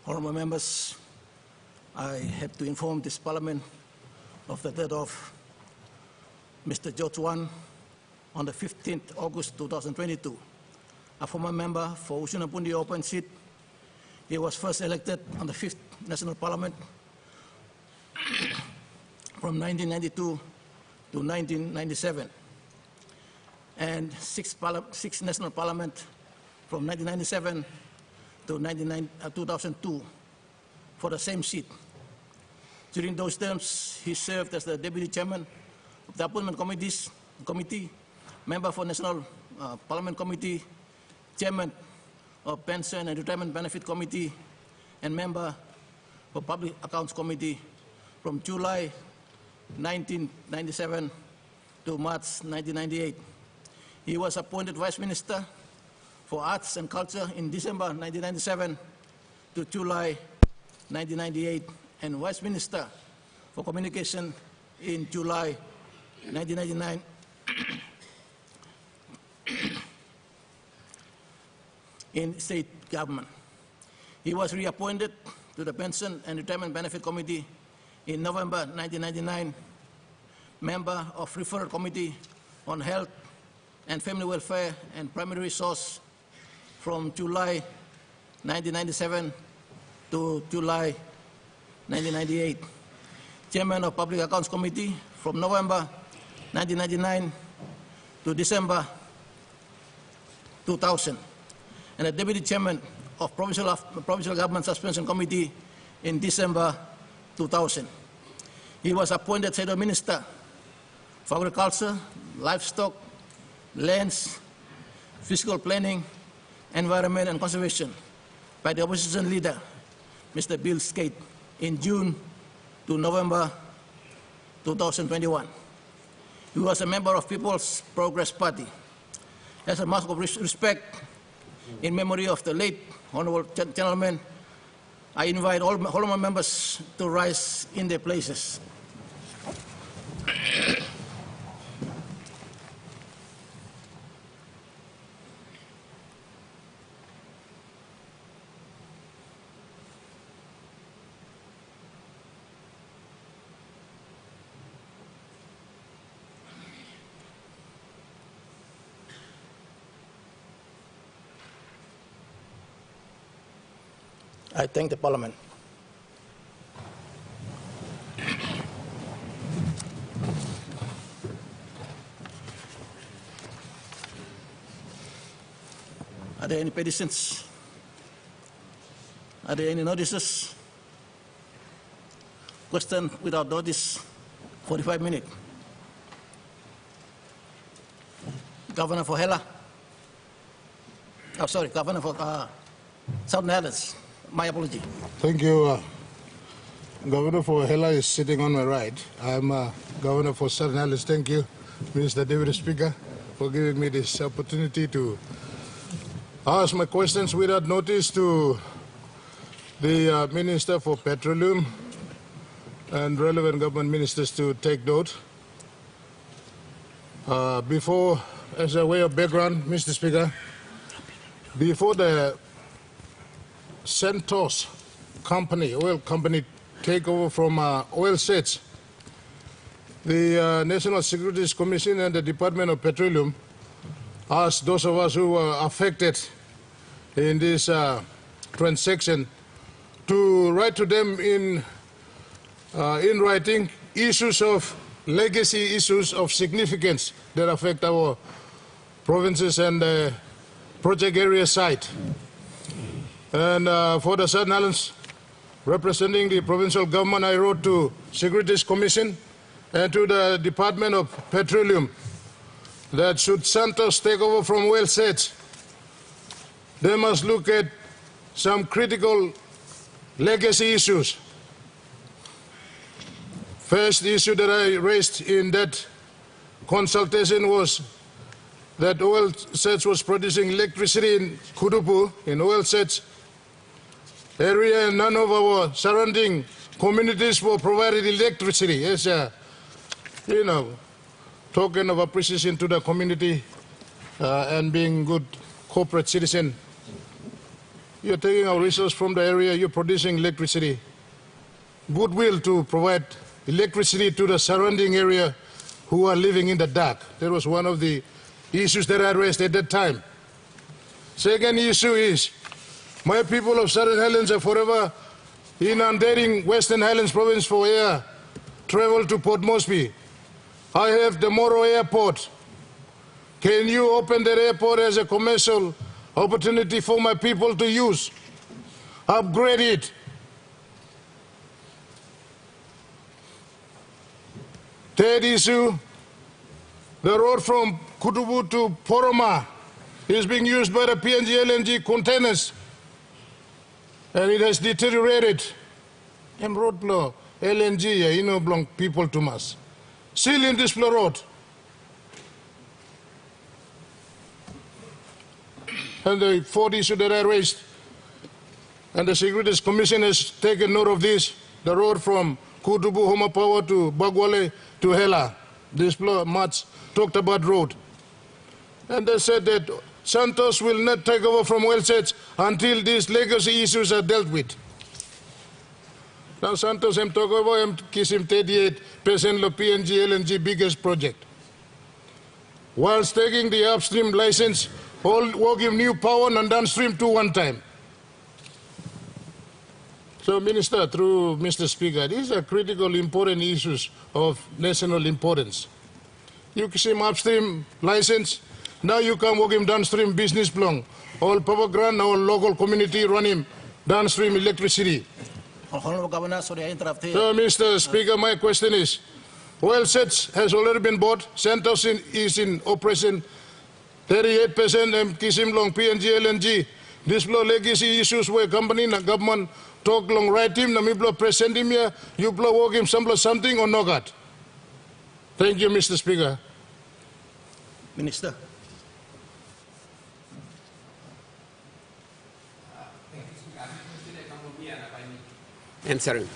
Honourable members, I have to inform this Parliament of the death of Mr. TVWAN on the 15th August 2022, a former member for Usunapundi open seat. He was first elected on the 5th National Parliament from 1992 to 1997, and 6th National Parliament from 1997 to 2002 for the same seat. During those terms, he served as the Deputy Chairman of the Appointment Committee, member for National Parliament Committee, Chairman of Pension and Retirement Benefit Committee, and member for Public Accounts Committee from July 1997 to March 1998. He was appointed Vice Minister for Arts and Culture in December 1997 to July 1998, and Vice Minister for Communication in July 1999. In state government. He was reappointed to the Pension and Retirement Benefit Committee in November 1999, member of Referral Committee on Health and Family Welfare and Primary Resource from July 1997 to July 1998, Chairman of Public Accounts Committee from November 1999 to December 2000, and a Deputy Chairman of Provincial Government Suspension Committee in December 2000. He was appointed Shadow Minister for Agriculture, Livestock, Lands, Fiscal Planning, Environment and Conservation by the opposition leader, Mr. Bill Skate, in June to November 2021. He was a member of People's Progress Party. As a mark of respect in memory of the late honourable gentleman, I invite all honourable members to rise in their places. I thank the Parliament. Are there any petitions? Are there any notices? Question without notice, 45 minutes. Governor for Hela. Oh, sorry, Governor for Southern Islands. My apology. Thank you. Governor for Hela is sitting on my right. I'm Governor for Southern Islands. Thank you, Mr. Deputy Speaker, for giving me this opportunity to ask my questions without notice to the Minister for Petroleum and relevant government ministers to take note. Before, as a way of background, Mr. Speaker, before the Santos company, oil company, takeover from oil sets, the National Securities Commission and the Department of Petroleum asked those of us who were affected in this transaction to write to them in writing issues of legacy issues of significance that affect our provinces and the project area site. And for the Southern Islands, representing the provincial government, I wrote to Securities Commission and to the Department of Petroleum that should Santos take over from oil sets, they must look at some critical legacy issues. First issue that I raised in that consultation was that oil sets was producing electricity in Kudupu, in oil sets area, and none of our surrounding communities were provided electricity. As a, token of appreciation to the community and being good corporate citizen. You're taking our resource from the area, you're producing electricity. Goodwill to provide electricity to the surrounding area who are living in the dark. That was one of the issues that I raised at that time. Second issue is, my people of Southern Highlands are forever inundating Western Highlands province for air travel to Port Moresby. I have the Moro Airport. Can you open that airport as a commercial opportunity for my people to use? Upgrade it. Third issue, the road from Kutubu to Poroma is being used by the PNG LNG containers, and it has deteriorated. And road blow, LNG, you know, belong people to us. Seal in this road. And the fourth issue that I raised, and the Securities Commission has taken note of this, the road from Kutubu Homa Power to Bagwale to Hela. This much talked about road. And they said that Santos will not take over from Wellsets until these legacy issues are dealt with. Now Santos took over and kiss him 38% of PNG LNG biggest project. Whilst taking the upstream license, all give new power and downstream to one time. So Minister, through Mr. Speaker, these are critical, important issues of national importance. You kiss him upstream license, now you can work him downstream business plan. All power grant, our local community run him downstream electricity. Honorable Governor, sorry I interrupt here. So, Mr. Speaker, my question is, Wellsets has already been bought, Santos is in operation, 38% and Kisim Long PNG LNG. This blow legacy issues where company and government talk long right him, na mi blow present him here, you blow work him something or no got. Thank you, Mr. Speaker. Minister. Answering.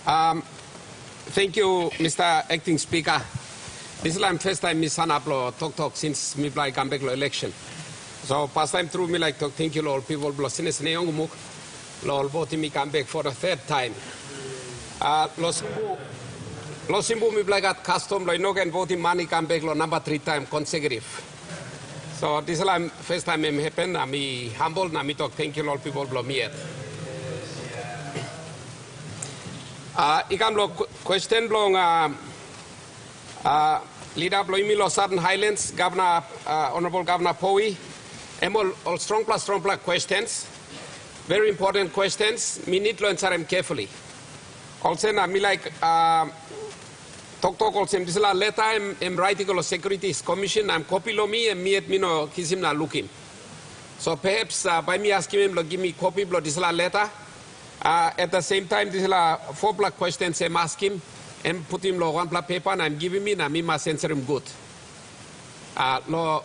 Thank you, Mr. Acting Speaker. This is the first time Ms. Sanaplo talk since me play come back to election. So past time through me like talk thank you all people blo since neongumuk lol voting me come back for the third time. Lo simbu me play got custom lo no can voting money come back lo number 3 time consecutive. So this is the first time it happen. Me humble na me talk thank you all people blo me. Ikam lo question long leader blo imi lo Southern Highlands Governor Honorable Governor Powi all strong plus questions, very important questions. Me need to answer them carefully. Also na me like talk also this la letter I'm writing to Securities Commission. I'm copy lo me and me at me no kisim na looking. So perhaps by me asking him to give me copy blo this la letter. At the same time, this is 4 questions I'm asking him and put him on 1 paper and I'm giving me and I must answer him good.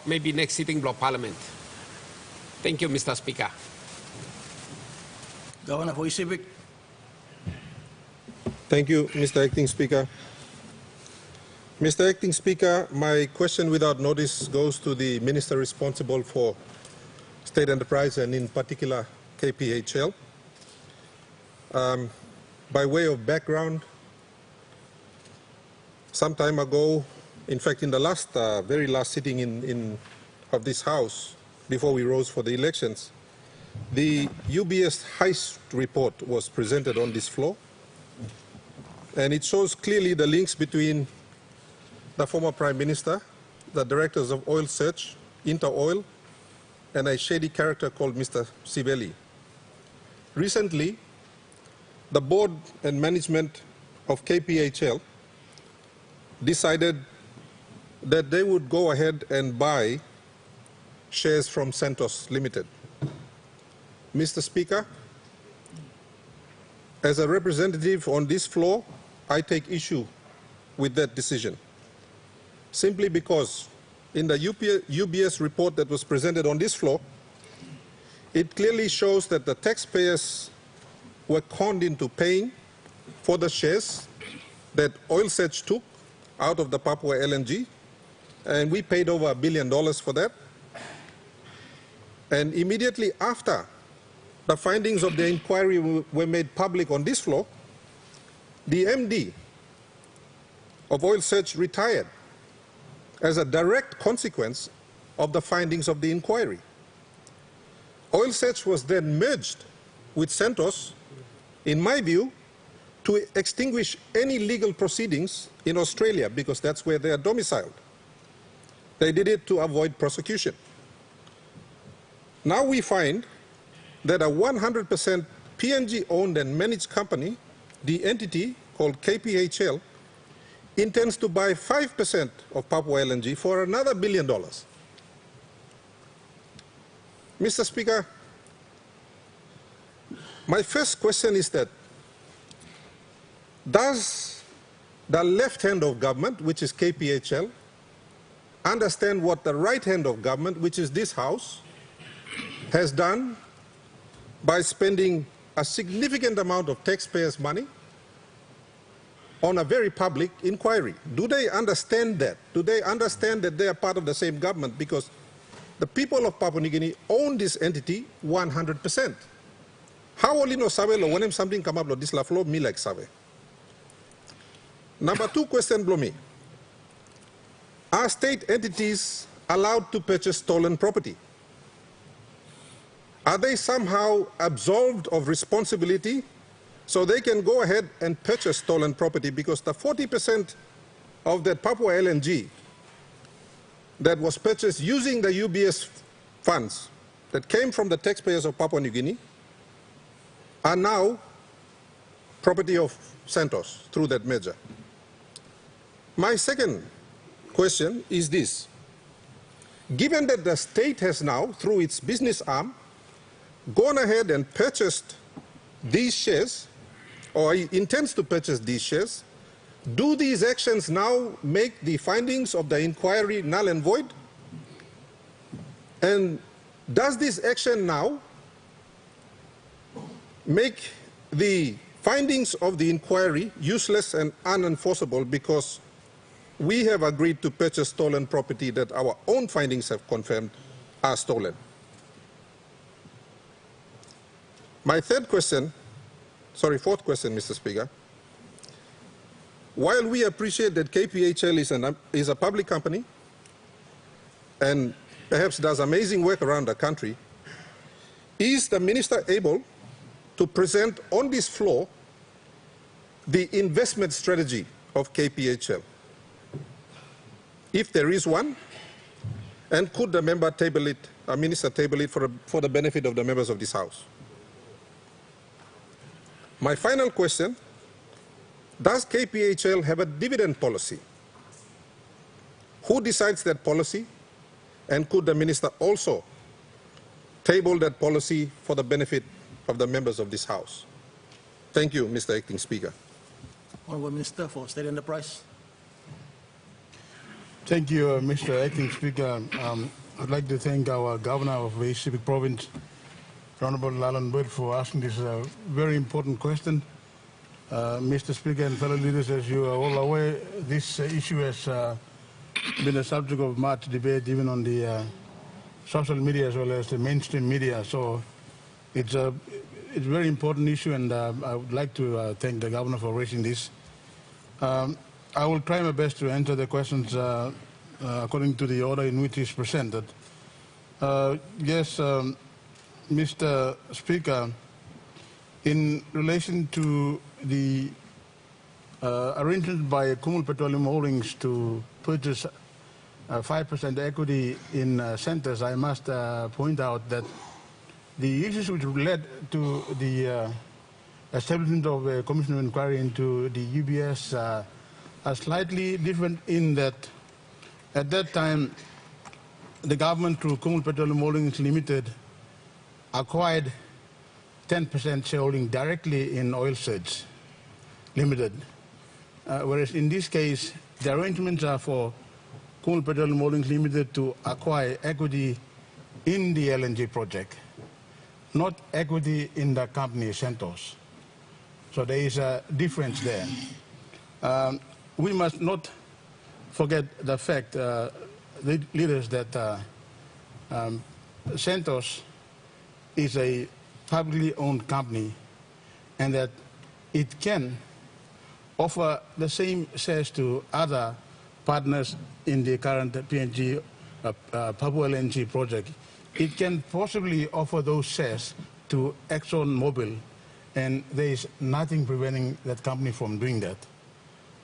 Maybe next sitting block Parliament. Thank you, Mr. Speaker. Governor Hoisivik. Thank you, Mr. Acting Speaker. Mr. Acting Speaker, my question without notice goes to the Minister responsible for State Enterprise and in particular Kphl. By way of background, some time ago, in fact in the last, very last sitting of this House, before we rose for the elections, the UBS heist report was presented on this floor, and it shows clearly the links between the former Prime Minister, the directors of Oil Search, Interoil, and a shady character called Mr. Kphl. Recently, the board and management of Kphl decided that they would go ahead and buy shares from Santos Limited. Mr. Speaker, as a representative on this floor, I take issue with that decision, simply because in the UBS report that was presented on this floor, it clearly shows that the taxpayers were conned into paying for the shares that Oil Search took out of the Papua LNG, and we paid over $1 billion for that. And immediately after the findings of the inquiry were made public on this floor, the MD of Oil Search retired as a direct consequence of the findings of the inquiry. Oil Search was then merged with Santos, in my view, to extinguish any legal proceedings in Australia because that's where they are domiciled. They did it to avoid prosecution. Now we find that a 100% PNG-owned and managed company, the entity called Kphl, intends to buy 5% of Papua LNG for another $1 billion. Mr. Speaker, my first question is that, does the left hand of government, which is Kphl, understand what the right hand of government, which is this House, has done by spending a significant amount of taxpayers' money on a very public inquiry? Do they understand that? Do they understand that they are part of the same government? Because the people of Papua New Guinea own this entity 100%. How will you know sabe lo when something come up lo this la flow me like sabe? Number two question below me. Are state entities allowed to purchase stolen property? Are they somehow absolved of responsibility so they can go ahead and purchase stolen property? Because the 40% of that Papua LNG that was purchased using the UBS funds that came from the taxpayers of Papua New Guinea are now property of Santos through that merger. My second question is this. Given that the state has now, through its business arm, gone ahead and purchased these shares, or intends to purchase these shares, do these actions now make the findings of the inquiry null and void? And does this action now make the findings of the inquiry useless and unenforceable because we have agreed to purchase stolen property that our own findings have confirmed are stolen? My fourth question, Mr. Speaker. While we appreciate that Kphl is a public company and perhaps does amazing work around the country, is the Minister able to present on this floor the investment strategy of Kphl? If there is one, and could the member table it, Minister table it for the benefit of the members of this House? My final question, does Kphl have a dividend policy? Who decides that policy? And could the Minister also table that policy for the benefit of the members of this House? Thank you, Mr. Acting Speaker. Honourable Minister for State Enterprise. Thank you, Mr. Acting Speaker. I'd like to thank our Governor of East Pacific Province, Honourable Alan Bird, for asking this very important question. Mr. Speaker and fellow leaders, as you are all aware, this issue has been a subject of much debate even on the social media as well as the mainstream media. So it's a very important issue, and I would like to thank the Governor for raising this. I will try my best to answer the questions according to the order in which it is presented. Yes, Mr. Speaker, in relation to the arrangement by Kphl Petroleum Holdings to purchase 5% equity in Centres, I must point out that the issues which led to the establishment of a commission of inquiry into the UBS are slightly different in that at that time the government through Kphl Petroleum Holdings Limited acquired 10% shareholding directly in Oil Search Limited, whereas in this case the arrangements are for Kphl Petroleum Holdings Limited to acquire equity in the LNG project, not equity in the company Santos. So there is a difference there. We must not forget the fact, leaders, that Santos is a publicly owned company, and that it can offer the same shares to other partners in the current PNG Papua LNG project. It can possibly offer those shares to ExxonMobil, and there is nothing preventing that company from doing that.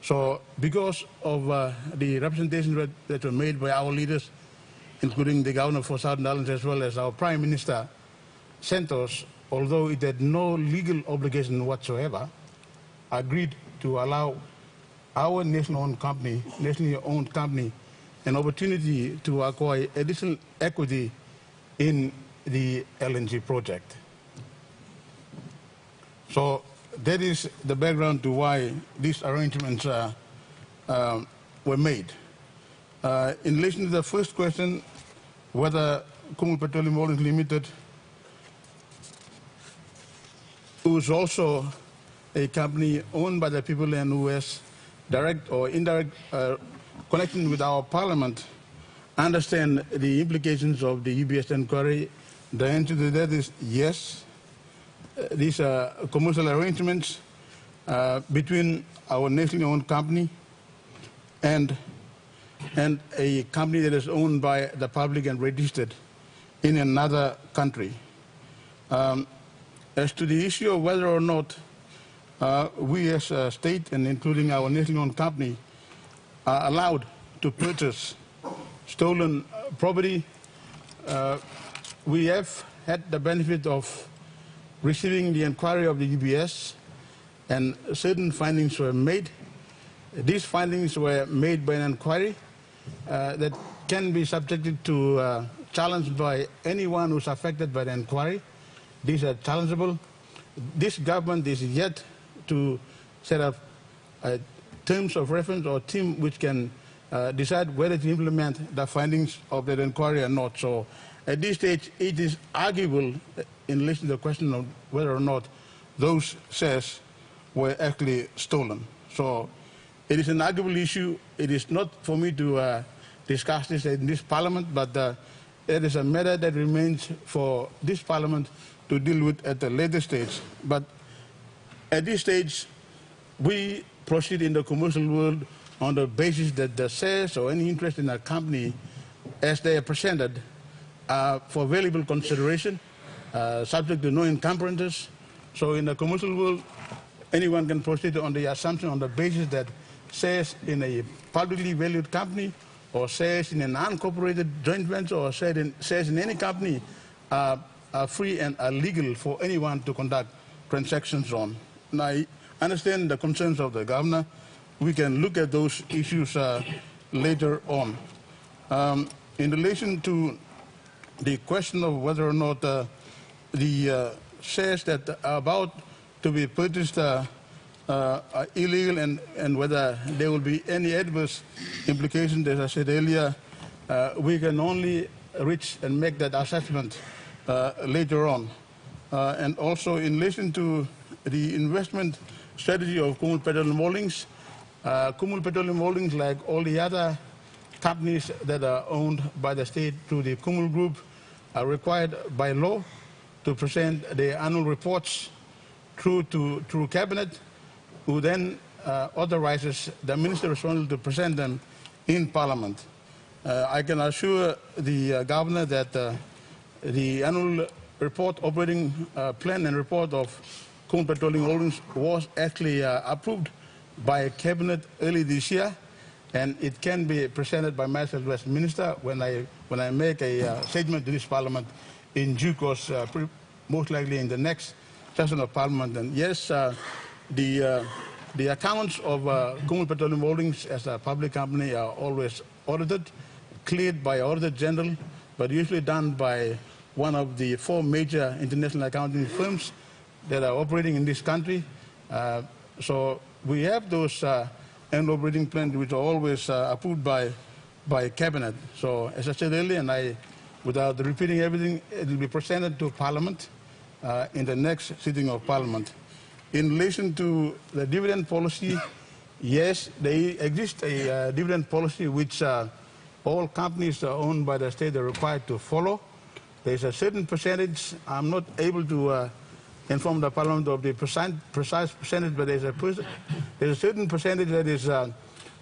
So because of the representations that were made by our leaders, including the Governor for Southern Islands as well as our Prime Minister, Santos, although it had no legal obligation whatsoever, agreed to allow our nationally owned company, an opportunity to acquire additional equity in the LNG project. So that is the background to why these arrangements were made. In relation to the first question, whether Kphl Petroleum Holdings Limited, who is also a company owned by the people and who has direct or indirect connection with our parliament, understand the implications of the UBS inquiry? The answer to that is yes. These are commercial arrangements between our nationally owned company and a company that is owned by the public and registered in another country. As to the issue of whether or not we as a state, and including our nationally owned company, are allowed to purchase stolen property, we have had the benefit of receiving the inquiry of the UBS, and certain findings were made. These findings were made by an inquiry that can be subjected to challenge by anyone who's affected by the inquiry. These are challengeable. This government is yet to set up terms of reference or team which can decide whether to implement the findings of that inquiry or not. So at this stage, it is arguable in relation to the question of whether or not those shares were actually stolen. So it is an arguable issue. It is not for me to discuss this in this parliament, but it is a matter that remains for this parliament to deal with at a later stage. But at this stage, we proceed in the commercial world on the basis that the shares or any interest in a company, as they are presented, for valuable consideration, subject to no encumbrances. So in the commercial world, anyone can proceed on the assumption, on the basis that shares in a publicly valued company or shares in an unincorporated joint venture or shares in any company are free and are legal for anyone to conduct transactions on. And I understand the concerns of the governor. We can look at those issues later on. In relation to the question of whether or not the shares that are about to be purchased are illegal and whether there will be any adverse implications, as I said earlier, we can only reach and make that assessment later on. And also in relation to the investment strategy of Kphl Petroleum Holdings, Kphl Petroleum Holdings, like all the other companies that are owned by the state through the Kphl Group, are required by law to present their annual reports through Cabinet, who then authorizes the minister responsible to present them in Parliament. I can assure the Governor that the annual report, operating plan and report of Kphl Petroleum Holdings was actually approved by Cabinet early this year, and it can be presented by myself as Minister when I make a statement to this Parliament in due course, most likely in the next session of Parliament. And yes, the accounts of Kphl Petroleum Holdings as a public company are always audited, cleared by Auditor General, but usually done by one of the 4 major international accounting firms that are operating in this country. So we have those annual operating plans which are always approved by Cabinet. So as I said earlier, and without repeating everything, it will be presented to Parliament in the next sitting of Parliament. In relation to the dividend policy, yes, there exists a dividend policy which all companies owned by the state are required to follow. There's a certain percentage. I'm not able to inform the Parliament of the precise percentage, but there's a certain percentage that is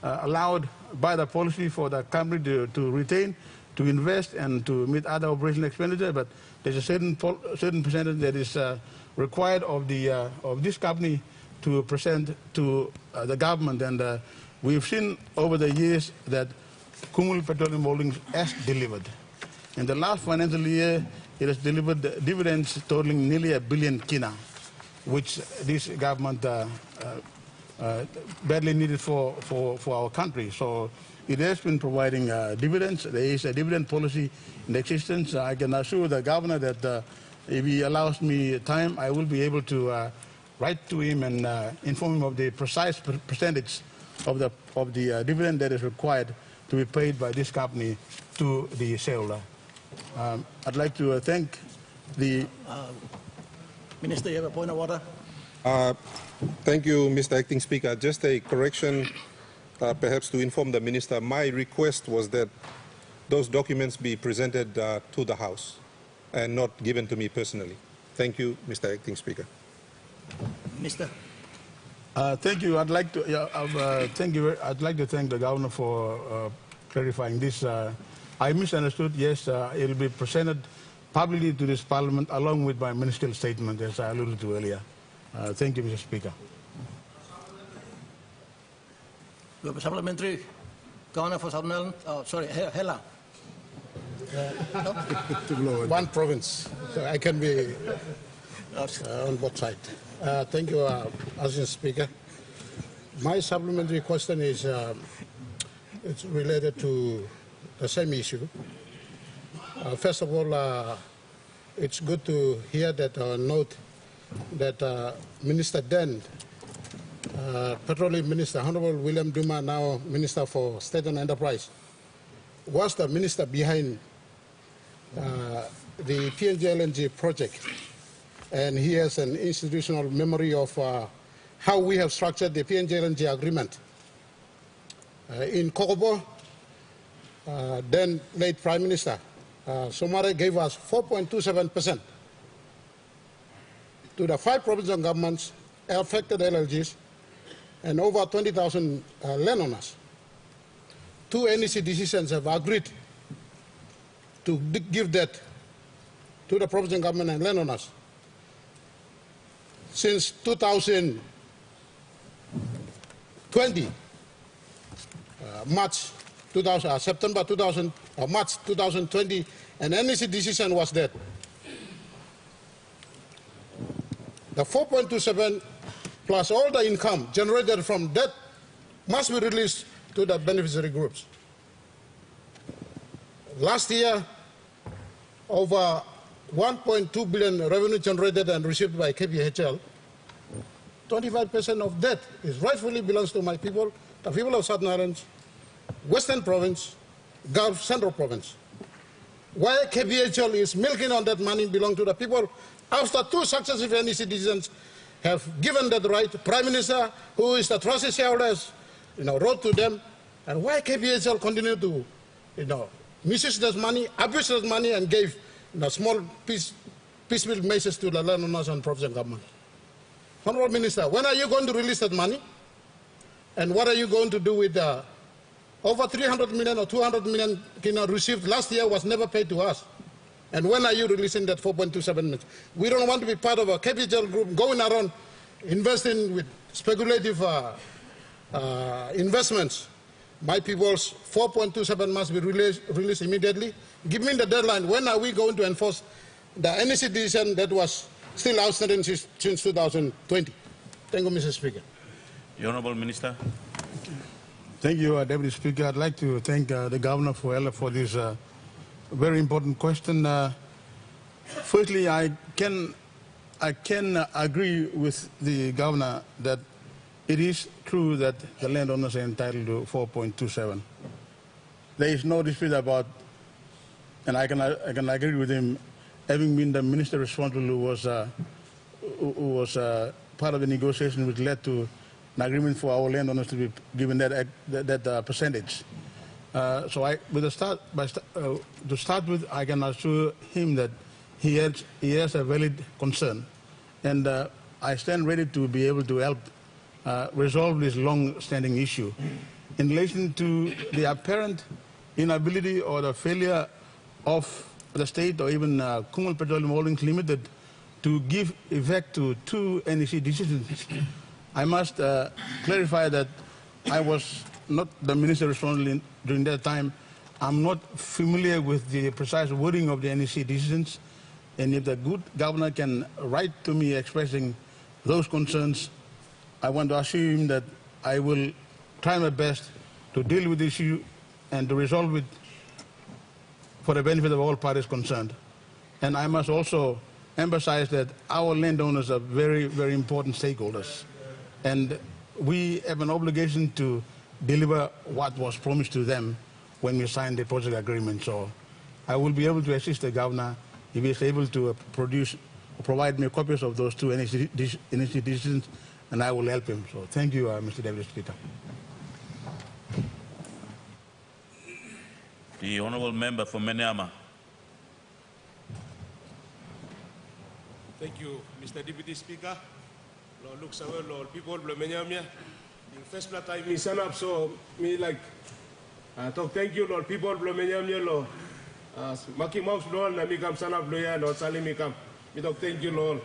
allowed by the policy for the company to retain, to invest, and to meet other operational expenditure. But there's a certain percentage that is required of this company to present to the government. And we've seen over the years that Kphl Petroleum Holdings has delivered. In the last financial year, it has delivered dividends totaling nearly 1 billion kina, which this government badly needed for our country. So it has been providing dividends. There is a dividend policy in existence. I can assure the governor that if he allows me time, I will be able to write to him and inform him of the precise percentage of the dividend that is required to be paid by this company to the shareholder. I'd like to thank the... Minister, you have a point of order? Thank you, Mr. Acting Speaker. Just a correction, perhaps to inform the Minister. My request was that those documents be presented to the House and not given to me personally. Thank you, Mr. Acting Speaker. Minister. Thank you. I'd like to thank you. I'd like to thank the governor for clarifying this. I misunderstood. Yes, it will be presented publicly to this Parliament along with my ministerial statement, as I alluded to earlier. Thank you, Mr. Speaker. We have a supplementary. Governor for Southern Island. Sorry, Hela. One province, so I can be on both sides. Thank you, Assistant Speaker. My supplementary question is it's related to the same issue. First of all, it's good to hear that note that Minister then, Petroleum Minister, Honorable William Duma, now Minister for State and Enterprise, was the minister behind the PNG LNG project. And he has an institutional memory of how we have structured the PNG LNG agreement. In Kokobo, then late Prime Minister, Somare gave us 4.27% to the 5 provincial governments, affected LLGs, and over 20,000 landowners. 2 NEC decisions have agreed to give that to the provincial government and landowners. Since 2020, September 2000, March 2020, an NEC decision was that the 4.27 plus all the income generated from that must be released to the beneficiary groups. Last year, over 1.2 billion revenue generated and received by Kphl. 25% of that is rightfully belongs to my people, the people of Southern Islands, Western Province, Gulf Central Province. Why Kphl is milking on that money belong to the people after 2 successive NEC decisions have given that right. Prime Minister, who is the trustee shareholders, wrote to them, and why Kphl continue to, misuse that money, abuse that money, and gave small piecemeal message to the landowners and provincial government. Honorable Minister, when are you going to release that money? And what are you going to do with the over 300 million or 200 million received last year was never paid to us? And when are you releasing that 4.27 million? We don't want to be part of a Kphl group going around investing with speculative investments. My people's 4.27 must be released immediately. Give me the deadline. When are we going to enforce the NEC decision that was still outstanding since 2020? Thank you, Mr. Speaker. The Honourable Minister. Thank you, Deputy Speaker. I'd like to thank the Governor for this very important question. Firstly, I can agree with the Governor that it is true that the landowners are entitled to 4.27. There is no dispute about, and I can agree with him, having been the minister responsible who was part of the negotiation which led to an agreement for our landowners to be given that percentage. To start with, I can assure him that he has a valid concern, and I stand ready to be able to help resolve this long-standing issue. In relation to the apparent inability or the failure of the state or even Kphl Petroleum Holdings Limited to give effect to 2 NEC decisions, I must clarify that I was not the minister responsible during that time. I'm not familiar with the precise wording of the NEC decisions, and if the good governor can write to me expressing those concerns, I want to assure him that I will try my best to deal with the issue and to resolve it for the benefit of all parties concerned. And I must also emphasize that our landowners are very, very important stakeholders, and we have an obligation to deliver what was promised to them when we signed the project agreement. So I will be able to assist the governor if he is able to provide me copies of those 2 NEC decisions, and I will help him. So thank you, Mr. Deputy Speaker. The honourable member for Menyama. Thank you, Mr. Deputy Speaker. Lord, look, Lord, people, Menyama. In first place, I miss up, so me like talk. Thank you, Lord, people, Menyama, Lord. Maki Mouse, Lord, na mi kam sana bloya, Lord, Salim mi kam. Me talk. Thank you, Lord.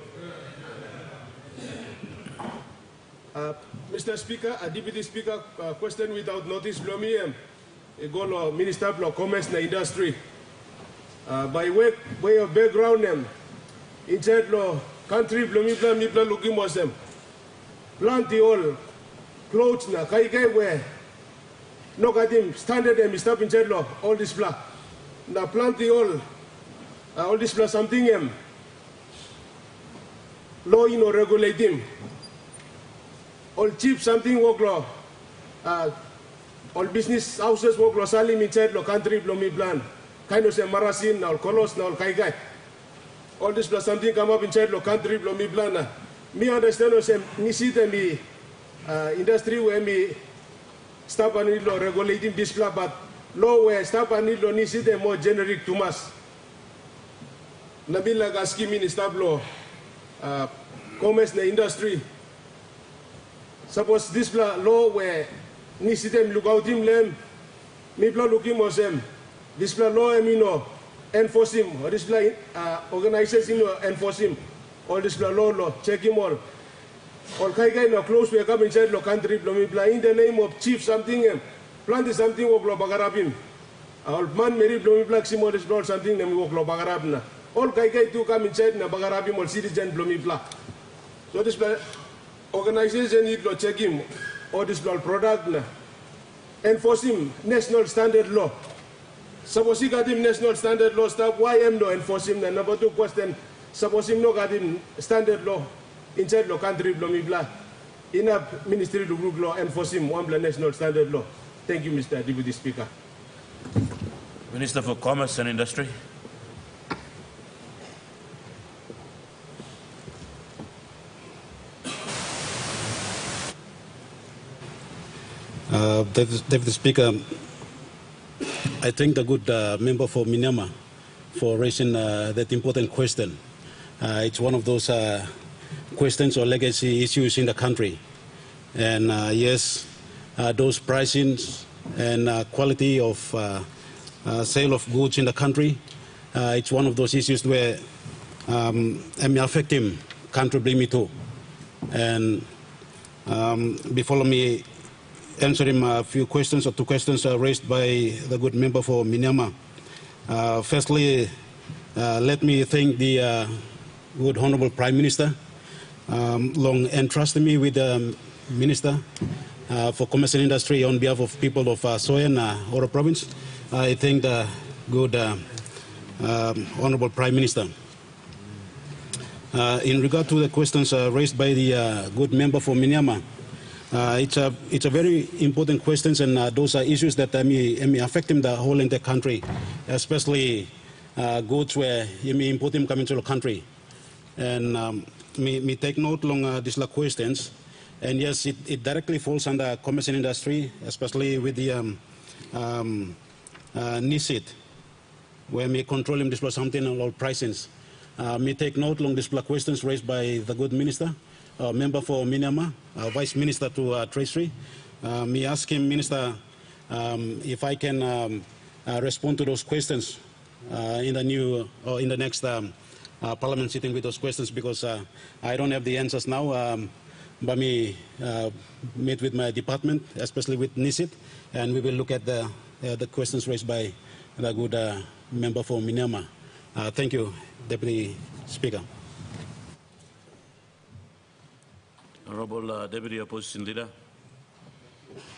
Mr. Speaker, Deputy Speaker, question without notice, Blomi, go Minister of Commerce and Industry. By way of background, inside law, country, Blomi, plan, mi plan looking was them. Plant the all clothes na kai wear. No got him standard and stop inside law, all this plan. Na plant the all this plan something law, regulate him. All cheap something work law. All business houses work law salim inside law country blomi plan. Kind of say marasin now colos now kai. All this plus something come up inside law country blomi plan. Me understand no say me see the industry where me stop and law regulating this plan, but law where stop and law ni see the more generic to mass. Nabila Gaski Minister law commerce na industry. Suppose this law where ni system look out him lem, me plan looking more sem. This plan law enforce him, or this plan organization enforce him. All this plan law check him all. All kai no close we come inside lo country me plan in the name of chief something plant something work lo bagarabim. All man meri me plan simo this law something them work lo bagarabna. All kai to come inside na bagarabim all citizen me plan. So this plan organization need to check him, or this law product na enforce him national standard law. Suppose he got him national standard law stuff, why am no enforce him? Number 2 question, suppose him no got him standard law inside law country me blah. In a ministry to group law enforce him one national standard law. Thank you, Mr. Deputy Speaker. Minister for Commerce and Industry. Deputy Speaker, I thank the good member for Menyama for raising that important question. It's one of those questions or legacy issues in the country. And yes, those pricings and quality of sale of goods in the country, it's one of those issues where it may affect him, country bring me to. And before me answer him a few questions or 2 questions raised by the good member for Menyama. Firstly, let me thank the good Honorable Prime Minister long entrusted me with the Minister for Commerce and Industry on behalf of people of Soyan, Oro Province. I thank the good Honorable Prime Minister. In regard to the questions raised by the good member for Menyama, it's a very important question, and those are issues that may affect the whole entire country, especially goods where you may import them coming to the country. And me take note along these questions, and yes, it directly falls under commerce and industry, especially with the NISIT, where me control him display something on all pricings. Me take note long display questions raised by the good minister, member for Myanmar, vice minister to Treasury. Me ask him, minister, if I can respond to those questions in the next parliament sitting with those questions, because I don't have the answers now. But me meet with my department, especially with NISIT, and we will look at the questions raised by the good member for Myanmar. Thank you, Deputy Speaker. Honorable Deputy Opposition Leader.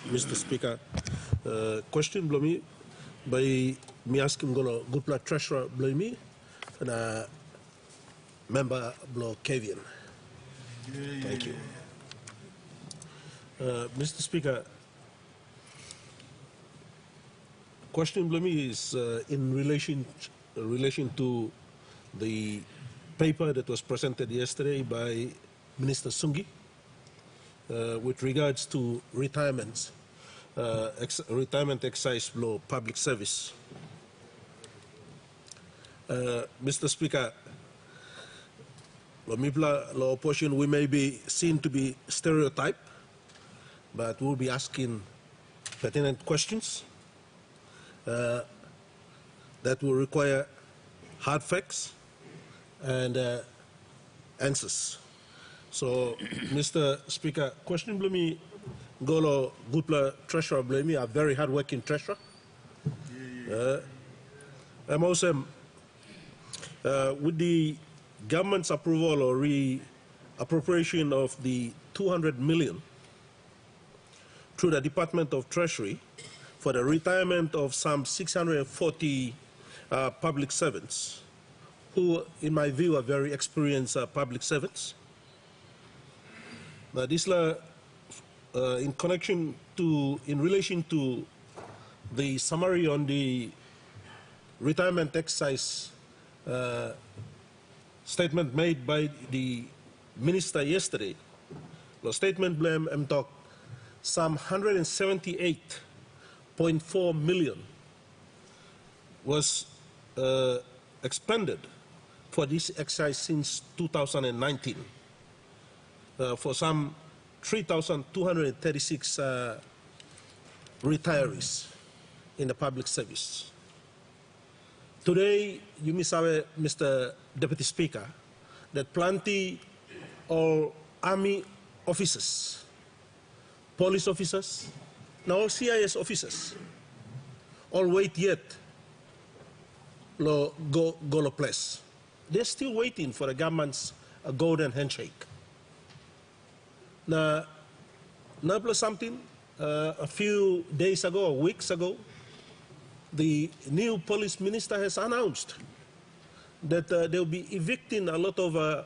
Mr. Speaker, question below me by me asking Golo Gupla Treasurer below me and member below Kphl. Thank you. Mr. Speaker, question below me is in relation to the paper that was presented yesterday by Minister Sungi with regards to retirements, retirement exercise below public service. Mr. Speaker, law opposition, we may be seen to be stereotyped, but we'll be asking pertinent questions that will require hard facts and answers. So, Mr. Speaker, question below me, Golo Gupla Treasurer below me, a very hard-working treasurer. I'm also, with the government's approval or appropriation of the 200 million through the Department of Treasury for the retirement of some 640 public servants, who, in my view, are very experienced public servants. Now, this in relation to the summary on the retirement exercise statement made by the minister yesterday, the statement blame talk some 178.4 million was expended for this exercise since 2019 for some 3,236 retirees in the public service. Today, you may say, Mr. Deputy Speaker, that plenty of army officers, police officers, now CIS officers, all wait yet go to place. They're still waiting for the government's golden handshake. Now, something, a few days ago or weeks ago, the new police minister has announced that they'll be evicting a lot of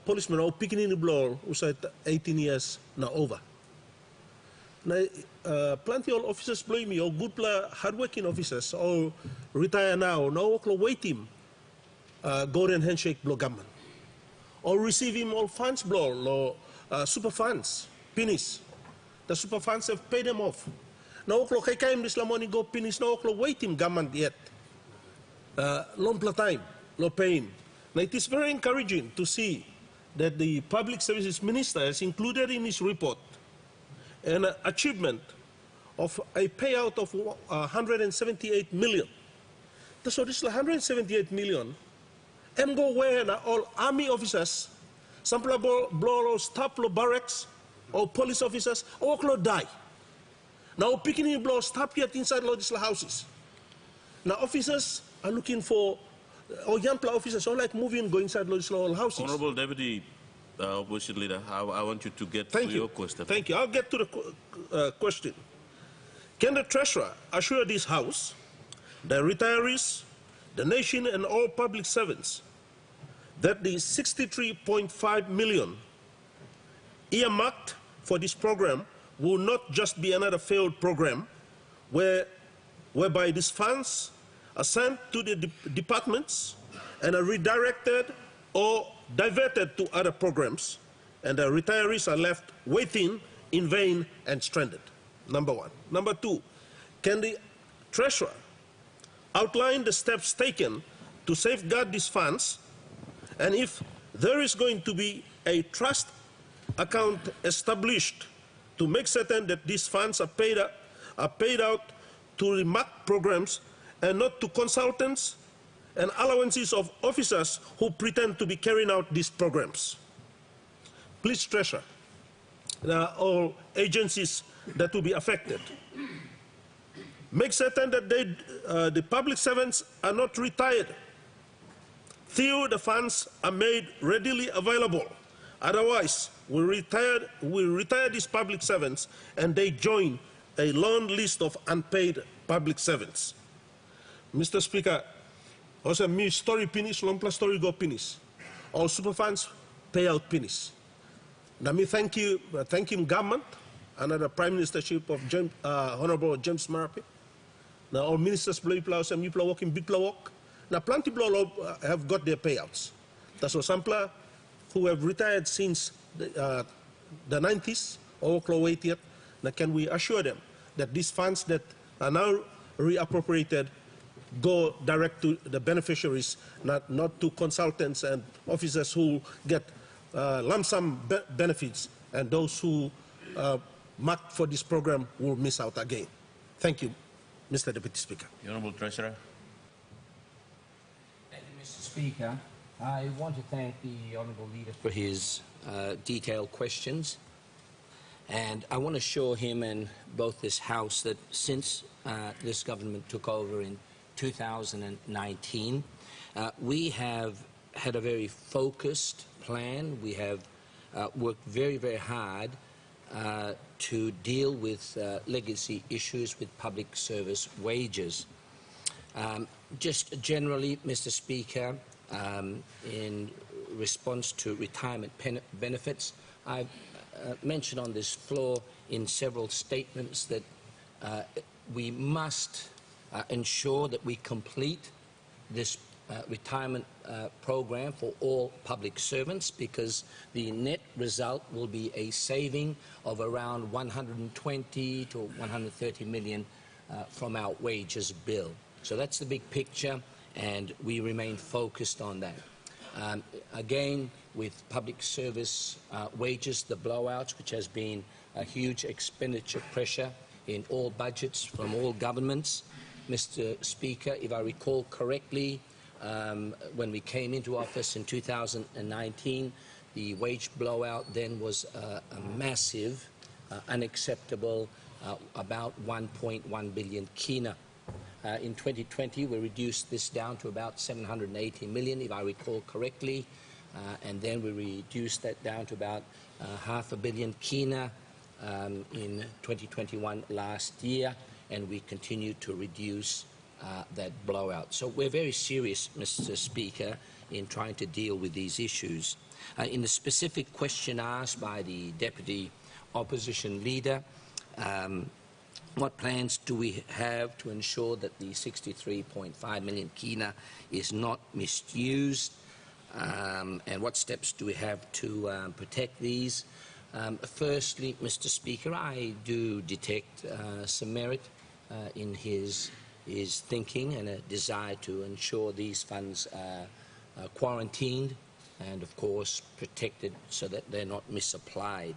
policemen or picking in the blow who said 18 years now over. Now, plenty of officers blame me, or good hardworking officers, or retire now, no waiting golden handshake blow government, or receiving all funds blow, super funds, pennies. The super funds have paid them off. No kay kaim this money go finish no waiting government yet. Long time, no pain. Now it is very encouraging to see that the Public Services Minister has included in his report an achievement of a payout of 178 million. So this 178 million, and go where all army officers, some blow staff barracks, or police officers, all die. Now, picking blow stop yet inside these houses. Now, officers are looking for, or young officers are like moving, going inside these houses. Honorable Deputy Opposition Leader, I want you to get to your question. Thank you. I'll get to the question. Can the Treasurer assure this House, the retirees, the nation, and all public servants that the 63.5 million earmarked for this program will not just be another failed program whereby these funds are sent to the departments and are redirected or diverted to other programs, and the retirees are left waiting in vain and stranded? Number one. Number two, can the Treasurer outline the steps taken to safeguard these funds, and if there is going to be a trust account established to make certain that these funds are paid out to remark programs and not to consultants and allowances of officers who pretend to be carrying out these programs. Please, Treasurer, all agencies that will be affected, make certain that the public servants are not retired till the funds are made readily available. Otherwise, we retire these public servants and they join a long list of unpaid public servants. Mr. Speaker, also me story pinis, lompla story go pinis. All superfunds payout pinis. Now me thank you government under the Prime Ministership of Honorable James Marape. Now all ministers play plows and you plow walk in big plow walk. Now plenty plow have got their payouts. That's what some plow who have retired since the 90s or plow 80th. Now can we assure them that these funds that are now reappropriated go direct to the beneficiaries, not to consultants and officers who get lump sum benefits, and those who marked for this program will miss out again. Thank you, Mr. Deputy Speaker. The Honourable Treasurer. Thank you, Mr. Speaker. I want to thank the Honourable Leader for his detailed questions. And I want to assure him and both this House that since this government took over in 2019, we have had a very focused plan. We have worked very, very hard to deal with legacy issues with public service wages. Just generally, Mr. Speaker, in response to retirement benefits, I've mentioned on this floor in several statements that we must ensure that we complete this retirement program for all public servants, because the net result will be a saving of around 120 to 130 million from our wages bill. So that's the big picture, and we remain focused on that. Again, with public service wages, the blowouts, which has been a huge expenditure pressure in all budgets from all governments. Mr. Speaker, if I recall correctly, when we came into office in 2019, the wage blowout then was a massive, unacceptable, about 1.1 billion kina. In 2020, we reduced this down to about 780 million, if I recall correctly, and then we reduced that down to about $500 million kina in 2021 last year, and we continue to reduce that blowout. So we're very serious, Mr. Speaker, in trying to deal with these issues. In the specific question asked by the Deputy Opposition Leader, what plans do we have to ensure that the 63.5 million kina is not misused, and what steps do we have to protect these? Firstly, Mr. Speaker, I do detect some merit in his thinking and a desire to ensure these funds are quarantined and, of course, protected so that they're not misapplied.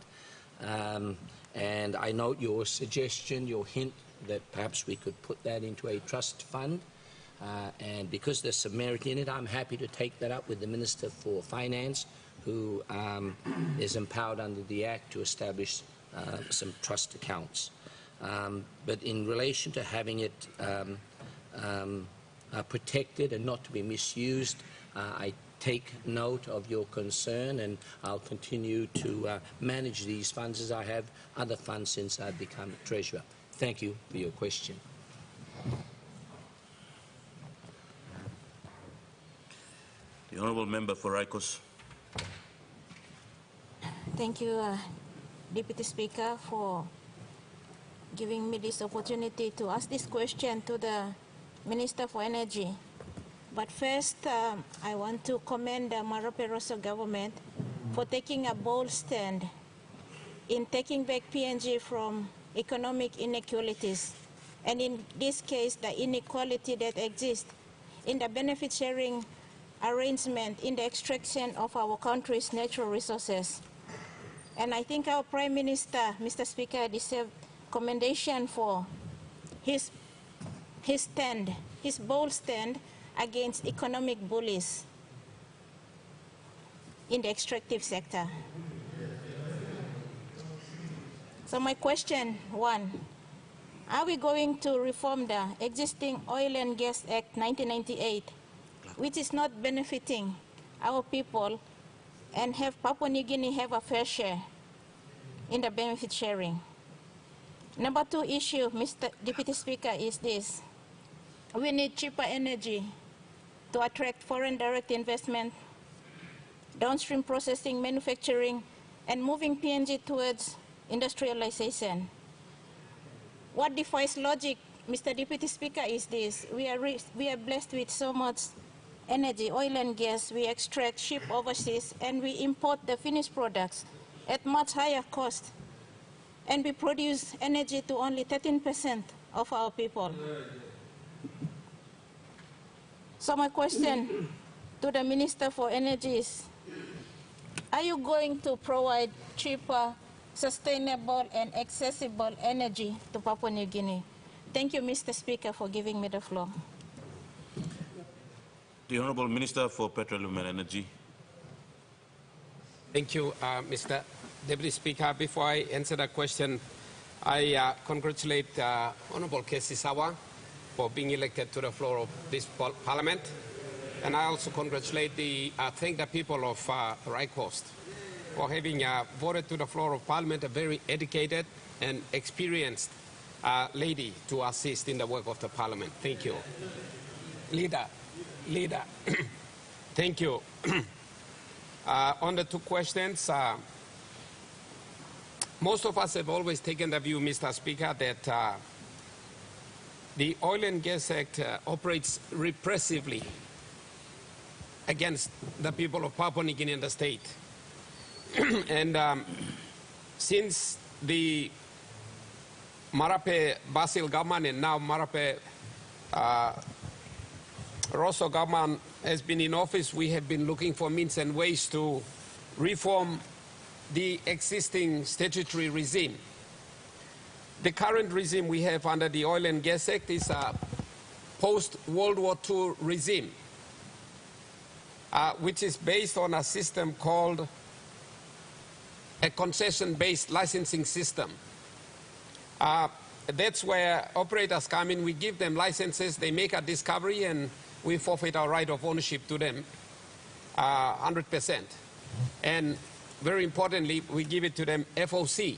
And I note your suggestion, your hint that perhaps we could put that into a trust fund. And because there's some merit in it, I'm happy to take that up with the Minister for Finance, who is empowered under the Act to establish some trust accounts. But in relation to having it protected and not to be misused, I take note of your concern, and I'll continue to manage these funds as I have other funds since I've become Treasurer. Thank you for your question. The Honourable Member for Rikos. Thank you, Deputy Speaker, for giving me this opportunity to ask this question to the Minister for Energy. But first, I want to commend the Marape Rosso government for taking a bold stand in taking back PNG from economic inequalities and in this case, the inequality that exists in the benefit sharing arrangement in the extraction of our country's natural resources. And I think our Prime Minister, Mr. Speaker, deserves commendation for his bold stand against economic bullies in the extractive sector. So my question, one, are we going to reform the existing Oil and Gas Act 1998, which is not benefiting our people, and have Papua New Guinea have a fair share in the benefit sharing? Number two issue, Mr. Deputy Speaker, is this. We need cheaper energy to attract foreign direct investment, downstream processing, manufacturing, and moving PNG towards industrialization. What defies logic, Mr. Deputy Speaker, is this. We are blessed with so much energy, oil and gas. We extract, ship overseas, and we import the finished products at much higher cost. And we produce energy to only 13% of our people. So my question to the Minister for Energy is, are you going to provide cheaper, sustainable, and accessible energy to Papua New Guinea? Thank you, Mr. Speaker, for giving me the floor. The Honourable Minister for Petroleum and Energy. Thank you, Mr. Deputy Speaker. Before I answer the question, I congratulate Honourable Kphl for being elected to the floor of this Parliament. And I also congratulate thank the people of Rai Coast for having voted to the floor of Parliament a very educated and experienced lady to assist in the work of the Parliament. Thank you. Leader, thank you. On the two questions, most of us have always taken the view, Mr. Speaker, that the Oil and Gas Act operates repressively against the people of Papua New Guinea and the state. And since the Marape Basil government and now Marape Rosso government has been in office, we have been looking for means and ways to reform the existing statutory regime. The current regime we have under the Oil and Gas Act is a post-World War II regime, which is based on a system called a concession-based licensing system. That's where operators come in, we give them licenses, they make a discovery, and we forfeit our right of ownership to them 100%. And very importantly, we give it to them FOC.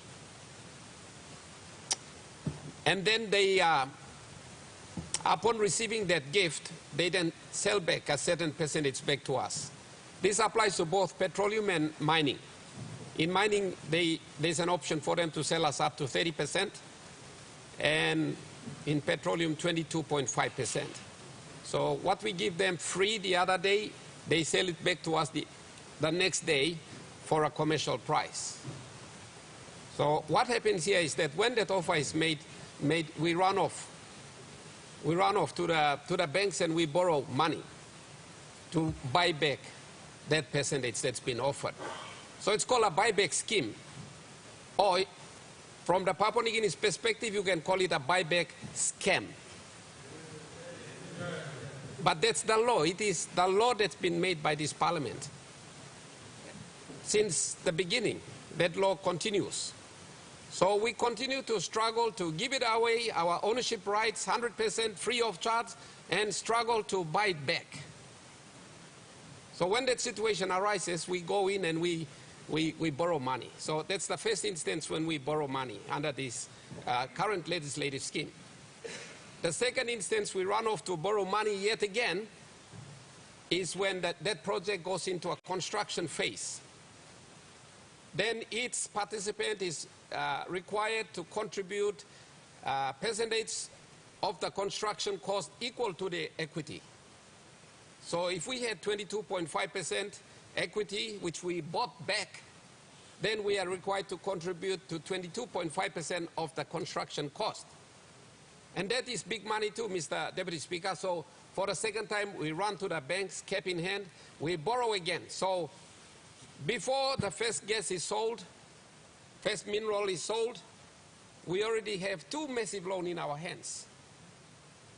And then they, upon receiving that gift, they then sell back a certain percentage back to us. This applies to both petroleum and mining. In mining, there's an option for them to sell us up to 30%, and in petroleum, 22.5%. So what we give them free the other day, they sell it back to us the next day for a commercial price. So what happens here is that when that offer is made, we run off. We run off to the banks and we borrow money to buy back that percentage that's been offered. So it's called a buyback scheme. Or from the Papua New Guinea's perspective, you can call it a buyback scam. But that's the law. It is the law that's been made by this Parliament. Since the beginning, that law continues. So we continue to struggle to give it away, our ownership rights, 100% free of charge, and struggle to buy it back. So when that situation arises, we go in and we borrow money. So that's the first instance when we borrow money under this current legislative scheme. The second instance we run off to borrow money yet again is when that project goes into a construction phase. Then each participant is required to contribute a percentage of the construction cost equal to the equity. So if we had 22.5% equity, which we bought back, then we are required to contribute to 22.5% of the construction cost. And that is big money too, Mr. Deputy Speaker. So for the second time, we run to the banks, cap in hand, we borrow again. So before the first gas is sold, first mineral is sold, we already have 2 massive loans in our hands.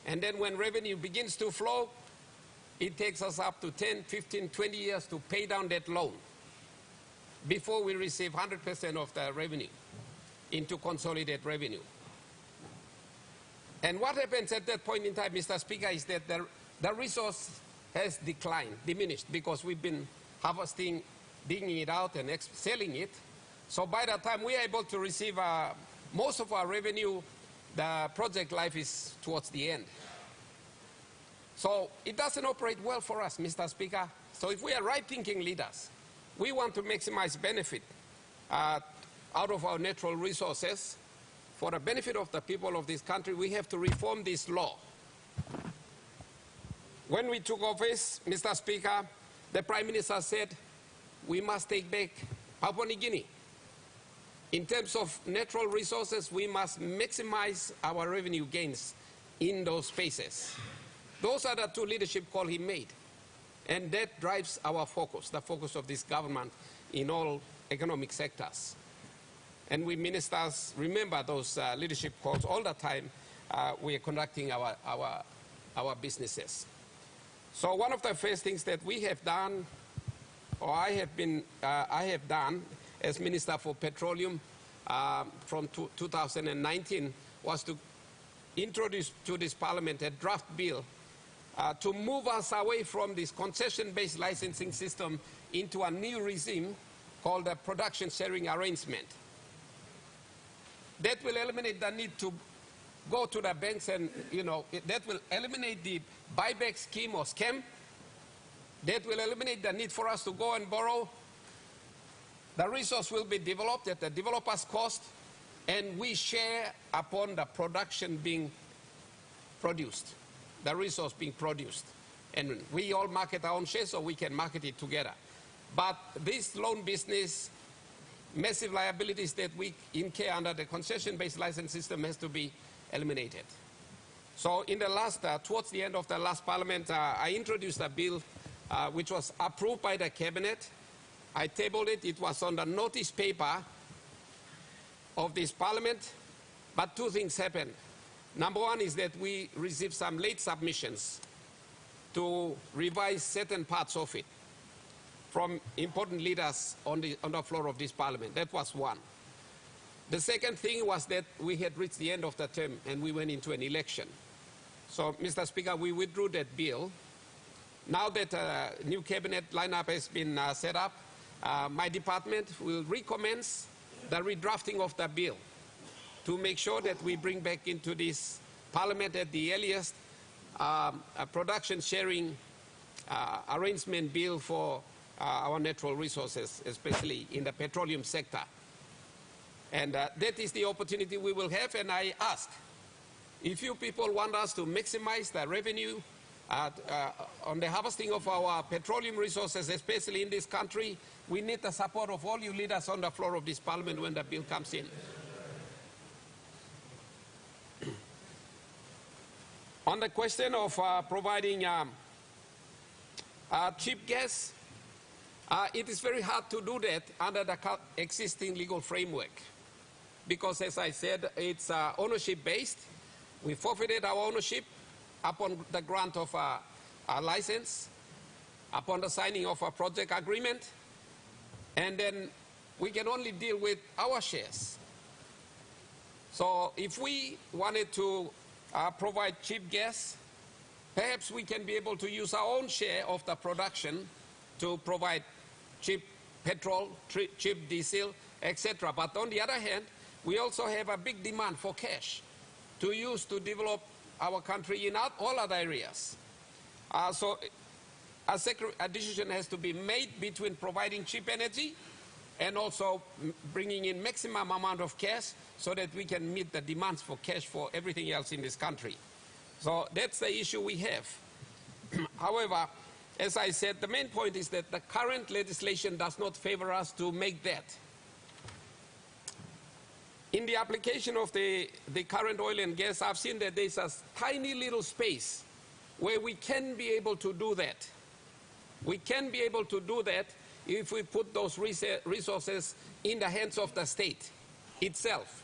And then when revenue begins to flow, it takes us up to 10, 15, 20 years to pay down that loan before we receive 100% of the revenue into consolidated revenue. And what happens at that point in time, Mr. Speaker, is that the resource has declined, diminished, because we've been harvesting, digging it out and selling it. So by the time we are able to receive most of our revenue, the project life is towards the end. So it doesn't operate well for us, Mr. Speaker. So if we are right-thinking leaders, we want to maximize benefit out of our natural resources. For the benefit of the people of this country, we have to reform this law. When we took office, Mr. Speaker, the Prime Minister said we must take back Papua New Guinea. In terms of natural resources, we must maximize our revenue gains in those spaces. Those are the 2 leadership calls he made. And that drives our focus, the focus of this government in all economic sectors. And we ministers remember those leadership calls all the time. We are conducting our businesses. So one of the first things that we have done, or I have done as Minister for Petroleum from 2019, was to introduce to this Parliament a draft bill to move us away from this concession-based licensing system into a new regime called the production sharing arrangement. That will eliminate the need to go to the banks and, that will eliminate the buyback scheme or scam. That will eliminate the need for us to go and borrow. The resource will be developed at the developer's cost, and we share upon the production being produced, the resource being produced. And we all market our own shares so we can market it together. But this loan business, massive liabilities that we incur under the concession-based license system has to be eliminated. So in the last, towards the end of the last Parliament, I introduced a bill which was approved by the Cabinet. I tabled it. It was on the notice paper of this Parliament, but 2 things happened. Number 1 is that we received some late submissions to revise certain parts of it from important leaders on the floor of this Parliament. That was one. The second thing was that we had reached the end of the term and we went into an election. So, Mr. Speaker, we withdrew that bill. Now that a new cabinet lineup has been set up, my department will recommence the redrafting of the bill to make sure that we bring back into this Parliament at the earliest a production sharing arrangement bill for our natural resources, especially in the petroleum sector. And that is the opportunity we will have, and I ask, if you people want us to maximize the revenue on the harvesting of our petroleum resources, especially in this country, we need the support of all you leaders on the floor of this Parliament when the bill comes in. On the question of providing cheap gas, it is very hard to do that under the existing legal framework because, as I said, it's ownership-based. We forfeited our ownership upon the grant of a license, upon the signing of a project agreement, and then we can only deal with our shares. So if we wanted to provide cheap gas, perhaps we can be able to use our own share of the production to provide cheap petrol, cheap diesel, etc. But on the other hand, we also have a big demand for cash to use to develop our country in all other areas. So a decision has to be made between providing cheap energy and also bringing in maximum amount of cash so that we can meet the demands for cash for everything else in this country. So that's the issue we have. However, as I said, the main point is that the current legislation does not favor us to make that. in the application of the current oil and gas, I've seen that there's a tiny little space where we can be able to do that. We can be able to do that if we put those resources in the hands of the state itself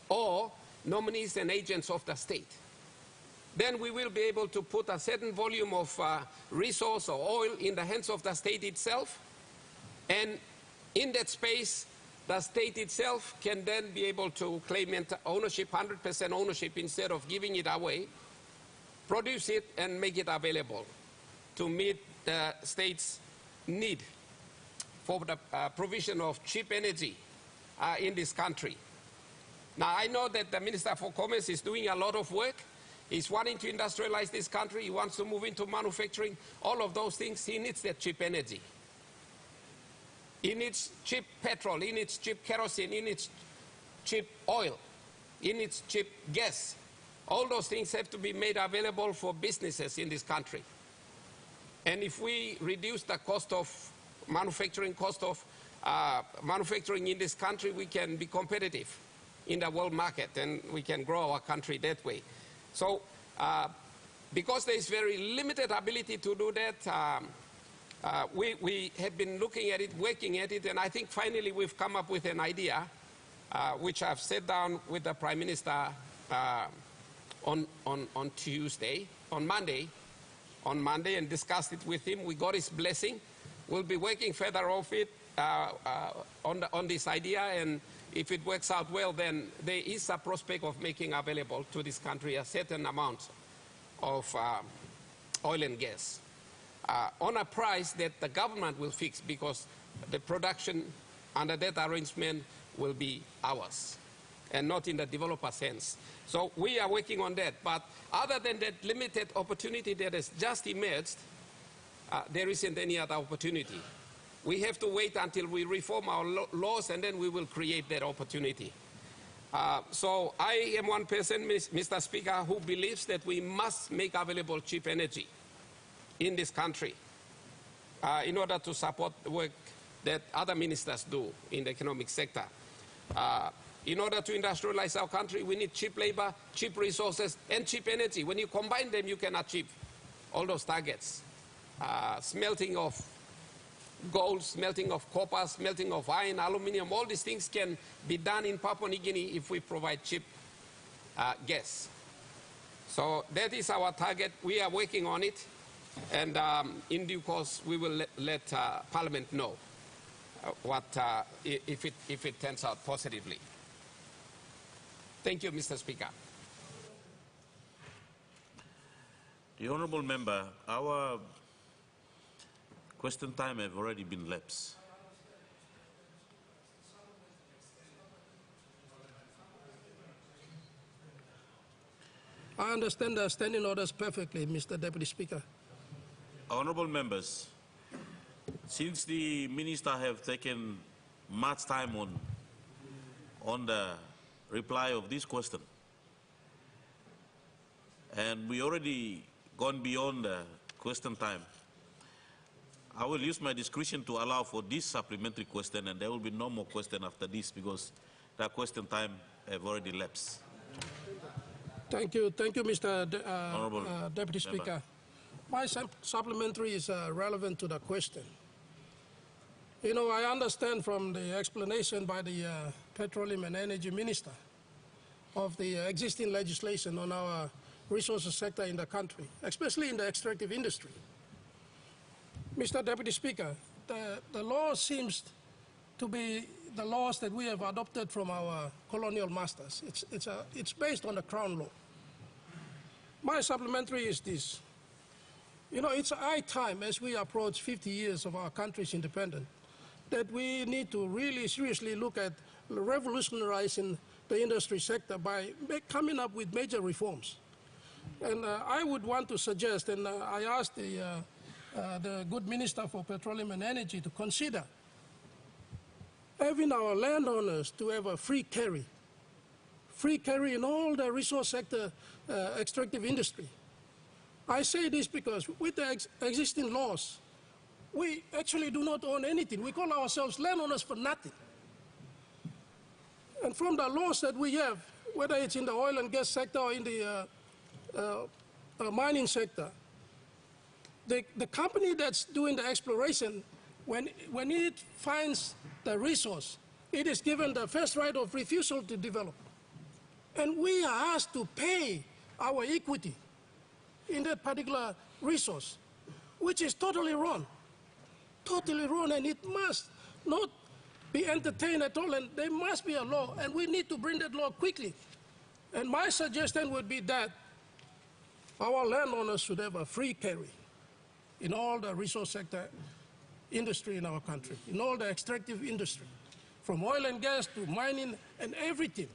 or nominees and agents of the state. Then we will be able to put a certain volume of resource or oil in the hands of the state itself, and in that space the state itself can then be able to claim ownership, 100% ownership, instead of giving it away, produce it and make it available to meet the state's need for the provision of cheap energy in this country. Now, I know that the Minister for Commerce is doing a lot of work. He's wanting to industrialize this country. He wants to move into manufacturing. All of those things, he needs that cheap energy. He needs cheap petrol, he needs cheap kerosene, he needs cheap oil, he needs cheap gas. All those things have to be made available for businesses in this country. And if we reduce the cost of manufacturing in this country, we can be competitive in the world market, and we can grow our country that way. So because there is very limited ability to do that, we have been looking at it, working at it, and I think finally we've come up with an idea, which I've sat down with the Prime Minister on Monday, and discussed it with him. We got his blessing. We'll be working further off it on this idea, and if it works out well, then there is a prospect of making available to this country a certain amount of oil and gas on a price that the government will fix, because the production under that arrangement will be ours and not in the developer's hands. So we are working on that. But other than that limited opportunity that has just emerged, there isn't any other opportunity. We have to wait until we reform our laws, and then we will create that opportunity. So I am one person, Mr. Speaker, who believes that we must make available cheap energy in this country in order to support the work that other ministers do in the economic sector. In order to industrialize our country, we need cheap labor, cheap resources, and cheap energy. When you combine them, you can achieve all those targets. Smelting of gold, smelting of copper, smelting of iron, aluminium, all these things can be done in Papua New Guinea if we provide cheap gas. So that is our target. We are working on it, and in due course we will let Parliament know if it turns out positively. Thank you, Mr. Speaker. The honourable member, our question time have already been lapsed. I understand the standing orders perfectly, Mr. Deputy Speaker. Honourable members, since the minister have taken much time on the reply of this question, and we already gone beyond the question time, I will use my discretion to allow for this supplementary question, and there will be no more question after this because the question time have already lapsed. Thank you, Mr. Deputy Speaker. My supplementary is relevant to the question. You know, I understand from the explanation by the Petroleum and Energy Minister of the existing legislation on our resources sector in the country, especially in the extractive industry. Mr. Deputy Speaker, the law seems to be the laws that we have adopted from our colonial masters. It's based on the Crown law. My supplementary is this. You know, it's high time, as we approach 50 years of our country's independence, that we need to really seriously look at revolutionizing the industry sector by coming up with major reforms. And I would want to suggest, and I asked the good Minister for Petroleum and Energy to consider having our landowners to have a free carry in all the resource sector extractive industry. I say this because with the existing laws, we actually do not own anything. We call ourselves landowners for nothing. And from the laws that we have, whether it's in the oil and gas sector or in the mining sector, the company that's doing the exploration, when it finds the resource, it is given the first right of refusal to develop. And we are asked to pay our equity in that particular resource, which is totally wrong. Totally wrong, and it must not be entertained at all, and there must be a law, and we need to bring that law quickly. And my suggestion would be that our landowners should have a free carry in all the resource sector industry in our country, in all the extractive industry, from oil and gas to mining and everything,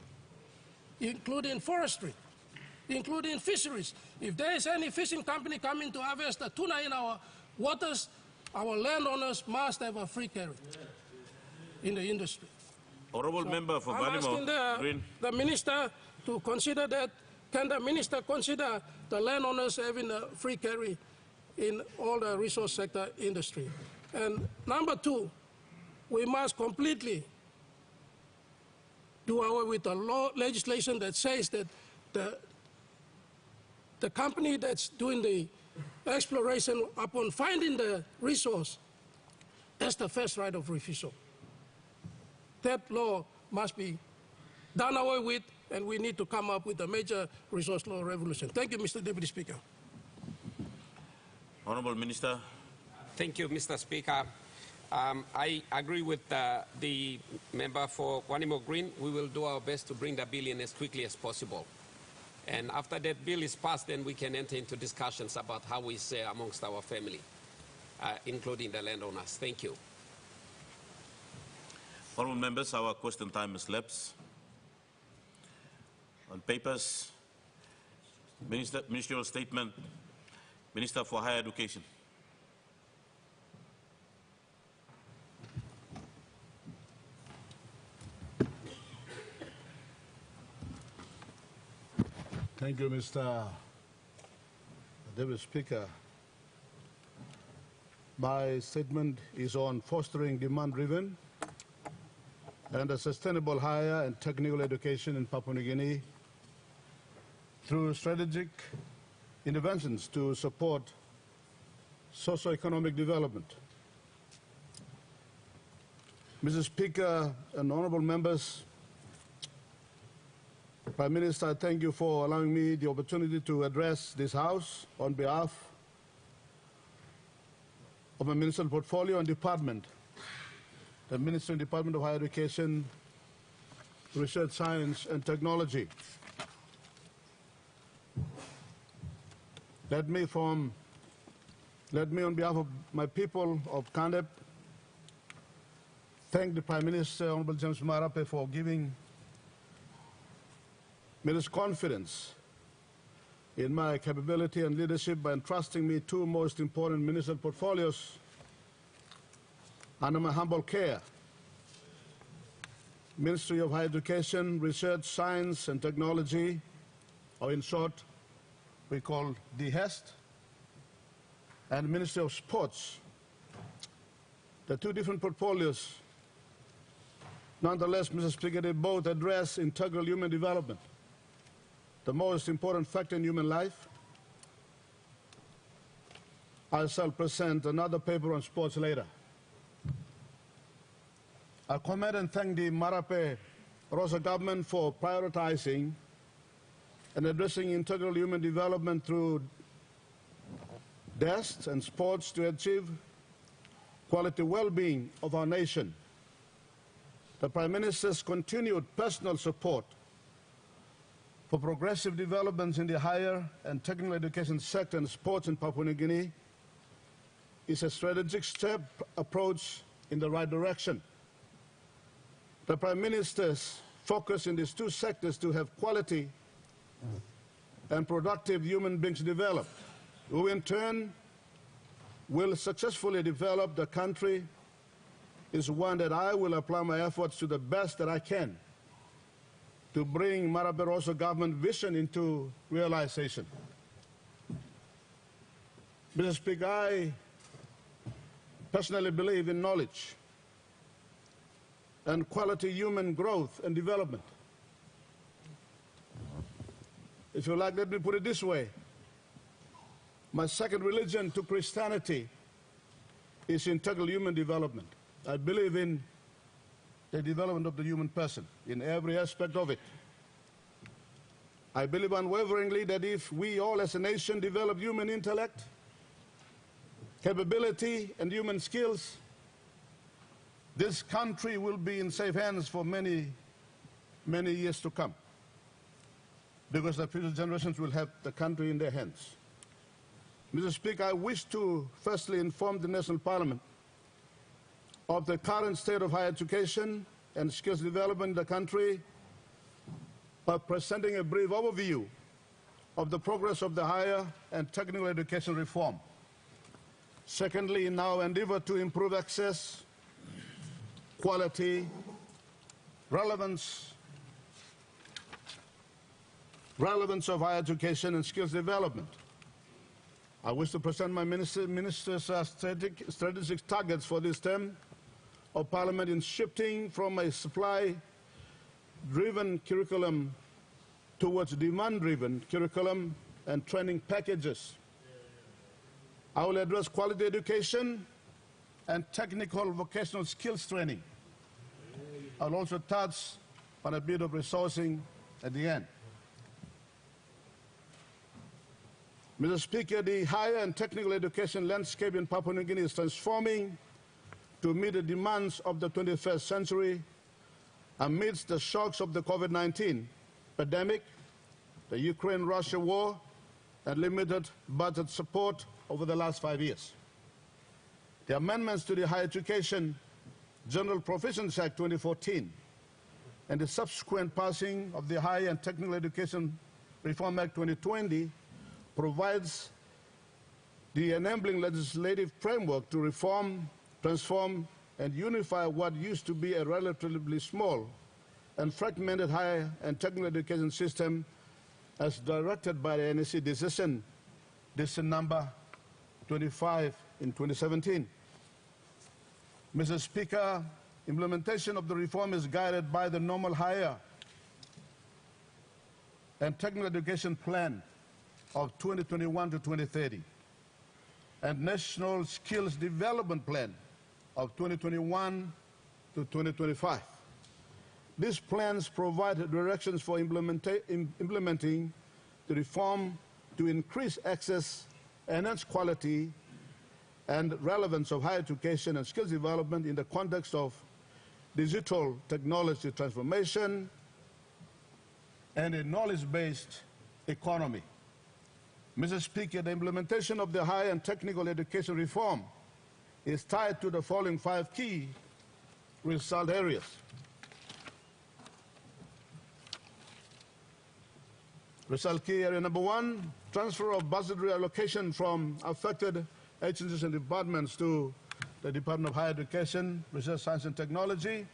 including forestry, including fisheries. If there is any fishing company coming to harvest the tuna in our waters, our landowners must have a free carry in the industry. Honourable Member for I'm asking the Minister to consider that. Can the Minister consider the landowners having a free carry in all the resource sector industry? And number two, we must completely do away with the legislation that says that the company that's doing the exploration, upon finding the resource, that's the first right of refusal. That law must be done away with, and we need to come up with a major resource law revolution. Thank you, Mr. Deputy Speaker. Honourable Minister. Thank you, Mr. Speaker. I agree with the member for Wanimo Green. We will do our best to bring the bill in as quickly as possible. And after that bill is passed, then we can enter into discussions about how we share amongst our family, including the landowners. Thank you. Honourable members, our question time has lapsed. On papers, ministerial statement, Minister for Higher Education. Thank you, Mr. Deputy Speaker. My statement is on fostering demand-driven and a sustainable higher and technical education in Papua New Guinea through strategic interventions to support socio-economic development. Mr. Speaker and honourable members, Prime Minister, I thank you for allowing me the opportunity to address this House on behalf of my ministerial portfolio and department, the Ministry and Department of Higher Education, Research, Science and Technology. Let me on behalf of my people of Kandep thank the Prime Minister, Honorable James Marape, for giving me this confidence in my capability and leadership by entrusting me two most important ministerial portfolios under my humble care: Ministry of Higher Education, Research, Science and Technology, or in short, we call DHEST, and Ministry of Sports. The two different portfolios, nonetheless, Mr. Speaker, they both address integral human development, the most important factor in human life. I shall present another paper on sports later. I commend and thank the Marape Rosa government for prioritizing and addressing integral human development through DHEST and sports to achieve quality well-being of our nation. The Prime Minister's continued personal support for progressive developments in the higher and technical education sector and sports in Papua New Guinea is a strategic step approach in the right direction. The Prime Minister's focus in these two sectors to have quality and productive human beings developed, who in turn will successfully develop the country, is one that I will apply my efforts to the best that I can to bring Marape Rosa government vision into realization. Mr. Speaker, I personally believe in knowledge. and quality human growth and development. If you like, let me put it this way. My second religion to Christianity is integral human development. I believe in the development of the human person in every aspect of it. I believe unwaveringly that if we all as a nation develop human intellect, capability, and human skills, this country will be in safe hands for many, many years to come, because the future generations will have the country in their hands. Mr. Speaker, I wish to firstly inform the National Parliament of the current state of higher education and skills development in the country by presenting a brief overview of the progress of the higher and technical education reform. Secondly, in our endeavor to improve access, quality, relevance of higher education and skills development, I wish to present my minister's strategic targets for this term of Parliament in shifting from a supply-driven curriculum towards demand-driven curriculum and training packages. I will address quality education and technical vocational skills training. I will also touch on a bit of resourcing at the end. Mr. Speaker, the higher and technical education landscape in Papua New Guinea is transforming to meet the demands of the 21st century amidst the shocks of the COVID-19 pandemic, the Ukraine-Russia war, and limited budget support over the last 5 years. The amendments to the Higher Education General Provisions Act 2014 and the subsequent passing of the Higher and Technical Education Reform Act 2020 provides the enabling legislative framework to reform, transform, and unify what used to be a relatively small and fragmented higher and technical education system as directed by the NEC decision number 25 in 2017. Mr. Speaker, implementation of the reform is guided by the normal higher and technical education plan of 2021 to 2030 and National Skills Development Plan of 2021 to 2025. These plans provide directions for implementing the reform to increase access, enhance quality, and relevance of higher education and skills development in the context of digital technology transformation and a knowledge-based economy. Mr. Speaker, the implementation of the higher and technical education reform is tied to the following 5 key result areas. Result key area number 1, transfer of budgetary allocation from affected agencies and departments to the Department of Higher Education, Research, Science and Technology.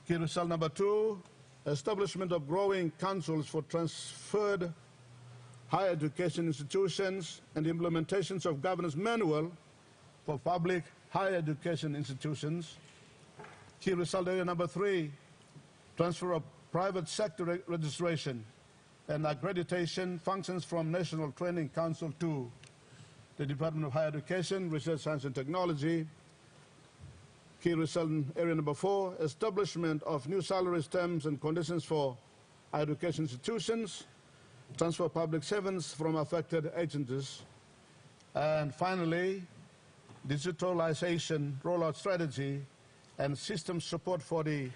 Key result number 2, establishment of growing councils for transferred higher education institutions and implementations of governance manual for public higher education institutions. Key result area number 3, transfer of private sector registration and accreditation functions from National Training Council to the Department of Higher Education, Research, Science and Technology. Key result area number 4, establishment of new salaries, terms and conditions for higher education institutions, transfer of public servants from affected agencies, and finally, digitalization rollout strategy and system support for the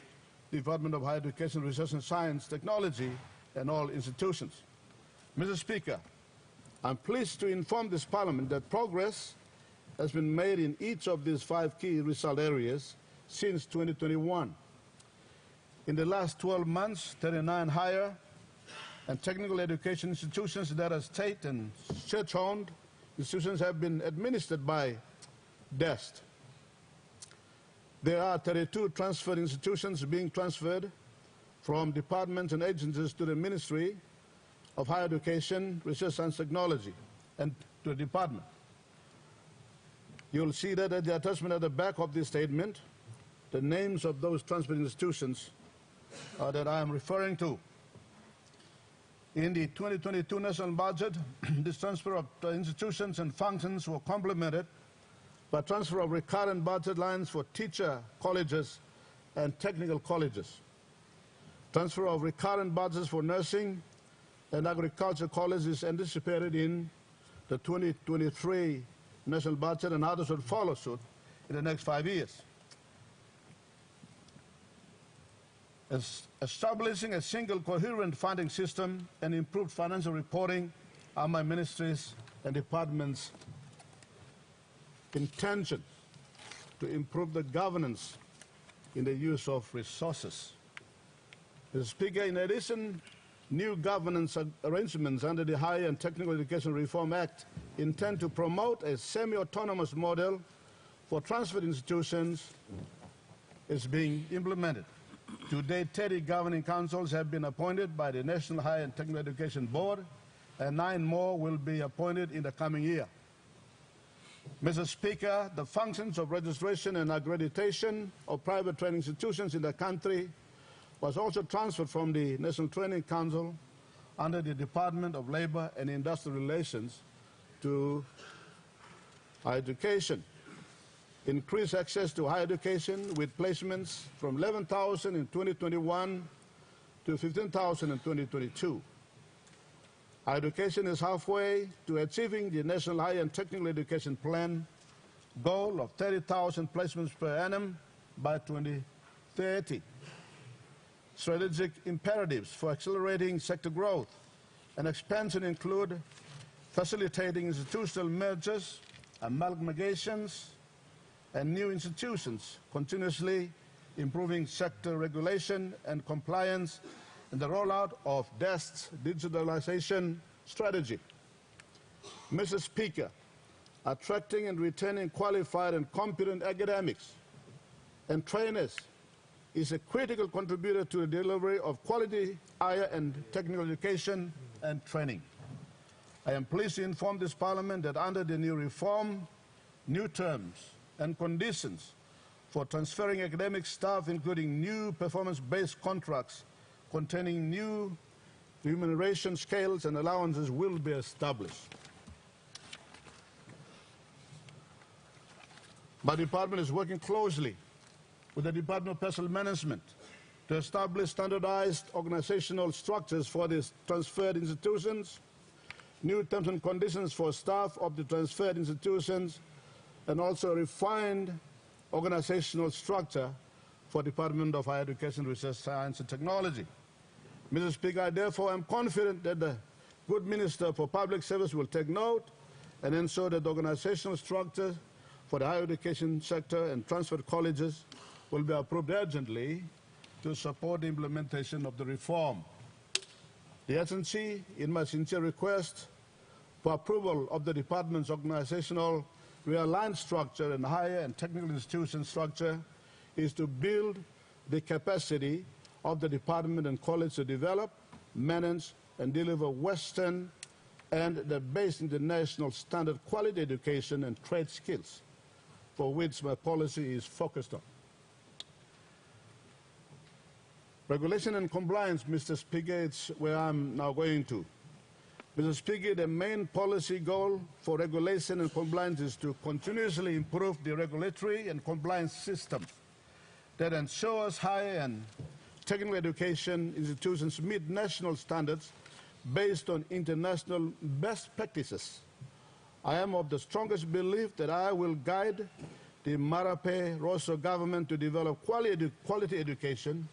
Department of Higher Education, Research and Science Technology and all institutions. Mr. Speaker, I'm pleased to inform this Parliament that progress has been made in each of these 5 key result areas since 2021. In the last 12 months, 39 higher and technical education institutions that are state and church-owned institutions have been administered by DEST. There are 32 transferred institutions being transferred from departments and agencies to the Ministry of Higher Education, Research, Science and Technology, and to the department. You'll see that at the attachment at the back of this statement, the names of those transfer institutions that I am referring to. In the 2022 national budget, this transfer of institutions and functions were complemented by transfer of recurrent budget lines for teacher colleges and technical colleges. Transfer of recurrent budgets for nursing and agriculture colleges is anticipated in the 2023 national budget, and others will follow suit in the next 5 years. Establishing a single coherent funding system and improved financial reporting are my ministry's and department's intention to improve the governance in the use of resources. Mr. Speaker, in addition, new governance arrangements under the Higher and Technical Education Reform Act intend to promote a semi-autonomous model for transferred institutions is being implemented. To date, 30 governing councils have been appointed by the National Higher and Technical Education Board, and 9 more will be appointed in the coming year. Mr. Speaker, the functions of registration and accreditation of private training institutions in the country was also transferred from the National Training Council under the Department of Labor and Industrial Relations to higher education. Increased access to higher education with placements from 11,000 in 2021 to 15,000 in 2022. Higher education is halfway to achieving the National Higher and Technical Education Plan goal of 30,000 placements per annum by 2030. Strategic imperatives for accelerating sector growth and expansion include facilitating institutional mergers, amalgamations, and new institutions, continuously improving sector regulation and compliance, and the rollout of DEST's digitalization strategy. Mr. Speaker, attracting and retaining qualified and competent academics and trainers is a critical contributor to the delivery of quality higher and technical education and training. I am pleased to inform this Parliament that under the new reform, new terms and conditions for transferring academic staff, including new performance-based contracts containing new remuneration scales and allowances, will be established. My department is working closely with the Department of Personnel Management to establish standardized organizational structures for these transferred institutions, new terms and conditions for staff of the transferred institutions, and also a refined organizational structure for Department of Higher Education, Research, Science and Technology. Mr. Speaker, I therefore am confident that the good Minister for Public Service will take note and ensure that the organizational structure for the higher education sector and transferred colleges will be approved urgently to support the implementation of the reform. The agency, in my sincere request for approval of the department's organizational realigned structure and higher and technical institution structure, is to build the capacity of the department and college to develop, manage, and deliver Western and the base international standard quality education and trade skills, for which my policy is focused on. Regulation and compliance, Mr. Speaker, it's where I'm now going to. Mr. Speaker, the main policy goal for regulation and compliance is to continuously improve the regulatory and compliance system that ensures higher and technical education institutions meet national standards based on international best practices. I am of the strongest belief that I will guide the Marape Rosso government to develop quality education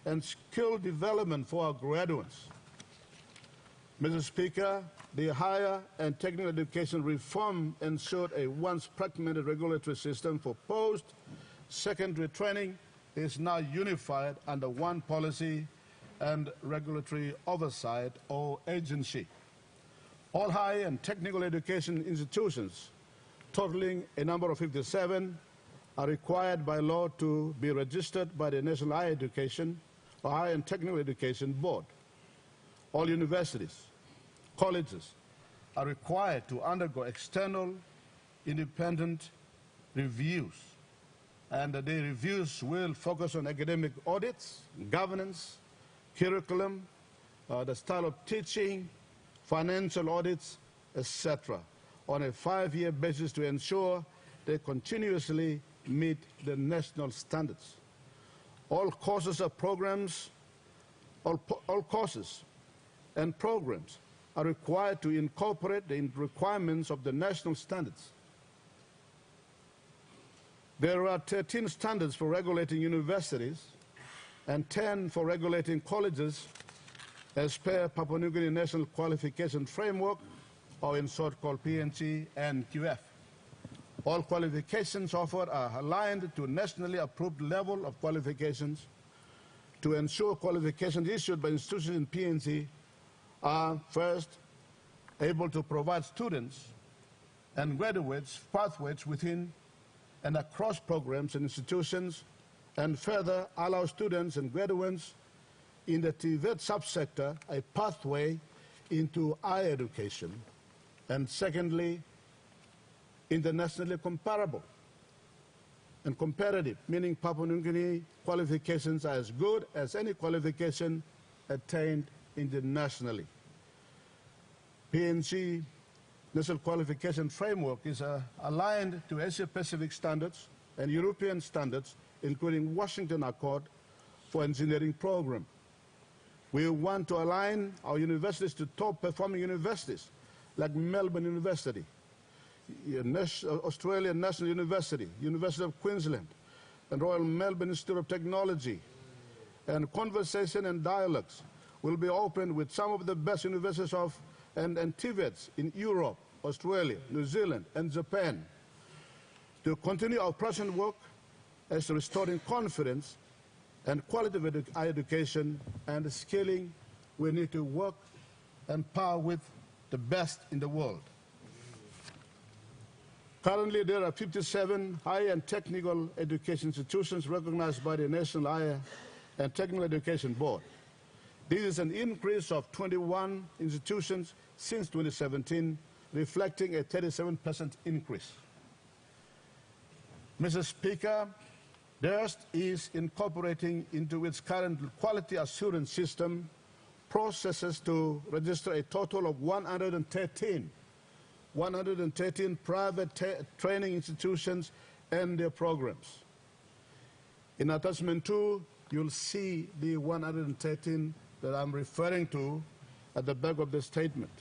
and skill development for our graduates. Mr. Speaker, the higher and technical education reform ensured a once fragmented regulatory system for post-secondary training is now unified under one policy and regulatory oversight or agency. All higher and technical education institutions, totaling a number of 57, are required by law to be registered by the National Higher Education or Higher and Technical Education Board. All universities, colleges are required to undergo external independent reviews. and the reviews will focus on academic audits, governance, curriculum, the style of teaching, financial audits, etc., on a 5-year basis to ensure they continuously meet the national standards. All courses and programs are required to incorporate the requirements of the national standards. There are 13 standards for regulating universities and 10 for regulating colleges as per Papua New Guinea National Qualification Framework, or in short called PNC and QF. All qualifications offered are aligned to nationally approved level of qualifications to ensure qualifications issued by institutions in PNC are first able to provide students and graduates pathways within and across programs and institutions, and further allow students and graduates in the TVET subsector a pathway into higher education, and secondly, internationally comparable and comparative, meaning Papua New Guinea qualifications are as good as any qualification attained internationally. PNC National Qualification Framework is aligned to Asia-Pacific standards and European standards, including Washington Accord for Engineering Program. We want to align our universities to top-performing universities like Melbourne University, Australian National University, University of Queensland, and Royal Melbourne Institute of Technology. And conversation and dialogues will be opened with some of the best universities and TVETs in Europe, Australia, New Zealand, and Japan to continue our present work as restoring confidence and quality of higher education and scaling. We need to work and power with the best in the world. Currently, there are 57 higher and technical education institutions recognized by the National Higher and Technical Education Board. This is an increase of 21 institutions since 2017, reflecting a 37% increase. Mr. Speaker, DIRST is incorporating into its current quality assurance system processes to register a total of 113 private training institutions and their programs. In attachment 2, you'll see the 113 that I'm referring to at the back of the statement.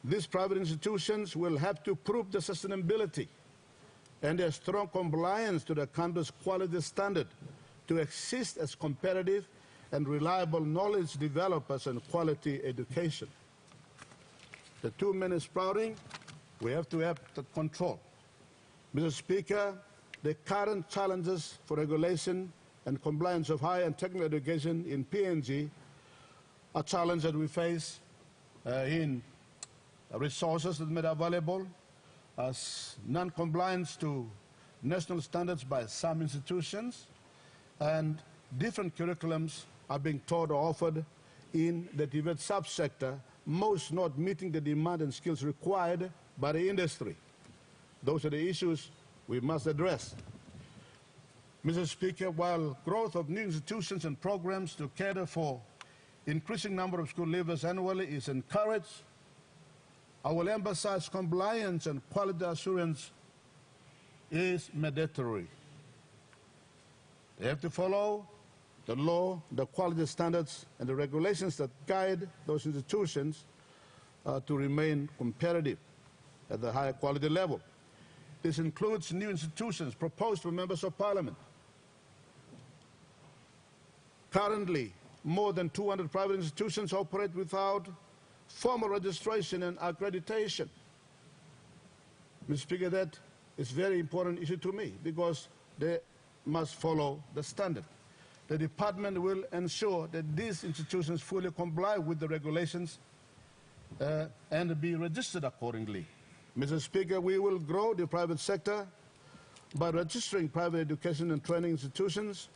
These private institutions will have to prove the sustainability and their strong compliance to the country's quality standard to exist as competitive and reliable knowledge developers and quality education. The 2 men sprouting, we have to have the control. Mr. Speaker, the current challenges for regulation and compliance of higher and technical education in PNG are challenges that we face in resources that are made available, as non-compliance to national standards by some institutions, and different curriculums are being taught or offered in the TVET subsector, most not meeting the demand and skills required by the industry. Those are the issues we must address. Mr. Speaker, while growth of new institutions and programs to cater for increasing number of school leavers annually is encouraged, I will emphasize compliance and quality assurance is mandatory. They have to follow the law, the quality standards, and the regulations that guide those institutions to remain competitive at the higher quality level. This includes new institutions proposed for members of parliament. Currently, more than 200 private institutions operate without formal registration and accreditation. Mr. Speaker, that is a very important issue to me because they must follow the standard. The department will ensure that these institutions fully comply with the regulations and be registered accordingly. Mr. Speaker, we will grow the private sector by registering private education and training institutions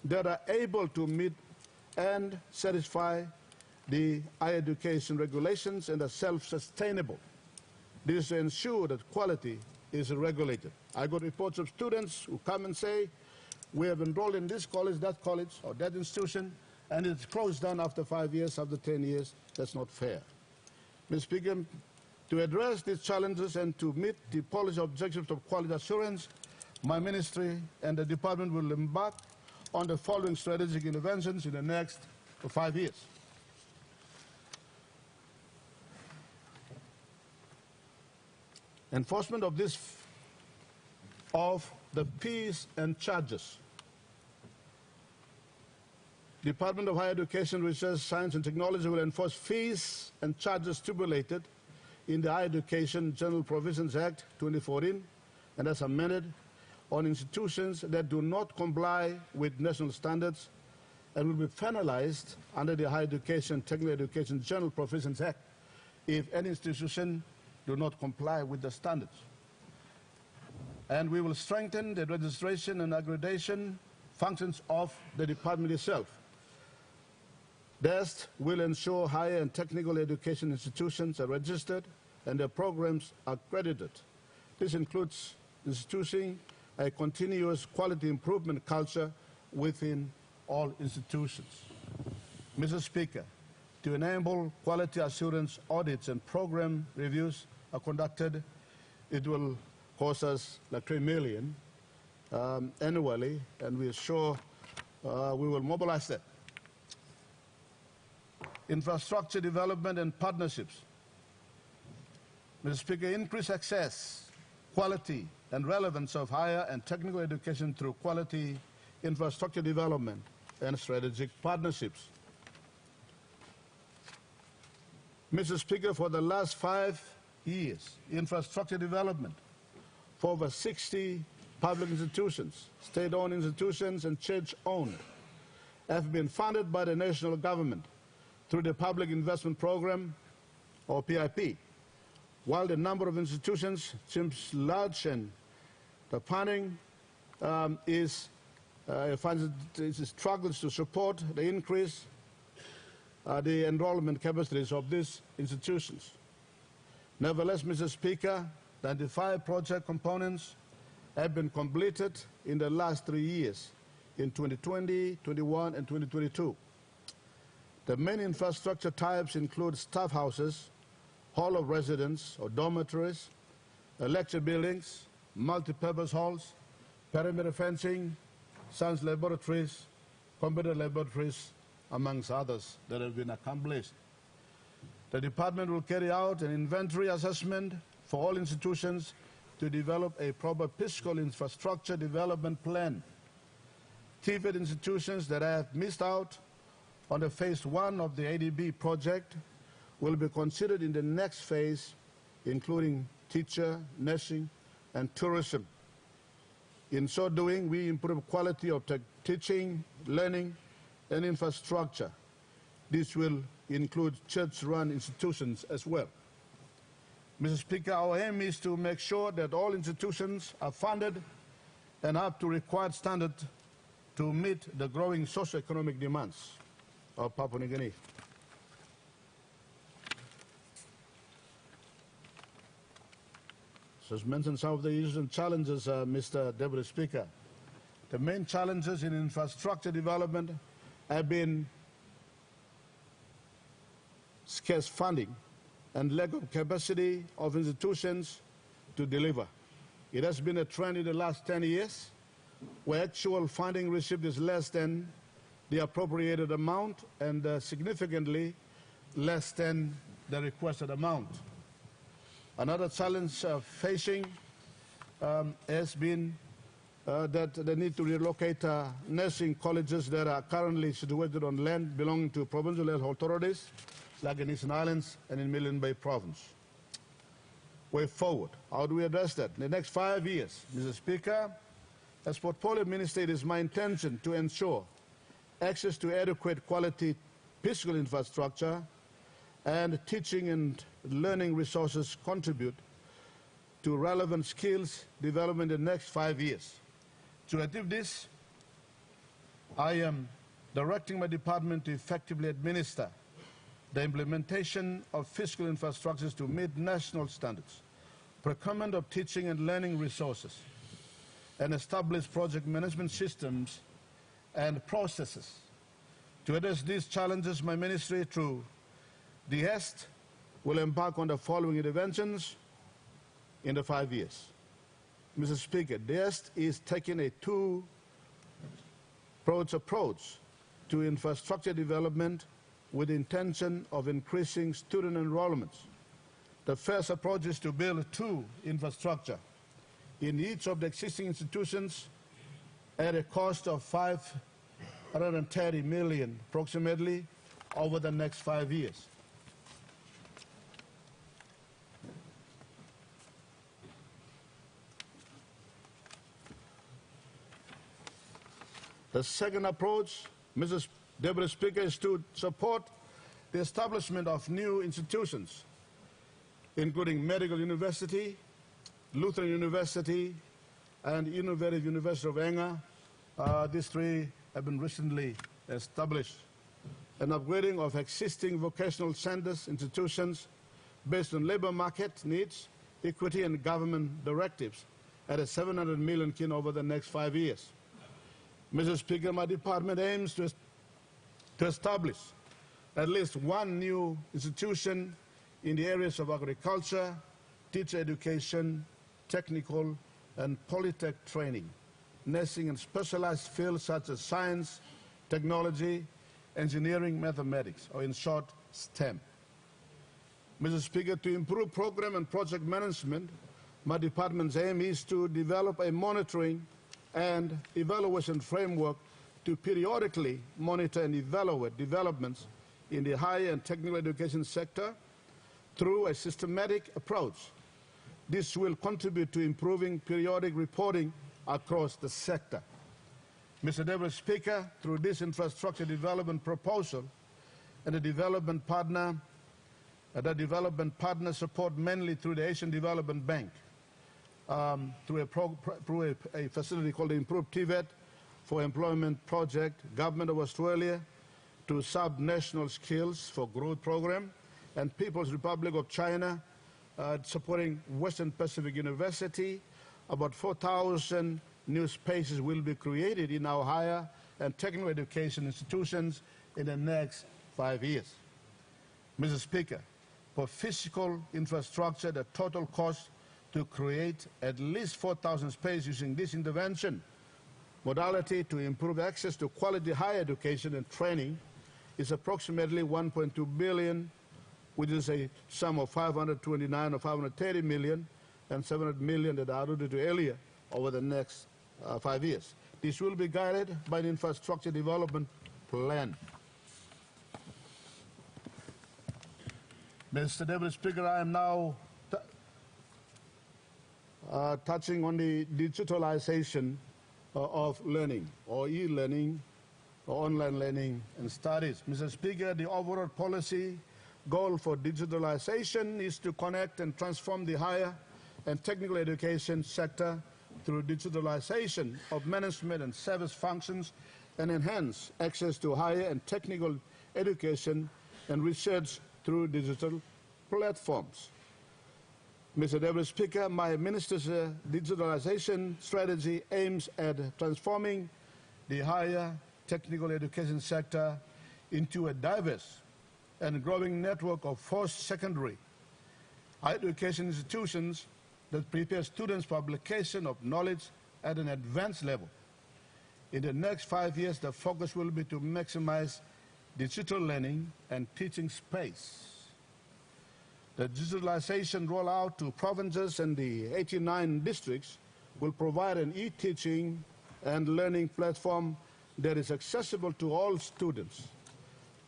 that are able to meet and satisfy the higher education regulations and are self-sustainable. This is to ensure that quality is regulated. I got reports of students who come and say, we have enrolled in this college, or that institution, and it's closed down after 5 years, after 10 years. That's not fair. Mr. Speaker, to address these challenges and to meet the policy objectives of quality assurance, my ministry and the department will embark on the following strategic interventions in the next 5 years. Enforcement of the fees and charges. Department of Higher Education, Research, Science and Technology will enforce fees and charges stipulated in the Higher Education General Provisions Act 2014 and as amended on institutions that do not comply with national standards and will be penalized under the Higher Education Technical Education General Provisions Act if any institution do not comply with the standards. And we will strengthen the registration and accreditation functions of the department itself. DEST will ensure higher and technical education institutions are registered and their programs are accredited. This includes instituting a continuous quality improvement culture within all institutions. Mr. Speaker, to enable quality assurance audits and program reviews are conducted, it will cost us like $3 million annually, and we are sure we will mobilize that. Infrastructure development and partnerships. Mr. Speaker, increase access, quality, and relevance of higher and technical education through quality infrastructure development and strategic partnerships. Mr. Speaker, for the last 5 years, infrastructure development for over 60 public institutions, state-owned institutions, and church-owned have been funded by the national government through the Public Investment Program, or PIP. While the number of institutions seems large and the funding struggles to support the increase the enrollment capacities of these institutions. Nevertheless, Mr. Speaker, 95 project components have been completed in the last 3 years, in 2020, 21, and 2022. The main infrastructure types include staff houses, hall of residence or dormitories, lecture buildings, multi-purpose halls, perimeter fencing, science laboratories, computer laboratories, amongst others that have been accomplished. The department will carry out an inventory assessment for all institutions to develop a proper physical infrastructure development plan. TVET institutions that have missed out on the phase 1 of the ADB project will be considered in the next phase, including teacher, nursing, and tourism. In so doing, we improve quality of teaching, learning, and infrastructure. This will include church-run institutions as well. Mr. Speaker, our aim is to make sure that all institutions are funded and up to required standards to meet the growing socio-economic demands of Papua New Guinea. So as mentioned, some of the issues and challenges, Mr. Deputy Speaker. The main challenges in infrastructure development have been scarce funding and lack of capacity of institutions to deliver. It has been a trend in the last 10 years where actual funding received is less than the appropriated amount and significantly less than the requested amount. Another challenge facing has been that they need to relocate nursing colleges that are currently situated on land belonging to provincial health authorities, like in Eastern Islands and in Mainland Bay Province. Way forward, how do we address that? In the next 5 years, Mr. Speaker, as Portfolio Minister, it is my intention to ensure access to adequate quality physical infrastructure and teaching and learning resources contribute to relevant skills development in the next 5 years. To achieve this, I am directing my department to effectively administer the implementation of fiscal infrastructures to meet national standards, procurement of teaching and learning resources, and establish project management systems and processes. To address these challenges, my ministry, through the HEST, will embark on the following interventions in the 5 years. Mr. Speaker, the HEST is taking a two-pronged approach to infrastructure development with the intention of increasing student enrollments. The first approach is to build two infrastructure in each of the existing institutions at a cost of 530 million approximately over the next 5 years. The second approach, Mrs. Deputy Speaker, is to support the establishment of new institutions, including Medical University, Lutheran University, and Innovative University of Enga. These three have been recently established. An upgrading of existing vocational centers, institutions based on labor market needs, equity, and government directives at a 700 million kin over the next 5 years. Mr. Speaker, my department aims to establish at least one new institution in the areas of agriculture, teacher education, technical and polytech training, nursing and specialized fields such as science, technology, engineering, mathematics, or in short, STEM. Mr. Speaker, to improve program and project management, my department's aim is to develop a monitoring and evaluation framework to periodically monitor and evaluate developments in the higher and technical education sector through a systematic approach. This will contribute to improving periodic reporting across the sector. Mr. Deputy Speaker, through this infrastructure development proposal and the development partner support mainly through the Asian Development Bank, through a facility called the Improved TVET for Employment Project, Government of Australia, to Sub-National Skills for Growth Program, and People's Republic of China, supporting Western Pacific University. About 4,000 new spaces will be created in our higher and technical education institutions in the next 5 years. Mr. Speaker, for physical infrastructure, the total cost to create at least 4,000 spaces using this intervention modality to improve access to quality higher education and training is approximately 1.2 billion, which is a sum of 529 or 530 million and 700 million that I alluded to earlier over the next 5 years. This will be guided by the infrastructure development plan. Mr. Deputy Speaker, I am now touching on the digitalization of learning, or e-learning, or online learning and studies. Mr. Speaker, the overall policy goal for digitalization is to connect and transform the higher and technical education sector through digitalization of management and service functions and enhance access to higher and technical education and research through digital platforms. Mr. Deputy Speaker, my minister's digitalization strategy aims at transforming the higher technical education sector into a diverse and growing network of post-secondary higher education institutions that prepare students for application of knowledge at an advanced level. In the next 5 years, the focus will be to maximize digital learning and teaching space. The digitalization rollout to provinces and the 89 districts will provide an e-teaching and learning platform that is accessible to all students.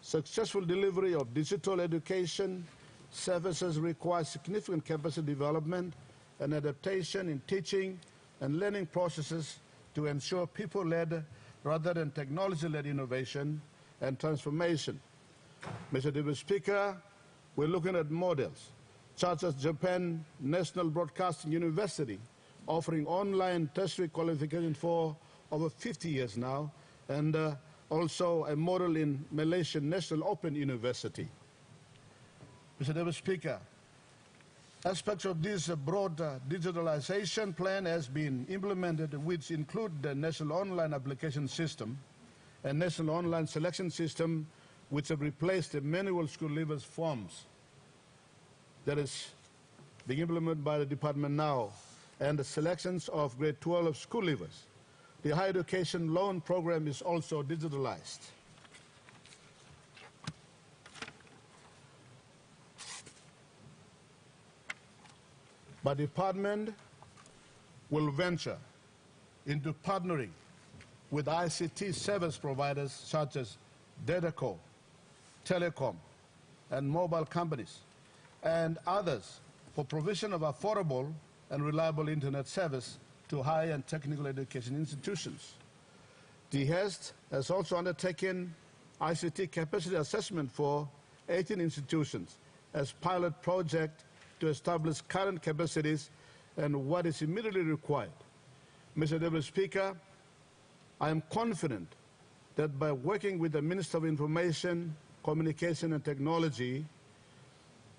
Successful delivery of digital education services require significant capacity development and adaptation in teaching and learning processes to ensure people-led rather than technology-led innovation and transformation. Mr. Deputy Speaker, we're looking at models such as Japan National Broadcasting University, offering online tertiary qualification for over 50 years now, and also a model in Malaysian National Open University. Mr. Deputy Speaker, Aspects of this broad digitalization plan has been implemented, which include the National Online Application System and National Online Selection System, which have replaced the manual school leavers forms that is being implemented by the department now, and the selections of grade 12 school leavers. The higher education loan program is also digitalized. But the department will venture into partnering with ICT service providers such as Datacom, Telecom, and mobile companies, and others for provision of affordable and reliable internet service to higher and technical education institutions. DHEST has also undertaken ICT capacity assessment for 18 institutions as pilot project to establish current capacities and what is immediately required. Mr. Deputy Speaker, I am confident that by working with the Minister of Information, Communication and Technology,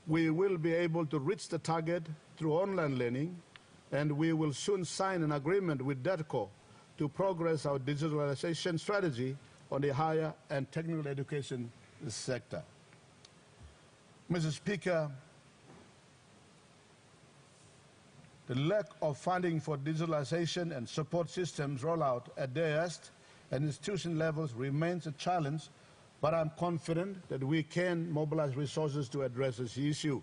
we will be able to reach the target through online learning, and we will soon sign an agreement with DATCO to progress our digitalization strategy on the higher and technical education sector. Mr. Speaker, the lack of funding for digitalization and support systems rollout at DHEST and institution levels remains a challenge, but I'm confident that we can mobilize resources to address this issue.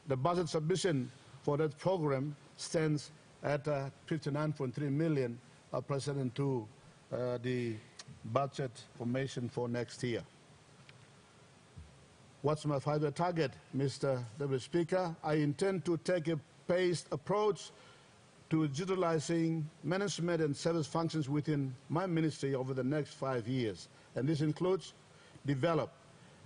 The budget submission for that program stands at 59.3 million pursuant to the budget formation for next year. What's my 5-year target, Mr. Deputy Speaker? I intend to take a paced approach to digitalizing management and service functions within my ministry over the next 5 years. And this includes develop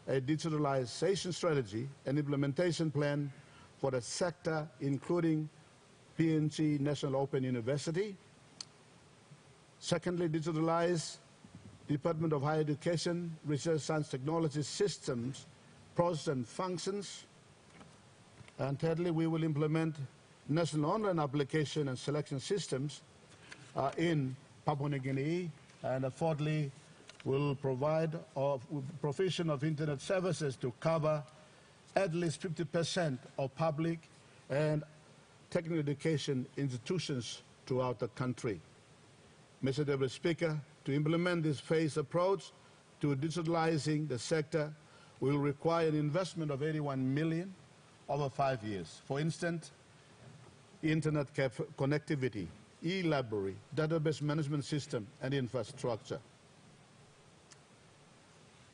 a digitalization strategy and implementation plan for the sector, including PNG National Open University. Secondly, digitalize Department of Higher Education, Research, Science, Technology systems, process and functions. And thirdly, we will implement national online application and selection systems in Papua New Guinea. And fourthly, we'll provide provision of internet services to cover at least 50% of public and technical education institutions throughout the country. Mr. Deputy Speaker, to implement this phased approach to digitalizing the sector will require an investment of 81 million over 5 years. For instance, internet connectivity, e-library, database management system, and infrastructure.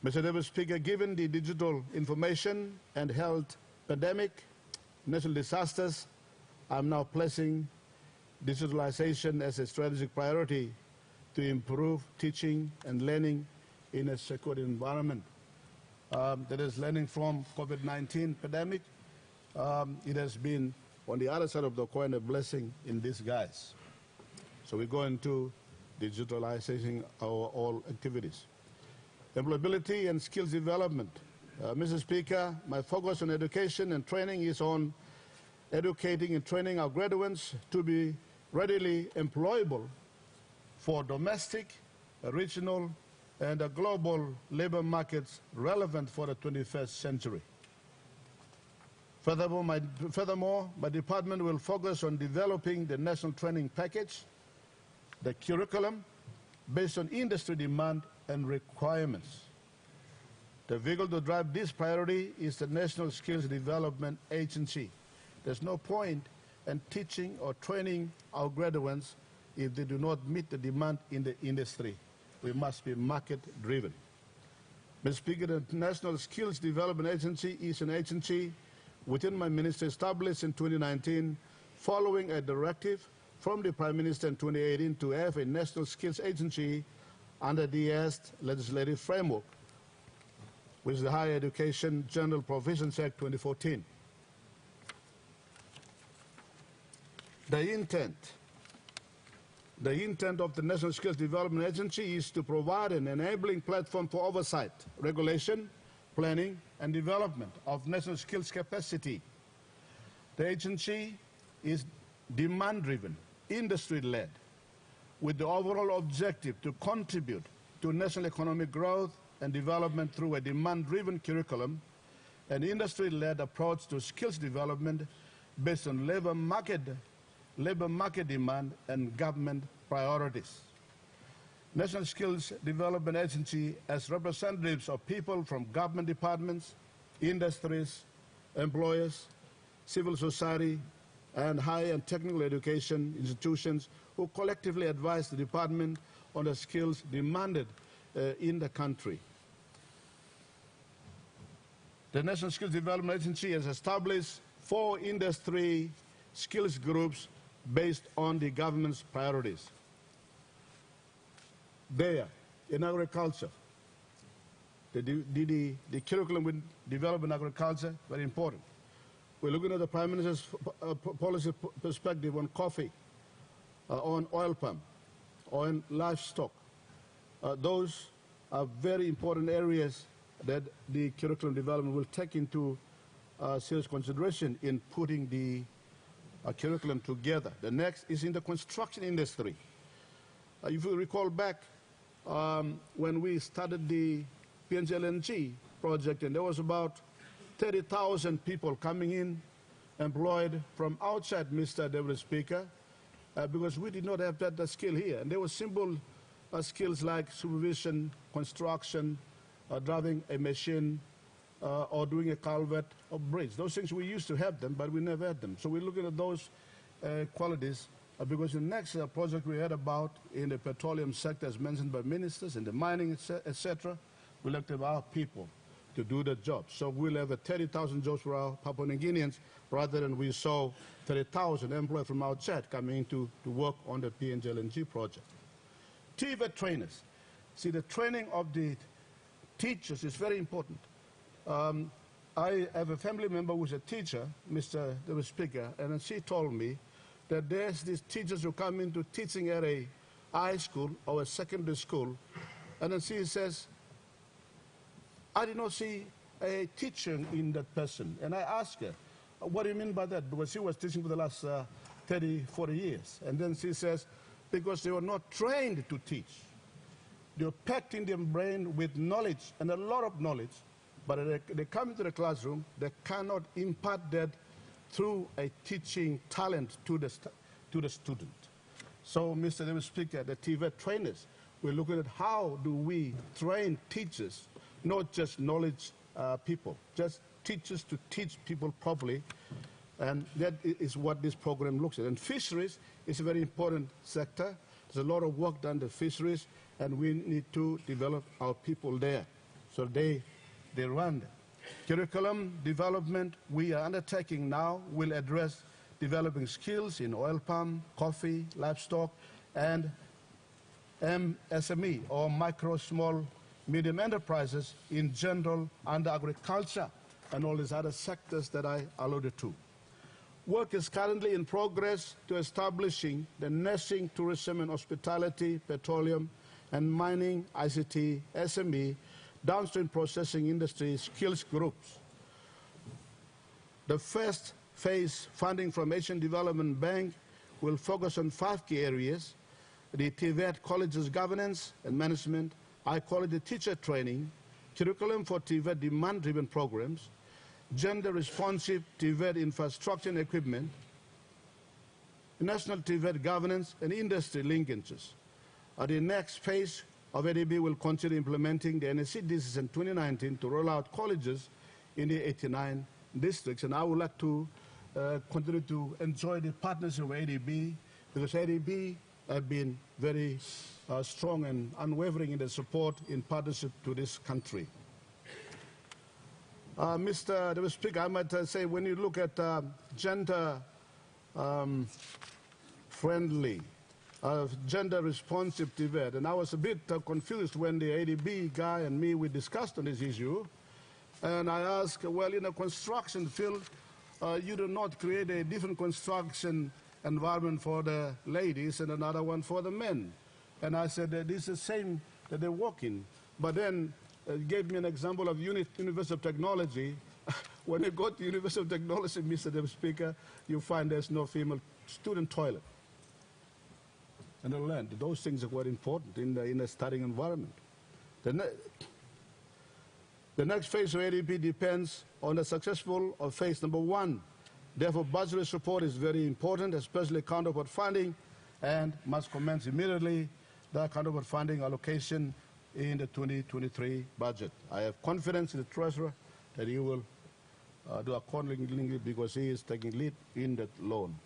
Mr. Deputy Speaker, given the digital information and health pandemic, natural disasters, I'm now placing digitalization as a strategic priority to improve teaching and learning in a secure environment. That is learning from COVID-19 pandemic. It has been, on the other side of the coin, a blessing in disguise. So we go into digitalizing our all activities. Employability and skills development. Mr. Speaker, my focus on education and training is on educating and training our graduates to be readily employable for domestic, regional, and global labor markets relevant for the 21st century. Furthermore, my department will focus on developing the national training package, the curriculum, based on industry demand and requirements. The vehicle to drive this priority is the National Skills Development Agency. There's no point in teaching or training our graduates if they do not meet the demand in the industry. We must be market-driven. Mr. Speaker, the National Skills Development Agency is an agency within my ministry established in 2019 following a directive from the Prime Minister in 2018 to have a National Skills Agency under the DHEST legislative framework, which is the Higher Education General Provisions Act 2014. The intent of the National Skills Development Agency is to provide an enabling platform for oversight, regulation, planning, and development of national skills capacity. The agency is demand-driven, industry-led, with the overall objective to contribute to national economic growth and development through a demand-driven curriculum, an industry-led approach to skills development based on labor market demand and government priorities. National Skills Development Agency, as representatives of people from government departments, industries, employers, civil society, and higher and technical education institutions who collectively advise the department on the skills demanded in the country. The National Skills Development Agency has established 4 industry skills groups based on the government's priorities. There, in agriculture, the curriculum with development agriculture, very important. We're looking at the Prime Minister's policy perspective on coffee, on oil palm, on livestock. Those are very important areas that the curriculum development will take into serious consideration in putting the curriculum together. The next is in the construction industry. If you recall back when we started the PNG project, and there was about 30,000 people coming in, employed from outside, Mr. Deputy Speaker, because we did not have that skill here. And there were simple skills like supervision, construction, driving a machine, or doing a culvert or bridge. Those things we used to have them, but we never had them. So we're looking at those qualities because the next project we heard about in the petroleum sector, as mentioned by ministers, in the mining, etc., we'll have to have our people to do the job. So we'll have 30,000 jobs for our Papua New Guineans rather than we saw 30,000 employees from outside coming in to work on the PNG project. TVET trainers. See, the training of the teachers is very important. I have a family member who's a teacher, Mr. Deputy Speaker, and she told me that there's these teachers who come into teaching at a high school or a secondary school, and then she says, I did not see a teacher in that person. And I asked her, what do you mean by that? Because she was teaching for the last 30, 40 years. And then she says, because they were not trained to teach. They were packed in their brain with knowledge, and a lot of knowledge, but they come into the classroom, they cannot impart that through a teaching talent to the student. So, Mr. Deputy Speaker, the TVET trainers, we're looking at how do we train teachers, not just knowledge people, just teachers to teach people properly, and that is what this program looks at. And fisheries is a very important sector. There's a lot of work done in fisheries, and we need to develop our people there so they run them. Curriculum development we are undertaking now will address developing skills in oil palm, coffee, livestock, and MSME, or micro, small, medium enterprises in general, under agriculture and all these other sectors that I alluded to. Work is currently in progress to establishing the nursing, tourism and hospitality, petroleum and mining, ICT, SME, downstream processing industry skills groups. The first phase funding from Asian Development Bank will focus on 5 key areas: the TVET colleges governance and management, high-quality teacher training, curriculum for TVET demand-driven programs, gender-responsive TVET infrastructure and equipment, national TVET governance, and industry linkages. The next phase of ADB will consider implementing the NSC decision 2019 to roll out colleges in the 89 districts. And I would like to continue to enjoy the partnership with ADB, because ADB have been very strong and unwavering in their support in partnership to this country. Mr. Deputy Speaker, I might say when you look at gender-friendly, gender-responsive TVET, and I was a bit confused when the ADB guy and me, we discussed on this issue, and I asked, well, in a construction field, you do not create a different construction environment for the ladies and another one for the men. And I said that this is the same that they work in. But then gave me an example of University of Technology, when you go to University of Technology, Mr. Deputy Speaker, you find there's no female student toilet. And I learned those things are quite important in a studying environment. The next phase of ADP depends on the successful of phase number 1. Therefore, budgetary support is very important, especially counterpart funding, and must commence immediately the counterpart funding allocation in the 2023 budget. I have confidence in the Treasurer that he will do accordingly because he is taking lead in that loan.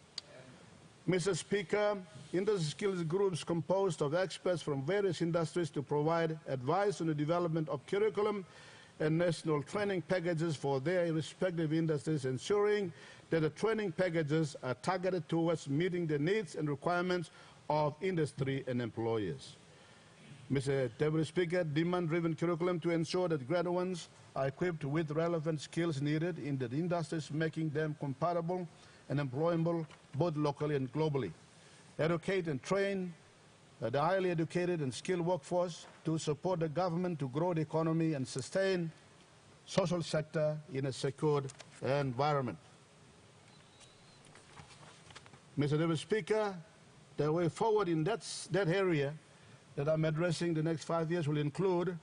Mr. Speaker, industry skills groups composed of experts from various industries to provide advice on the development of curriculum and national training packages for their respective industries, ensuring that the training packages are targeted towards meeting the needs and requirements of industry and employers. Mr. Deputy Speaker, demand-driven curriculum to ensure that graduates are equipped with relevant skills needed in the industries, making them compatible and employable both locally and globally. Educate and train the highly educated and skilled workforce to support the government to grow the economy and sustain social sector in a secured environment. Mr. Deputy Speaker, the way forward in that area that I'm addressing the next 5 years will include,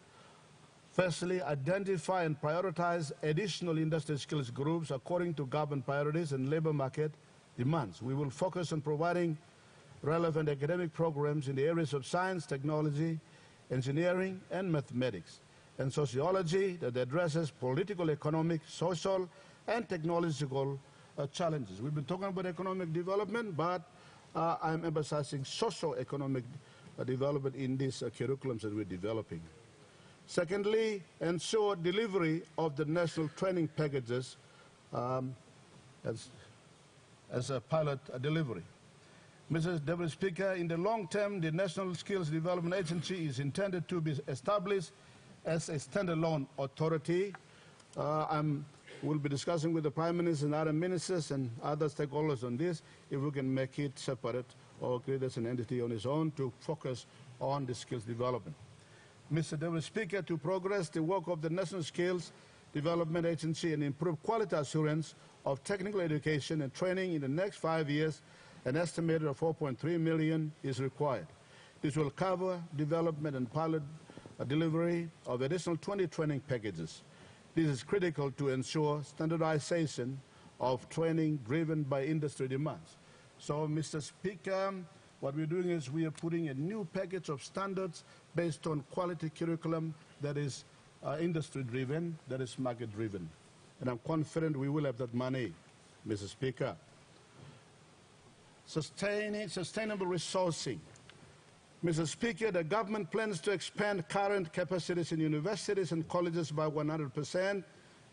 firstly, identify and prioritize additional industry skills groups according to government priorities and labor market demands. We will focus on providing relevant academic programs in the areas of science, technology, engineering, and mathematics, and sociology that addresses political, economic, social, and technological challenges. We've been talking about economic development, but I'm emphasizing socio-economic development in these curriculums that we're developing. Secondly, ensure delivery of the national training packages as a pilot delivery. Mr. Deputy Speaker, in the long term, the National Skills Development Agency is intended to be established as a standalone authority. We'll be discussing with the Prime Minister and other ministers and other stakeholders on this, if we can make it separate or create as an entity on its own to focus on the skills development. Mr. Deputy Speaker, to progress the work of the National Skills Development Agency and improve quality assurance of technical education and training in the next 5 years, an estimated of 4.3 million is required. This will cover development and pilot delivery of additional 20 training packages. This is critical to ensure standardization of training driven by industry demands. So, Mr. Speaker, what we're doing is we are putting a new package of standards based on quality curriculum that is industry-driven, that is market-driven. And I'm confident we will have that money, Mr. Speaker. Sustainable resourcing. Mr. Speaker, the government plans to expand current capacities in universities and colleges by 100%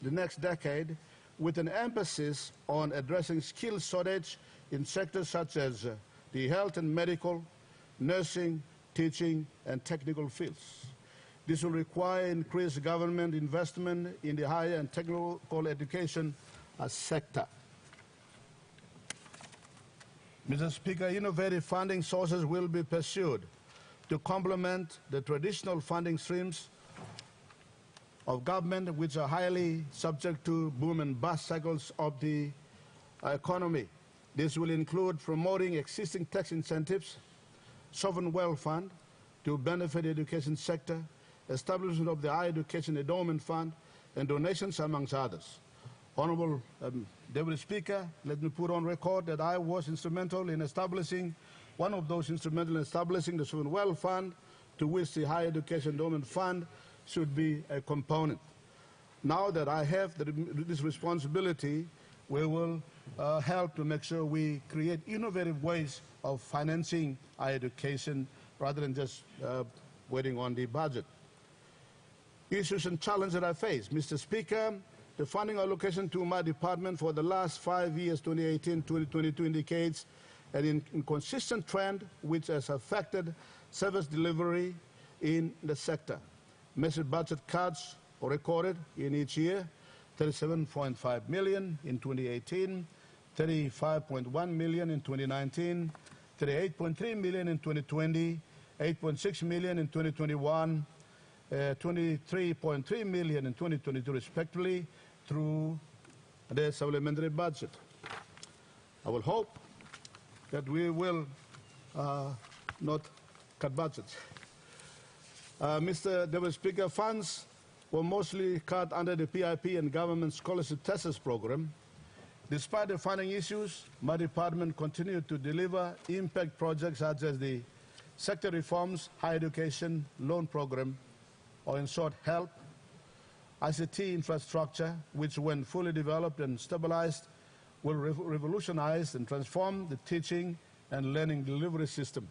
the next decade, with an emphasis on addressing skill shortage in sectors such as the health and medical, nursing, teaching, and technical fields. This will require increased government investment in the higher and technical education sector. Mr. Speaker, innovative funding sources will be pursued to complement the traditional funding streams of government, which are highly subject to boom and bust cycles of the economy. This will include promoting existing tax incentives, sovereign wealth fund to benefit the education sector, establishment of the Higher Education Endowment Fund, and donations, amongst others. Honorable Deputy Speaker, let me put on record that I was instrumental in establishing, one of those instrumental in establishing the Sovereign Wealth Fund, to which the Higher Education Endowment Fund should be a component. Now that I have this responsibility, we will help to make sure we create innovative ways of financing higher education rather than just waiting on the budget. Issues and challenges that I face. Mr. Speaker, the funding allocation to my department for the last 5 years, 2018-2022, indicates an inconsistent trend which has affected service delivery in the sector. Massive budget cuts are recorded in each year, 37.5 million in 2018, 35.1 million in 2019, 38.3 million in 2020, 8.6 million in 2021, 23.3 million in 2022 respectively, through the supplementary budget. I will hope that we will not cut budgets. Mr. Deputy Speaker, funds were mostly cut under the PIP and government scholarship tests program. Despite the funding issues, my department continued to deliver impact projects such as the sector reforms, higher education loan program, or in short, HELP, ICT infrastructure, which when fully developed and stabilized, will revolutionize and transform the teaching and learning delivery system.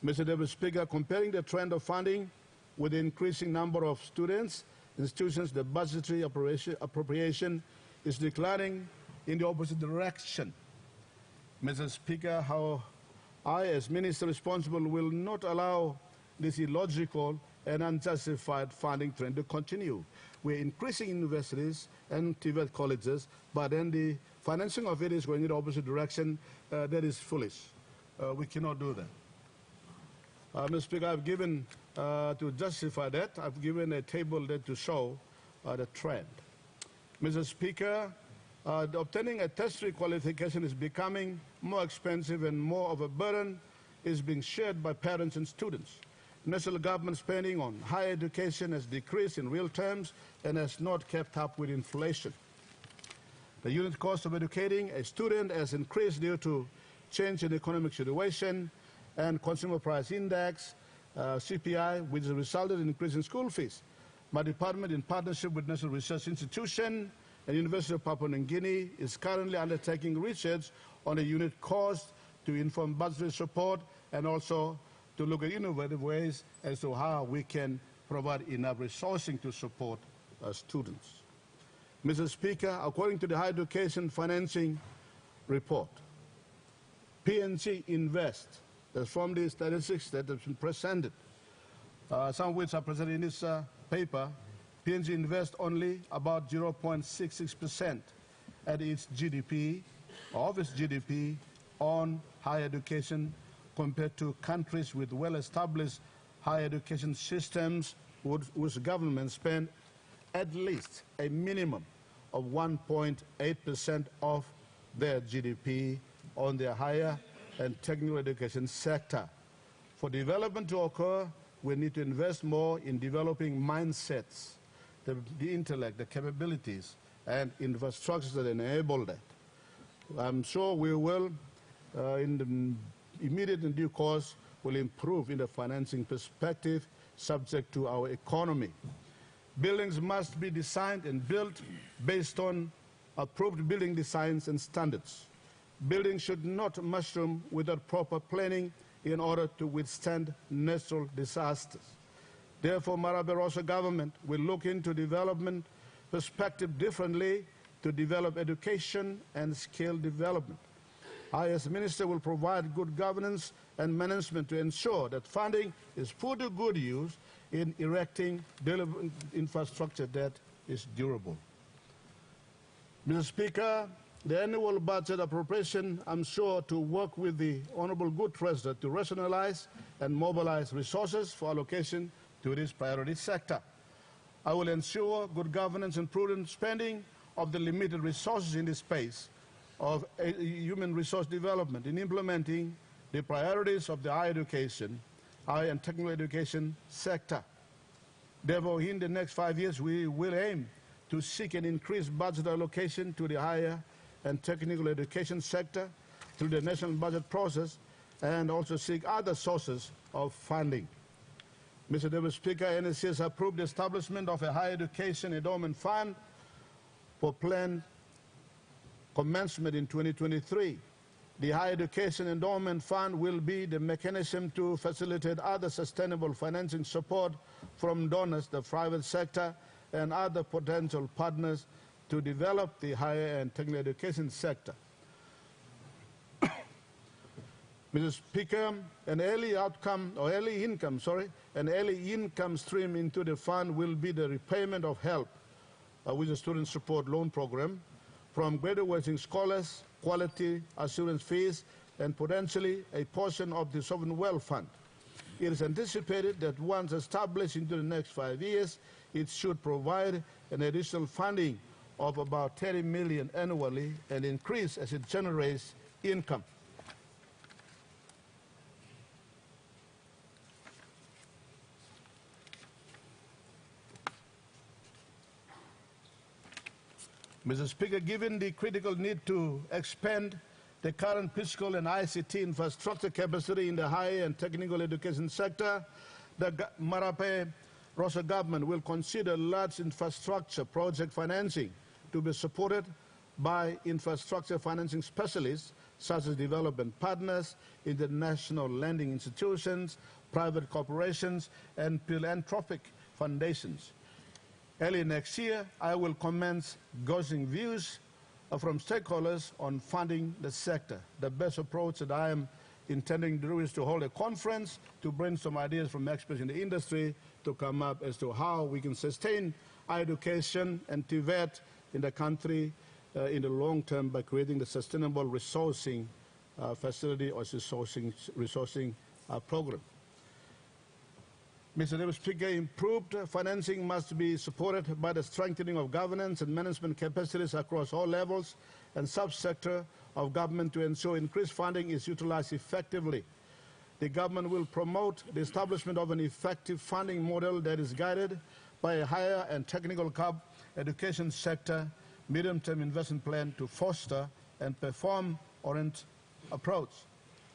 Mr. Deputy Speaker, comparing the trend of funding with the increasing number of students, institutions, the budgetary appropriation is declining in the opposite direction. Mr. Speaker, how I, as Minister responsible, will not allow this illogical and unjustified funding trend to continue. We're increasing universities and TVET colleges, but then the financing of it is going in the opposite direction. That is foolish. We cannot do that. Mr. Speaker, I've given, to justify that, I've given a table there to show the trend. Mr. Speaker, obtaining a tertiary qualification is becoming more expensive and more of a burden is being shared by parents and students. National government spending on higher education has decreased in real terms and has not kept up with inflation. The unit cost of educating a student has increased due to change in economic situation and consumer price index, CPI, which has resulted in increasing school fees. My department, in partnership with National Research Institution and University of Papua New Guinea, is currently undertaking research on the unit cost to inform budgetary support and also to look at innovative ways as to how we can provide enough resourcing to support students. Mr. Speaker, according to the Higher Education Financing Report, PNG Invest, that's from the statistics that have been presented, some of which are presented in this paper, PNG Invest only about 0.66% at its GDP, of its GDP, on higher education compared to countries with well-established higher education systems whose governments spend at least a minimum of 1.8% of their GDP on their higher and technical education sector. For development to occur, we need to invest more in developing mindsets, the intellect, the capabilities, and infrastructures that enable that. I'm sure we will, in the immediate and due course, will improve in the financing perspective subject to our economy. Buildings must be designed and built based on approved building designs and standards. Buildings should not mushroom without proper planning in order to withstand natural disasters. Therefore, Maraberoso government will look into development perspective differently to develop education and skill development. I, as Minister, will provide good governance and management to ensure that funding is put to good use in erecting infrastructure that is durable. Mr. Speaker, the annual budget appropriation, I'm sure, to work with the Honourable Good Treasurer to rationalize and mobilize resources for allocation to this priority sector. I will ensure good governance and prudent spending of the limited resources in this space of human resource development in implementing the priorities of the higher education, higher and technical education sector. Therefore, in the next 5 years, we will aim to seek an increased budget allocation to the higher and technical education sector through the national budget process and also seek other sources of funding. Mr. Deputy Speaker, NSC has approved the establishment of a higher education endowment fund for planned commencement in 2023. The Higher Education Endowment Fund will be the mechanism to facilitate other sustainable financing support from donors, the private sector, and other potential partners to develop the higher and technical education sector. Mr. Speaker, an early income stream into the fund will be the repayment of HELP, with the Student Support Loan Program, from graduating scholars, quality assurance fees, and potentially a portion of the Sovereign Wealth Fund. It is anticipated that once established into the next 5 years, it should provide an additional funding of about 30 million annually and increase as it generates income. Mr. Speaker, given the critical need to expand the current physical and ICT infrastructure capacity in the higher and technical education sector, the Marape-Rosa government will consider large infrastructure project financing to be supported by infrastructure financing specialists such as development partners, international lending institutions, private corporations, and philanthropic foundations. Early next year, I will commence gauging views from stakeholders on funding the sector. The best approach that I am intending to do is to hold a conference to bring some ideas from experts in the industry to come up as to how we can sustain education and TVET in the country in the long term by creating the sustainable resourcing facility or resourcing program. Mr. Deputy Speaker, improved financing must be supported by the strengthening of governance and management capacities across all levels and subsector of government to ensure increased funding is utilized effectively. The government will promote the establishment of an effective funding model that is guided by a higher and technical education sector medium-term investment plan to foster and perform-oriented approach.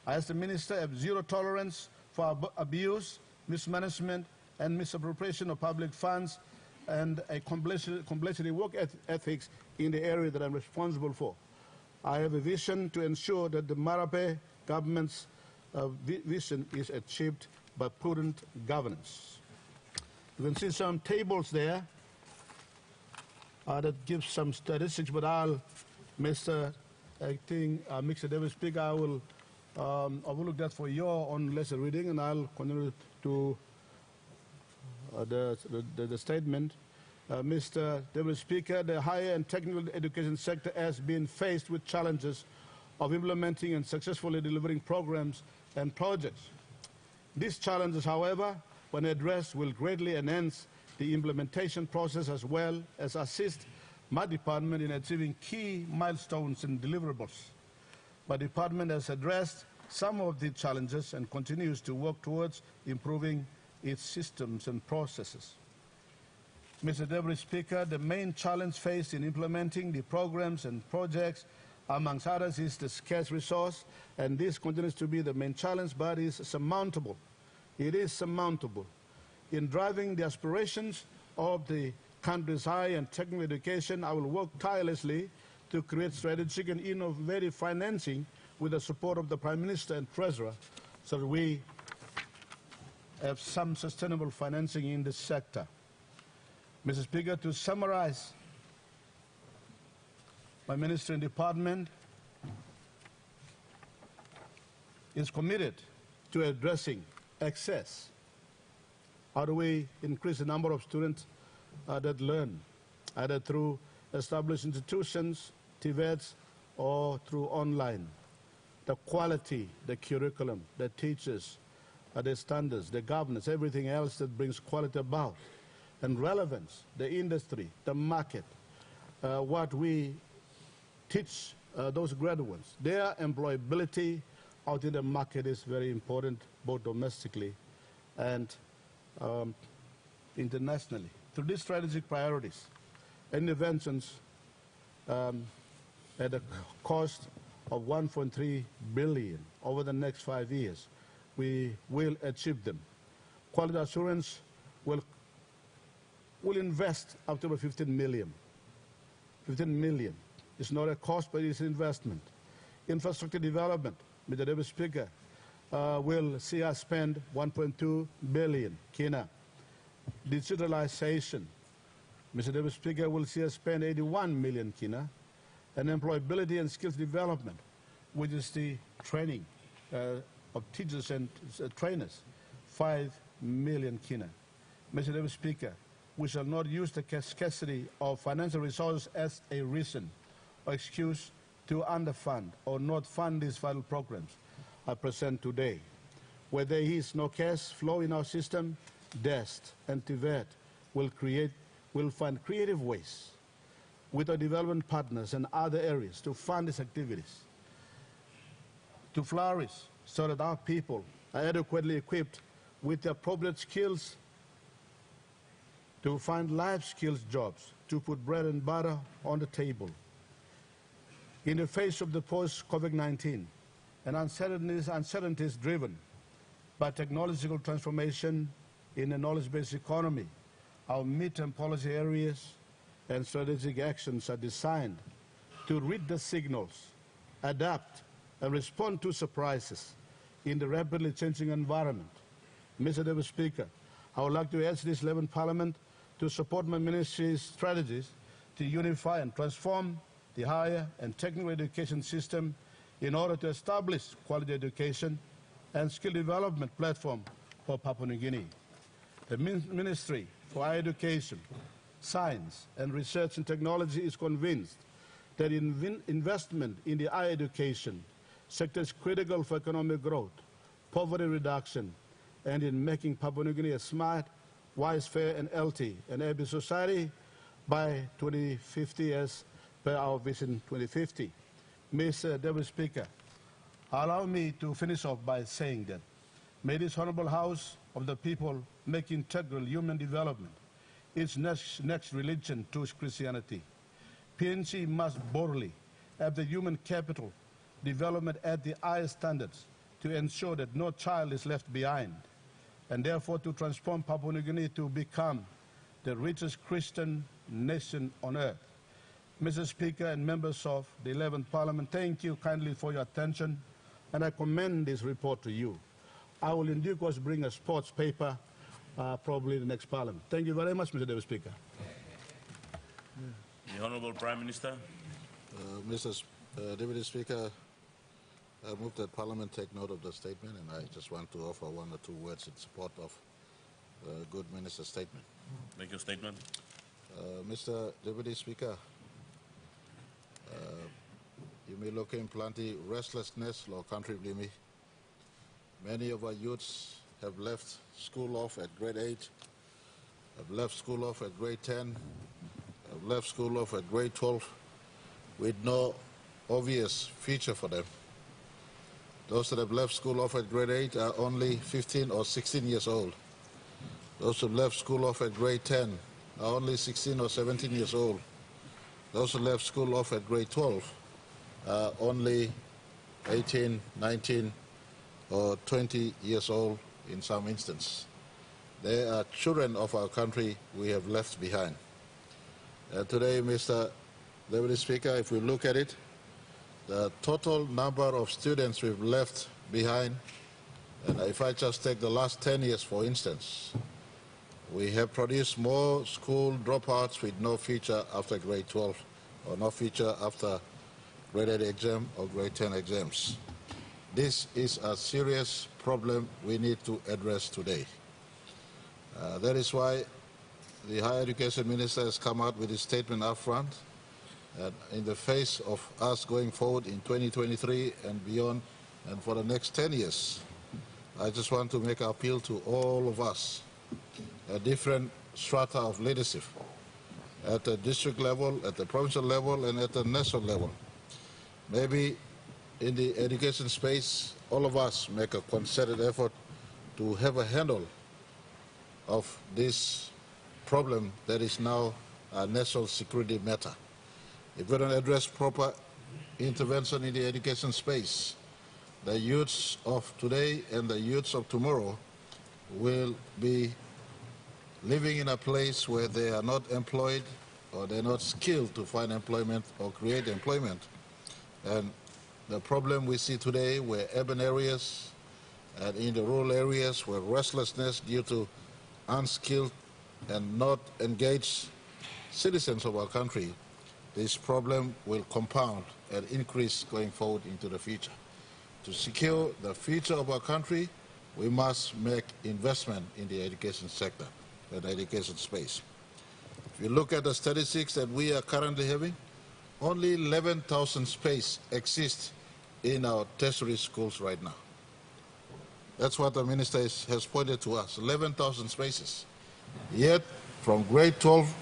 I, as the Minister, have zero tolerance for abuse, mismanagement, and misappropriation of public funds and a complexity work ethics in the area that I'm responsible for. I have a vision to ensure that the Marape government's vision is achieved by prudent governance. You can see some tables there that give some statistics, but Mr. Deputy Speaker, I will look that for your own lesson reading, and I'll continue to the statement. Mr. Deputy Speaker, the higher and technical education sector has been faced with challenges of implementing and successfully delivering programs and projects. These challenges, however, when addressed, will greatly enhance the implementation process as well as assist my department in achieving key milestones and deliverables. My department has addressed some of the challenges and continues to work towards improving its systems and processes. Mr. Deputy Speaker, the main challenge faced in implementing the programs and projects, amongst others, is the scarce resource, and this continues to be the main challenge, but is surmountable. It is surmountable. In driving the aspirations of the country's higher and technical education, I will work tirelessly to create strategic and innovative financing with the support of the Prime Minister and Treasurer so that we have some sustainable financing in this sector. Mr. Speaker, to summarize, my ministry and department is committed to addressing access. How do we increase the number of students that learn, either through established institutions, TVETs, or through online? The quality, the curriculum, the teachers, the standards, the governance, everything else that brings quality about. And relevance, the industry, the market, what we teach those graduates. Their employability out in the market is very important, both domestically and internationally. Through these strategic priorities, interventions at a cost of 1.3 billion over the next 5 years, we will achieve them. Quality assurance will invest up to 15 million. 15 million. It's not a cost, but it's an investment. Infrastructure development, Mr. Deputy Speaker, will see us spend 1.2 billion kina. Digitalization, Mr. Deputy Speaker, will see us spend 81 million kina. And employability and skills development, which is the training of teachers and trainers, 5 million kina. Mr. Deputy Speaker, we shall not use the scarcity of financial resources as a reason or excuse to underfund or not fund these vital programs I present today. Where there is no cash flow in our system, DEST and TVET will find creative ways with our development partners and other areas to fund these activities, to flourish so that our people are adequately equipped with the appropriate skills to find life skills jobs, to put bread and butter on the table. In the face of the post-COVID-19 and uncertainties driven by technological transformation in a knowledge-based economy, our midterm policy areas and strategic actions are designed to read the signals, adapt, and respond to surprises in the rapidly changing environment. Mr. Deputy Speaker, I would like to ask this 11th Parliament to support my ministry's strategies to unify and transform the higher and technical education system in order to establish quality education and skill development platform for Papua New Guinea. The Ministry for Higher Education, Science and Research and Technology is convinced that investment in the higher education sector is critical for economic growth, poverty reduction, and in making Papua New Guinea a smart, wise, fair, and healthy and happy society by 2050 as per our Vision 2050. Mr. Deputy Speaker, allow me to finish off by saying that may this Honorable House of the People make integral human development its next religion to Christianity. PNC must boldly have the human capital development at the highest standards to ensure that no child is left behind, and therefore to transform Papua New Guinea to become the richest Christian nation on earth. Mr. Speaker and members of the 11th Parliament, thank you kindly for your attention, and I commend this report to you. I will in due course bring a sports paper probably the next Parliament. Thank you very much, Mr. Deputy Speaker. The Honourable Prime Minister. Mr. Deputy Speaker, I move that Parliament take note of the statement, and I just want to offer one or two words in support of the good minister's statement. Make your statement. Mr. Deputy Speaker, you may look in plenty restlessness, law country blimi. Many of our youths have left school off at grade 8, have left school off at grade 10, have left school off at grade 12 with no obvious future for them. Those that have left school off at grade 8 are only 15 or 16 years old. Those who left school off at grade 10 are only 16 or 17 years old. Those who left school off at grade 12 are only 18, 19, or 20 years old in some instances. They are children of our country we have left behind. Today, Mr. Deputy Speaker, if we look at it, the total number of students we've left behind, and if I just take the last 10 years for instance, we have produced more school dropouts with no future after grade 12 or no future after grade 8 exam or grade 10 exams. This is a serious problem we need to address today. That is why the Higher Education Minister has come out with his statement up front. In the face of us going forward in 2023 and beyond, and for the next 10 years, I just want to make an appeal to all of us at different strata of leadership, at the district level, at the provincial level, and at the national level. Maybe in the education space, all of us make a concerted effort to have a handle of this problem that is now a national security matter. If we don't address proper intervention in the education space, the youths of today and the youths of tomorrow will be living in a place where they are not employed or they're not skilled to find employment or create employment. And the problem we see today where urban areas and in the rural areas where restlessness due to unskilled and not engaged citizens of our country, this problem will compound and increase going forward into the future. To secure the future of our country, we must make investment in the education sector and the education space. If you look at the statistics that we are currently having, only 11,000 spaces exist in our tertiary schools right now. That's what the minister has pointed to us, 11,000 spaces. Yet, from grade 12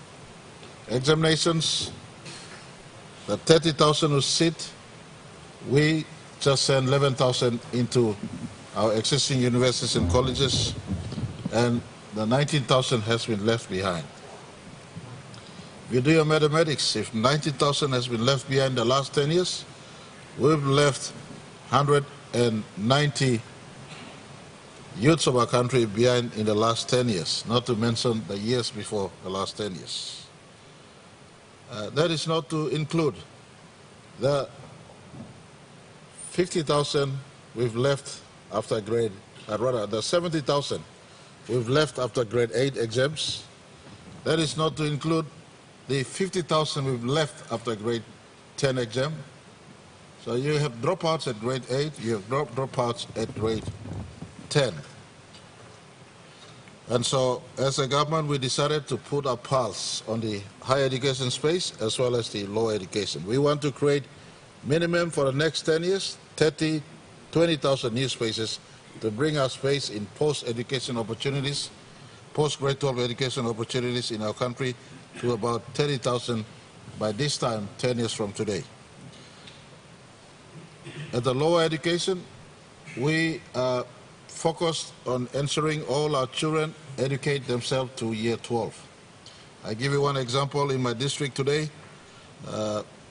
examinations The 30,000 who sit, we just send 11,000 into our existing universities and colleges, and the 19,000 has been left behind. If you do your mathematics, if 19,000 has been left behind the last 10 years, we've left 190 youths of our country behind in the last 10 years, not to mention the years before the last 10 years. That is not to include the 50,000 we've left after grade, rather the 70,000 we've left after grade 8 exams. That is not to include the 50,000 we've left after grade 10 exam. So you have dropouts at grade 8, you have dropouts at grade 10. And so as a government, we decided to put our pulse on the higher education space as well as the lower education. We want to create minimum for the next 10 years, 20,000 new spaces to bring our space in post-education opportunities, post-grade 12 education opportunities in our country to about 30,000 by this time, 10 years from today. At the lower education, we are focused on ensuring all our children educate themselves to year 12. I give you one example. In my district today,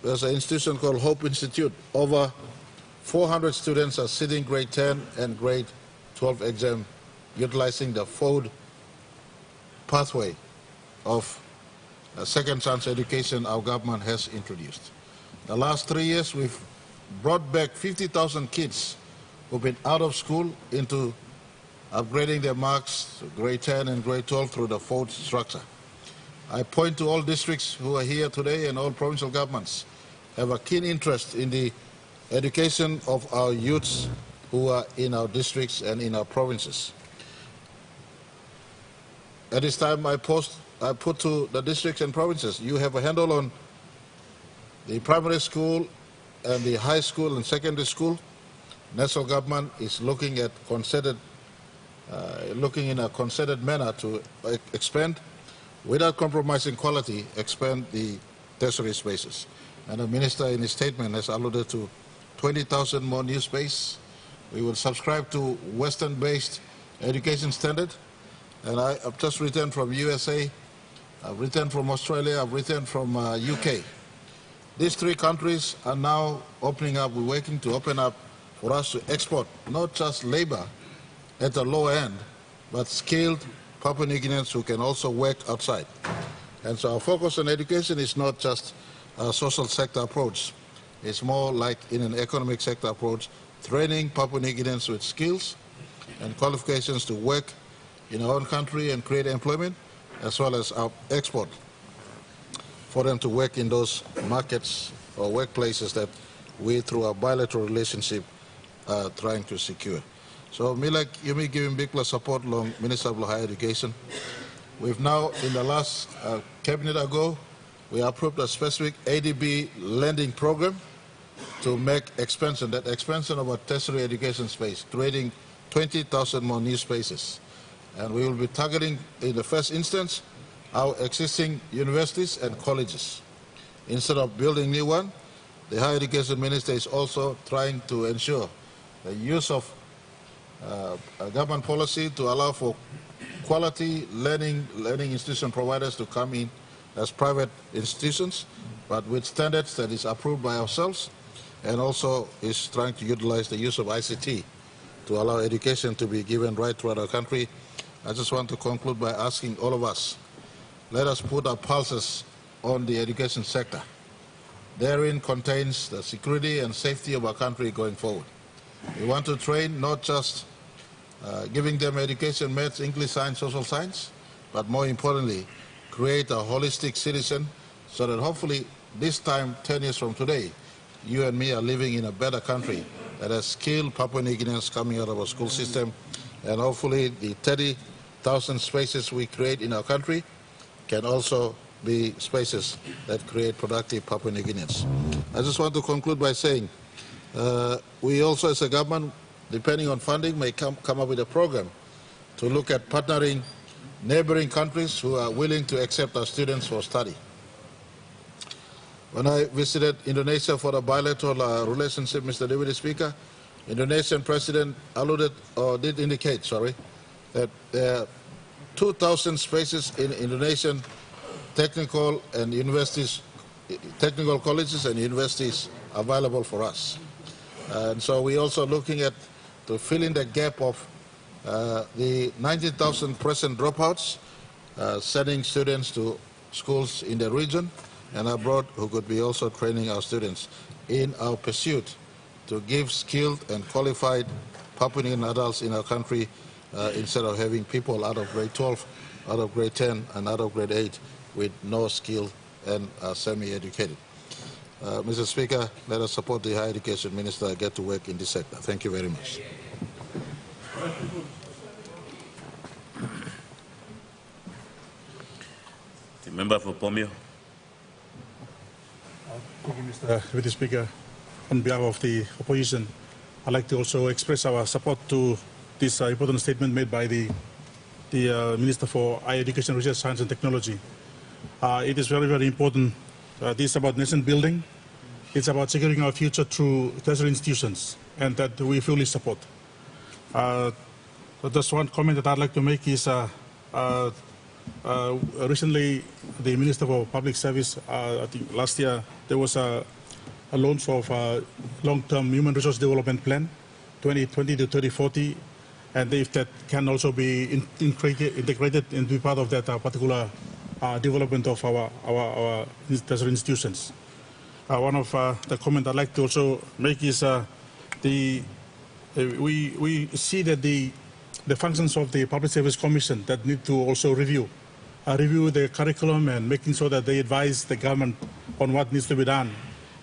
there's an institution called Hope Institute. Over 400 students are sitting grade 10 and grade 12 exam utilizing the FODE pathway of second chance education our government has introduced. The last 3 years, we've brought back 50,000 kids who've been out of school into upgrading their marks to grade 10 and grade 12 through the FODE structure. I point to all districts who are here today and all provincial governments have a keen interest in the education of our youths who are in our districts and in our provinces. At this time, I put to the districts and provinces, you have a handle on the primary school and the high school and secondary school. National government is looking at looking in a concerted manner to expand, without compromising quality, expand the tertiary spaces. And the minister in his statement has alluded to 20,000 more new space. We will subscribe to Western-based education standard. And I've just returned from USA, I've returned from Australia, I've returned from UK. These 3 countries are now opening up, we're working to open up for us to export not just labor at the lower end, but skilled Papua New Guineans who can also work outside. And so our focus on education is not just a social sector approach. It's more like in an economic sector approach, training Papua New Guineans with skills and qualifications to work in our own country and create employment, as well as our export for them to work in those markets or workplaces that we, through our bilateral relationship, are trying to secure. So, you may give him big plus support along Minister of Higher Education. We've now, in the last cabinet ago, we approved a specific ADB lending program to make expansion, that expansion of our tertiary education space, creating 20,000 more new spaces. And we will be targeting, in the first instance, our existing universities and colleges. Instead of building new one, the Higher Education Minister is also trying to ensure the use of government policy to allow for quality learning institution providers to come in as private institutions, but with standards that is approved by ourselves, and also is trying to utilize the use of ICT to allow education to be given right throughout our country. I just want to conclude by asking all of us, let us put our pulses on the education sector. Therein contains the security and safety of our country going forward. We want to train not just giving them education, maths, English, science, social science, but more importantly, create a holistic citizen so that hopefully this time, 10 years from today, you and me are living in a better country that has skilled Papua New Guineans coming out of our school system, and hopefully the 30,000 spaces we create in our country can also be spaces that create productive Papua New Guineans. I just want to conclude by saying we also as a government, depending on funding, may come up with a program to look at partnering neighboring countries who are willing to accept our students for study. When I visited Indonesia for the bilateral relationship, Mr. Deputy Speaker, Indonesian President did indicate, that there are 2,000 spaces in Indonesian technical colleges and universities available for us. And so we're also looking at to fill in the gap of the 90,000 present dropouts, sending students to schools in the region and abroad who could be also training our students in our pursuit to give skilled and qualified Papua New Guinean adults in our country instead of having people out of grade 12, out of grade 10, and out of grade 8 with no skill and semi-educated. Mr. Speaker, let us support the Higher Education Minister get to work in this sector. Thank you very much. The member for Pomio. Thank you, Mr. Deputy Speaker. On behalf of the opposition, I'd like to also express our support to this important statement made by the Minister for Higher Education, Research, Science and Technology. It is very, very important. This is about nation building. It's about securing our future through tertiary institutions, and that we fully support. Just one comment that I'd like to make is recently the Minister for Public Service, I think last year, there was a launch of a long-term human resource development plan, 2020 to 2040, and if that can also be integrated and be part of that particular development of our tertiary institutions. One of the comments I'd like to also make is we see that the functions of the Public Service Commission that need to also review the curriculum and making sure that they advise the government on what needs to be done.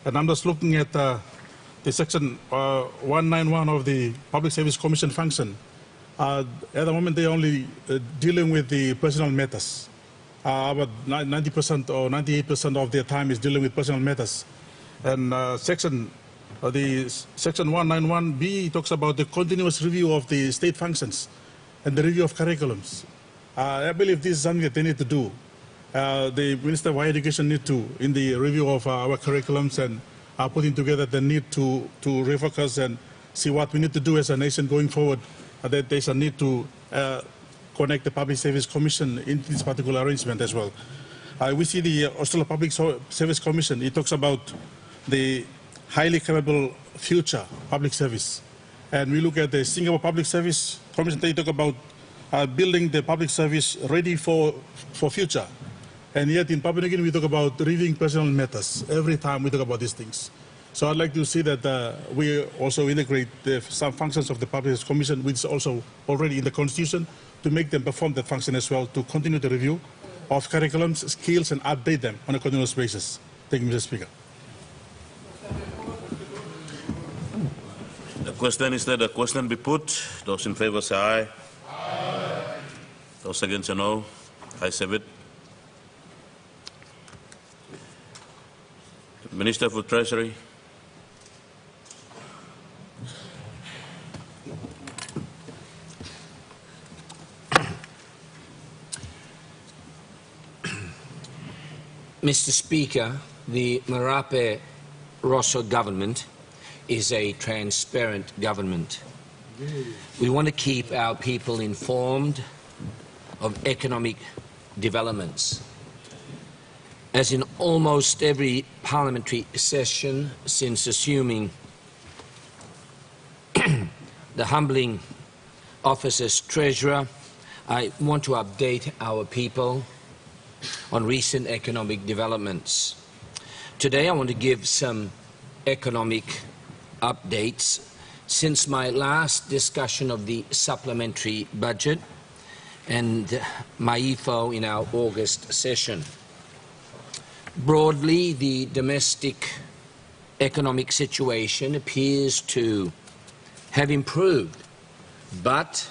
And I'm just looking at the section 191 of the Public Service Commission function. At the moment, they're only dealing with the personal matters. About 90% or 98% of their time is dealing with personal matters. And section 191B talks about the continuous review of the state functions and the review of curriculums. I believe this is something that they need to do. The Minister of Higher Education need to, in the review of our curriculums and putting together the need to refocus and see what we need to do as a nation going forward, that there's a need to connect the Public Service Commission in this particular arrangement as well. We see the Australia Public Service Commission, it talks about the highly capable future public service. And we look at the Singapore Public Service Commission, they talk about building the public service ready for future. And yet in Papua New Guinea, we talk about reviewing personal matters every time we talk about these things. So I'd like to see that we also integrate some functions of the Public Service Commission, which is also already in the Constitution, to make them perform that function as well, to continue the review of curriculums, skills, and update them on a continuous basis. Thank you, Mr. Speaker. The question is that the question be put. Those in favor say aye. Aye. Those against say no. Ayes have it. Minister for Treasury. Mr. Speaker, the Marape Rosso government is a transparent government. We want to keep our people informed of economic developments. As in almost every parliamentary session since assuming the humbling office as Treasurer, I want to update our people on recent economic developments. Today I want to give some economic updates since my last discussion of the supplementary budget and my EFO in our August session. Broadly, the domestic economic situation appears to have improved, but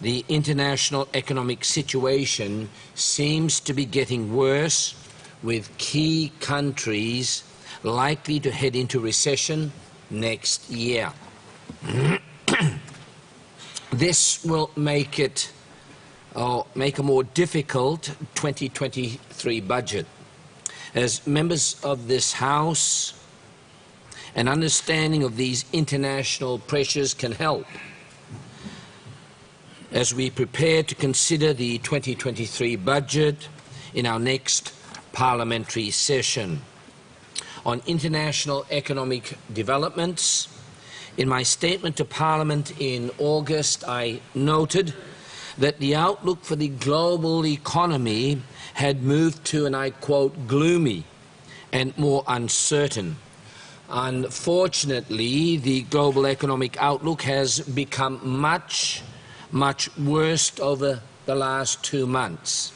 the international economic situation seems to be getting worse, with key countries likely to head into recession next year. This will make a more difficult 2023 budget. As members of this House, an understanding of these international pressures can help as we prepare to consider the 2023 budget in our next parliamentary session. On international economic developments, in my statement to Parliament in August, I noted that the outlook for the global economy had moved to, and I quote, gloomy and more uncertain. Unfortunately, the global economic outlook has become much worse over the last 2 months.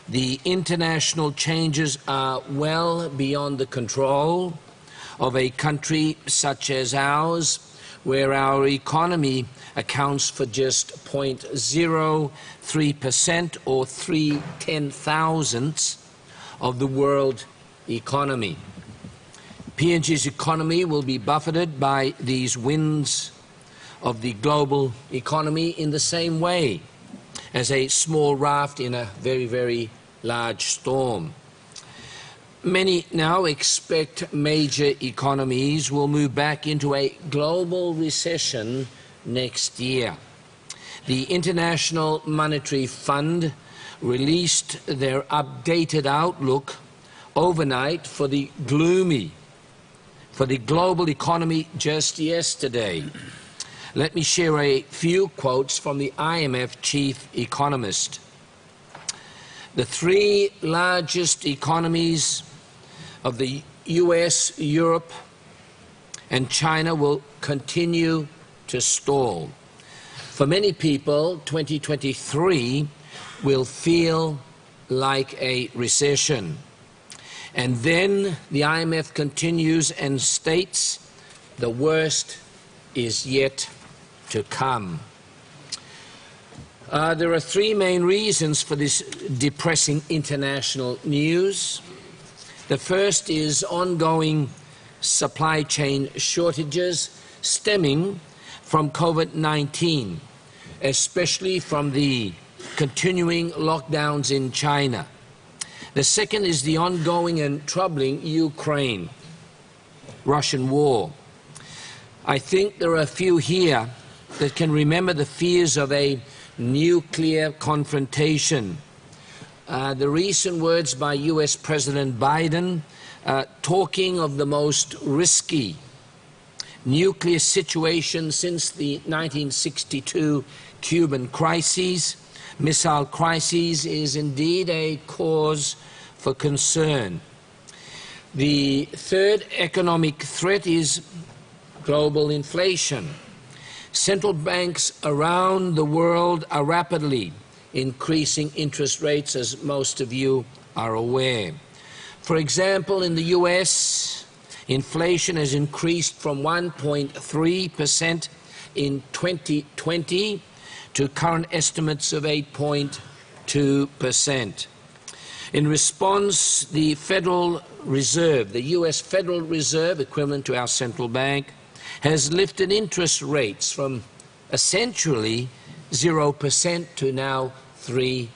The international changes are well beyond the control of a country such as ours, where our economy accounts for just 0.03% or 0.3 of the world economy. PNG's economy will be buffeted by these winds of the global economy in the same way as a small raft in a very, very large storm. Many now expect major economies will move back into a global recession next year. The International Monetary Fund released their updated outlook overnight for the global economy just yesterday. Let me share a few quotes from the IMF chief economist. The three largest economies of the US, Europe, and China will continue to stall. For many people, 2023 will feel like a recession. And then the IMF continues and states the worst is yet to come. There are three main reasons for this depressing international news. The first is ongoing supply chain shortages stemming from COVID-19, especially from the continuing lockdowns in China. The second is the ongoing and troubling Ukraine-Russian war. I think there are a few here that can remember the fears of a nuclear confrontation. The recent words by US President Biden talking of the most risky nuclear situation since the 1962 Cuban crises, missile crises, is indeed a cause for concern. The third economic threat is global inflation. Central banks around the world are rapidly increasing interest rates, as most of you are aware. For example, in the US, inflation has increased from 1.3% in 2020 to current estimates of 8.2%. In response, the Federal Reserve, the US Federal Reserve, equivalent to our central bank, has lifted interest rates from essentially 0% to now 3%.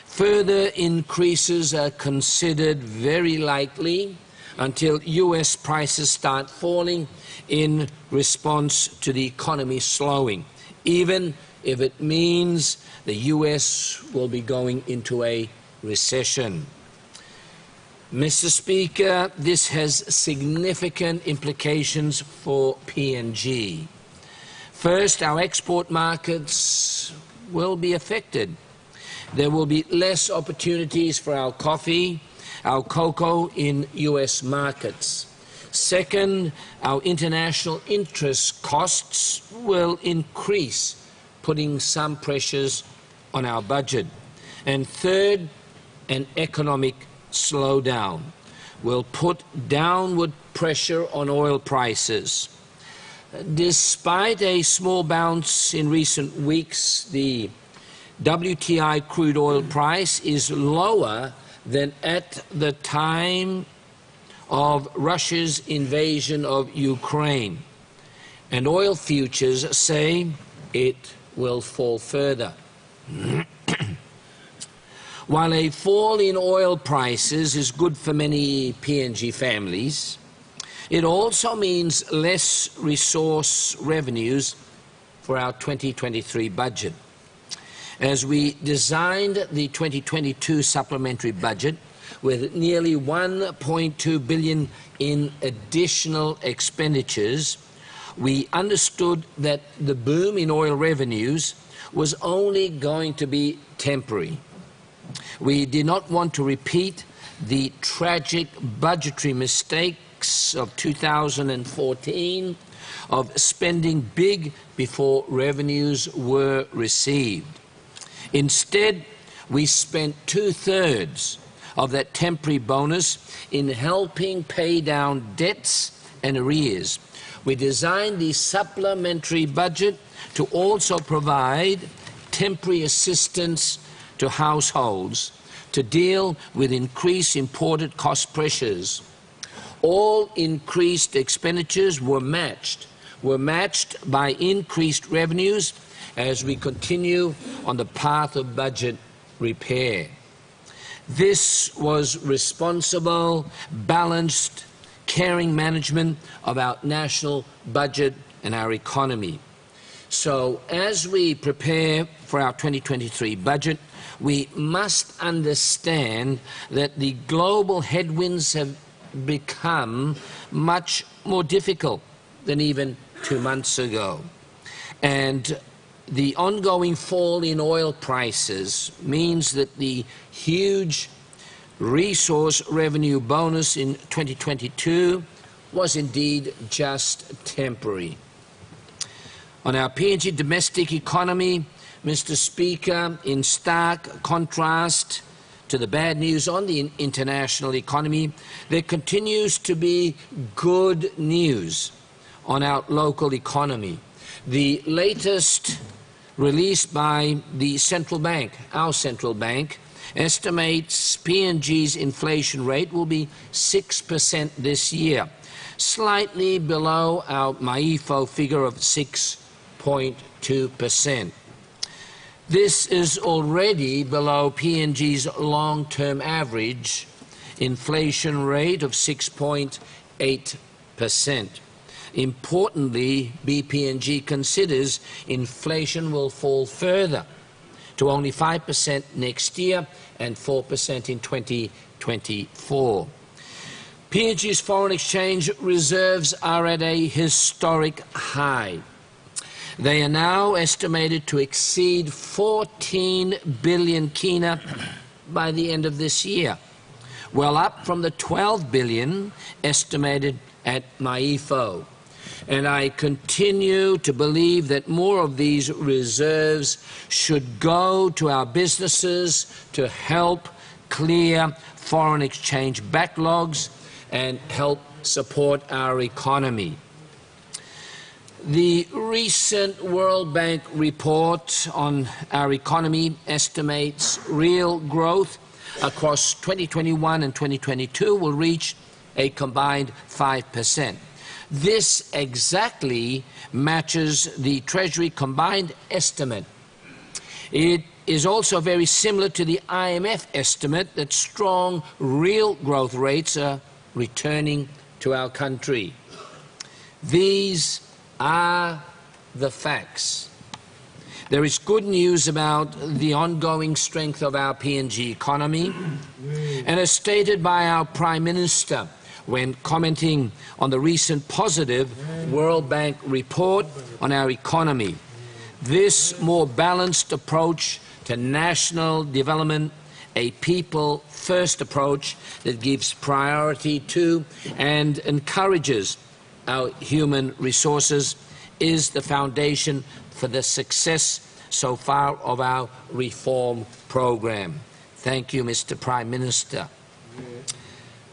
Further increases are considered very likely until US prices start falling in response to the economy slowing, even if it means the US will be going into a recession. Mr. Speaker, this has significant implications for PNG. First, our export markets will be affected. There will be less opportunities for our coffee, our cocoa in US markets. Second, our international interest costs will increase, putting some pressures on our budget. And third, an economic slowdown will put downward pressure on oil prices. Despite a small bounce in recent weeks, the WTI crude oil price is lower than at the time of Russia's invasion of Ukraine. And oil futures say it will fall further. While a fall in oil prices is good for many PNG families, it also means less resource revenues for our 2023 budget. As we designed the 2022 supplementary budget with nearly 1.2 billion in additional expenditures, we understood that the boom in oil revenues was only going to be temporary. We did not want to repeat the tragic budgetary mistakes of 2014 of spending big before revenues were received. Instead, we spent 2/3 of that temporary bonus in helping pay down debts and arrears. We designed the supplementary budget to also provide temporary assistance to households to deal with increased imported cost pressures. All increased expenditures were matched by increased revenues as we continue on the path of budget repair. This was responsible, balanced, caring management of our national budget and our economy. So as we prepare for our 2023 budget, we must understand that the global headwinds have become much more difficult than even 2 months ago. And the ongoing fall in oil prices means that the huge resource revenue bonus in 2022 was indeed just temporary. On our PNG domestic economy, Mr. Speaker, in stark contrast to the bad news on the international economy, there continues to be good news on our local economy. The latest released by the central bank, our central bank, estimates PNG's inflation rate will be 6% this year, slightly below our MAIFO figure of 6.2%. This is already below PNG's long-term average inflation rate of 6.8%. Importantly, BPNG considers inflation will fall further to only 5% next year and 4% in 2024. PNG's foreign exchange reserves are at a historic high. They are now estimated to exceed 14 billion kina by the end of this year, well up from the 12 billion estimated at MAIFO. And I continue to believe that more of these reserves should go to our businesses to help clear foreign exchange backlogs and help support our economy. The recent World Bank report on our economy estimates real growth across 2021 and 2022 will reach a combined 5%. This exactly matches the Treasury combined estimate. It is also very similar to the IMF estimate that strong real growth rates are returning to our country. These are the facts. There is good news about the ongoing strength of our PNG economy, and as stated by our Prime Minister when commenting on the recent positive World Bank report on our economy, this more balanced approach to national development, a people-first approach that gives priority to and encourages our human resources, is the foundation for the success so far of our reform program. Thank you, Mr. Prime Minister.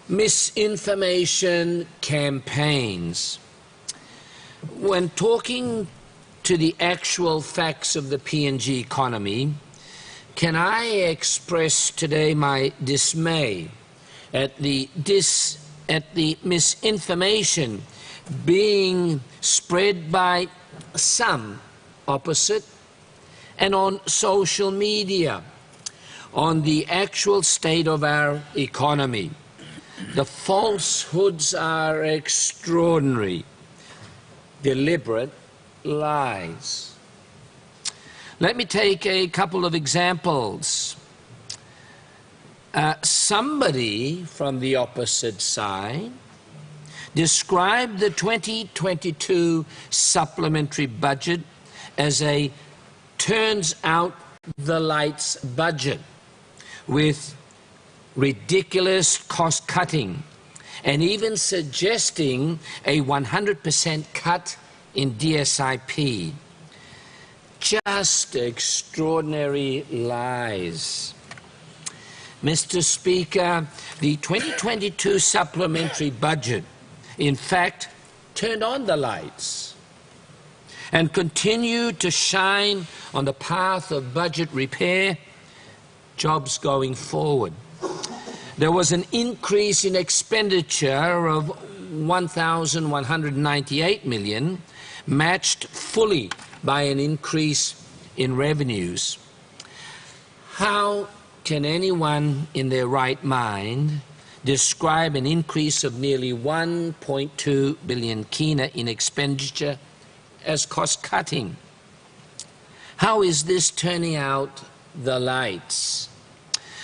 Misinformation campaigns. When talking to the actual facts of the PNG economy, can I express today my dismay at the misinformation being spread by some opposite and on social media, on the actual state of our economy. The falsehoods are extraordinary, deliberate lies. Let me take a couple of examples. Somebody from the opposite side described the 2022 supplementary budget as a turns out the lights budget with ridiculous cost cutting and even suggesting a 100% cut in DSIP. Just extraordinary lies. Mr. Speaker, the 2022 supplementary budget, in fact, turned on the lights and continued to shine on the path of budget repair, jobs going forward. There was an increase in expenditure of $1,198 million, matched fully by an increase in revenues. How can anyone in their right mind describe an increase of nearly 1.2 billion kina in expenditure as cost-cutting? How is this turning out the lights?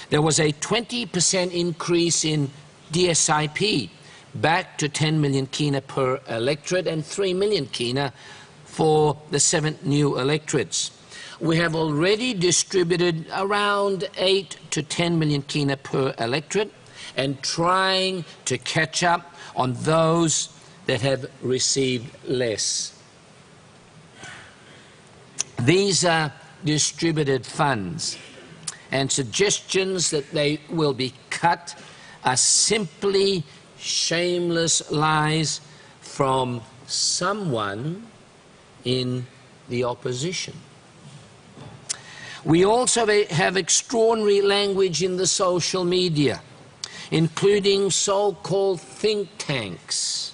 There was a 20% increase in DSIP, back to 10 million kina per electorate and 3 million kina for the 7 new electorates. We have already distributed around 8 to 10 million kina per electorate and trying to catch up on those that have received less. These are distributed funds, and suggestions that they will be cut are simply shameless lies from someone in the opposition. We also have extraordinary language in the social media, including so-called think tanks,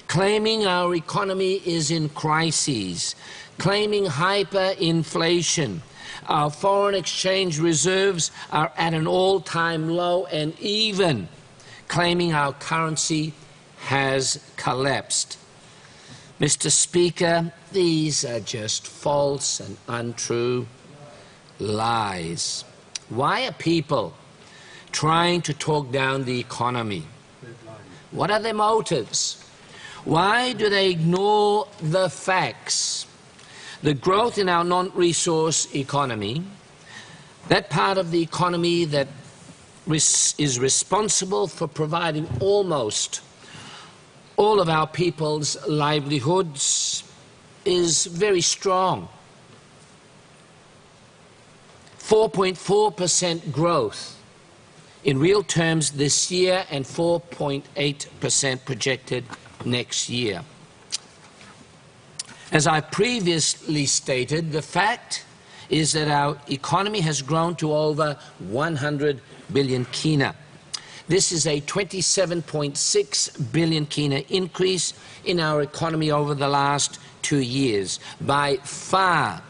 claiming our economy is in crises, claiming hyperinflation, our foreign exchange reserves are at an all-time low, and even claiming our currency has collapsed. Mr. Speaker, these are just false and untrue lies. Why are people trying to talk down the economy? What are their motives? Why do they ignore the facts? The growth in our non-resource economy, that part of the economy that is responsible for providing almost all of our people's livelihoods, is very strong. 4.4% growth in real terms this year and 4.8% projected next year. As I previously stated, the fact is that our economy has grown to over 100 billion kina. This is a 27.6 billion kina increase in our economy over the last 2 years, by far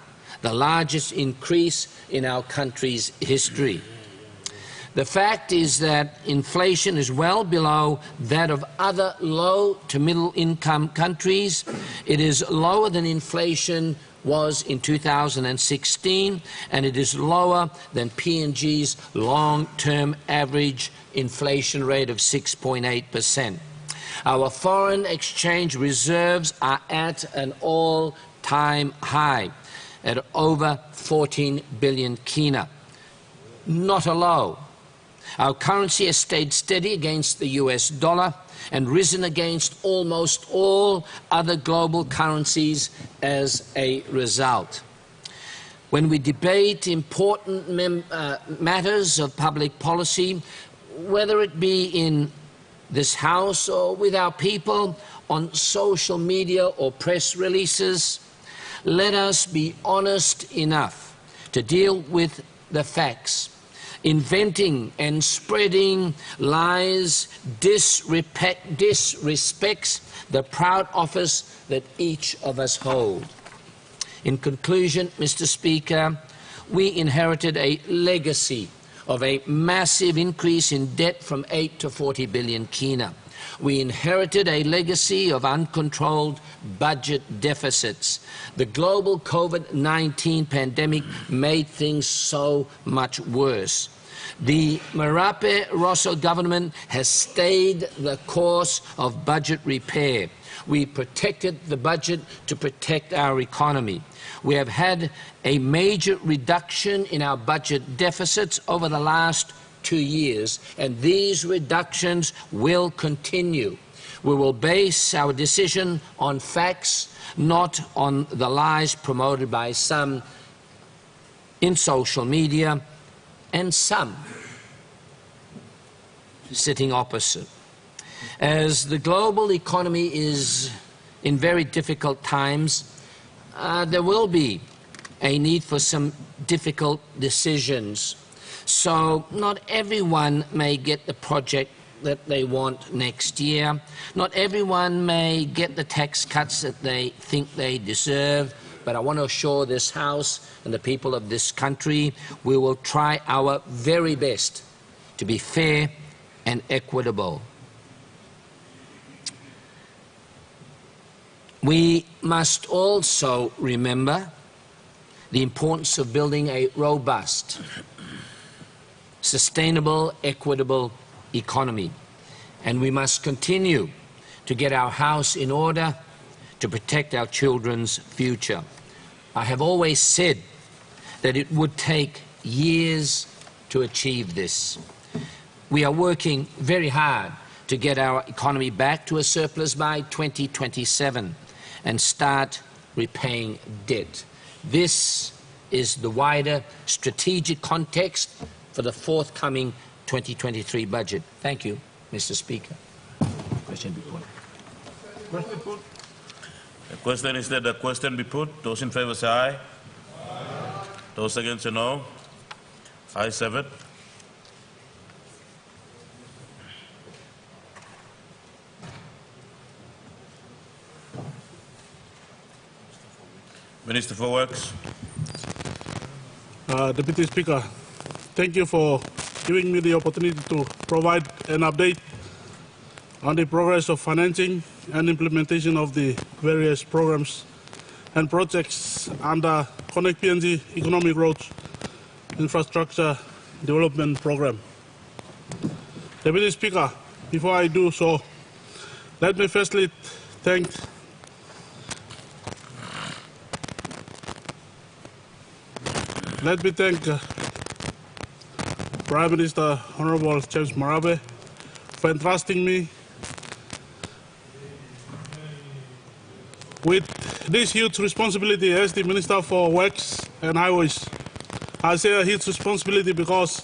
the largest increase in our country's history. The fact is that inflation is well below that of other low to middle income countries. It is lower than inflation was in 2016, and it is lower than PNG's long-term average inflation rate of 6.8%. Our foreign exchange reserves are at an all-time high at over 14 billion kina. Not a low. Our currency has stayed steady against the US dollar and risen against almost all other global currencies as a result. When we debate important matters of public policy, whether it be in this House or with our people, on social media or press releases, let us be honest enough to deal with the facts. Inventing and spreading lies disrespects the proud office that each of us hold. In conclusion, Mr. Speaker, we inherited a legacy of a massive increase in debt from 8 to 40 billion kina. We inherited a legacy of uncontrolled budget deficits. The global COVID-19 pandemic made things so much worse. The Marape Rosso government has stayed the course of budget repair. We protected the budget to protect our economy. We have had a major reduction in our budget deficits over the last 2 years, and these reductions will continue. We will base our decision on facts, not on the lies promoted by some in social media and some sitting opposite. As the global economy is in very difficult times, there will be a need for some difficult decisions. So not everyone may get the project that they want next year. Not everyone may get the tax cuts that they think they deserve. But I want to assure this House and the people of this country, we will try our very best to be fair and equitable. We must also remember the importance of building a robust, sustainable, equitable economy. And we must continue to get our house in order to protect our children's future. I have always said that it would take years to achieve this. We are working very hard to get our economy back to a surplus by 2027 and start repaying debt. This is the wider strategic context for the forthcoming 2023 budget. Thank you, Mr. Speaker. Question be put. Question put. The question is that the question be put. Those in favor say aye. Aye. Those against say no. Ayes have it. Minister for Works. Deputy Speaker, thank you for giving me the opportunity to provide an update on the progress of financing and implementation of the various programs and projects under Connect PNG Economic Roads Infrastructure Development Program. Deputy Speaker, before I do so, let me firstly thank Prime Minister Honorable James Marape for entrusting me with this huge responsibility as the Minister for Works and Highways. I say a huge responsibility because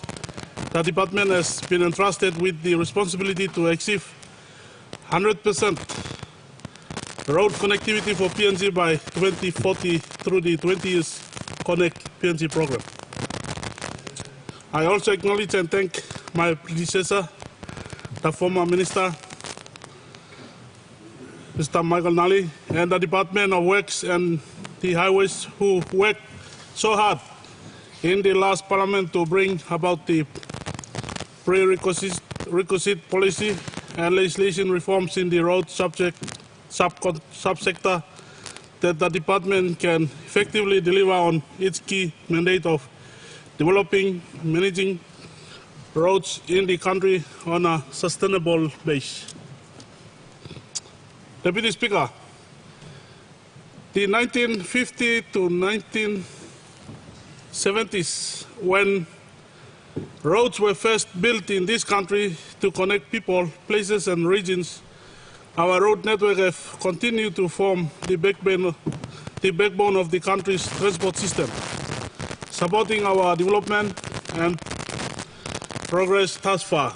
the department has been entrusted with the responsibility to achieve 100% road connectivity for PNG by 2040 through the 20 years Connect PNG program. I also acknowledge and thank my predecessor, the former Minister, Mr. Michael Nally, and the Department of Works and the Highways who worked so hard in the last Parliament to bring about the prerequisite policy and legislation reforms in the road subsector that the department can effectively deliver on its key mandate of developing, managing roads in the country on a sustainable basis. Deputy Speaker, the 1950 to 1970s, when roads were first built in this country to connect people, places and regions, our road network have continued to form the backbone of the country's transport system, supporting our development and progress thus far.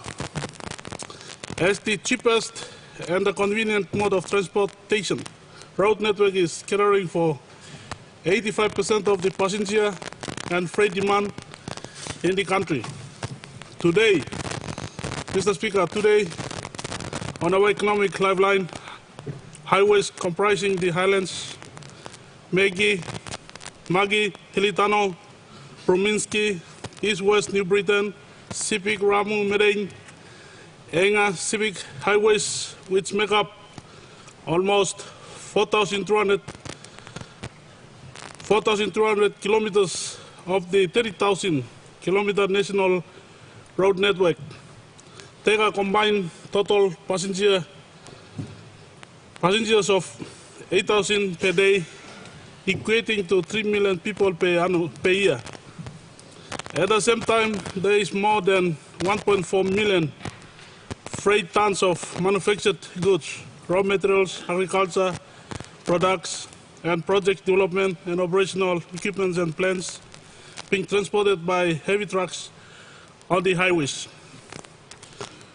As the cheapest and the convenient mode of transportation, road network is catering for 85% of the passenger and freight demand in the country. Today, Mr. Speaker, on our economic lifeline, highways comprising the Highlands, Magi, Hilitano, Prominski, East West New Britain, Civic Ramu Medang, Enga Civic highways, which make up almost 4,200 kilometers of the 30,000 kilometer national road network, take a combined total passengers of 8,000 per day, equating to 3 million people per year. At the same time, there is more than 1.4 million freight tons of manufactured goods, raw materials, agriculture products, and project development and operational equipment and plants being transported by heavy trucks on the highways.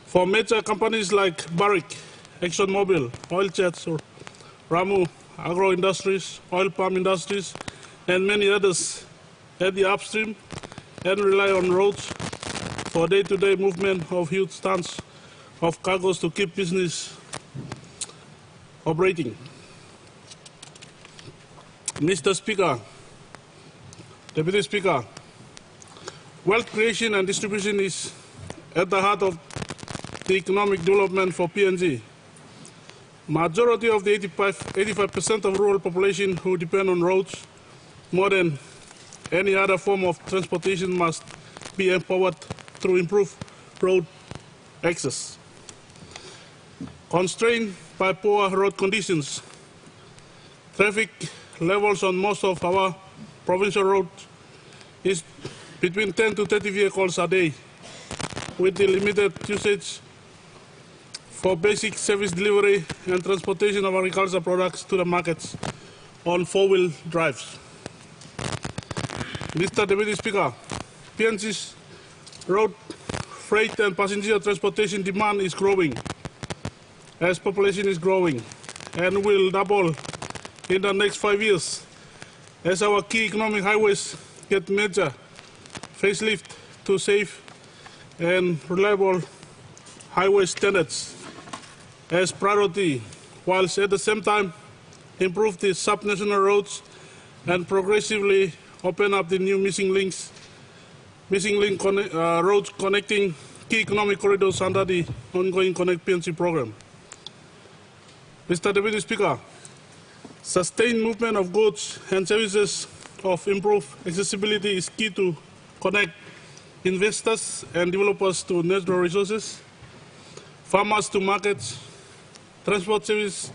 For major companies like Barrick, ExxonMobil, Oil Jets, or Ramu Agro Industries, Oil Palm Industries, and many others at the upstream and rely on roads for day-to-day movement of huge tons of cargoes to keep business operating. Mr. Speaker, Deputy Speaker, wealth creation and distribution is at the heart of the economic development for PNG. Majority of the 85% of rural population who depend on roads more than any other form of transportation must be empowered through improved road access. Constrained by poor road conditions, traffic levels on most of our provincial roads is between 10 to 30 vehicles a day, with the limited usage for basic service delivery and transportation of agricultural products to the markets on four-wheel drives. Mr. Deputy Speaker, PNG's road, freight and passenger transportation demand is growing as population is growing and will double in the next 5 years as our key economic highways get major facelift to safe and reliable highway standards as priority, whilst at the same time improve the sub-national roads and progressively open up the new roads connecting key economic corridors under the ongoing Connect PNG program. Mr. Deputy Speaker, sustained movement of goods and services of improved accessibility is key to connect investors and developers to natural resources, farmers to markets, transport service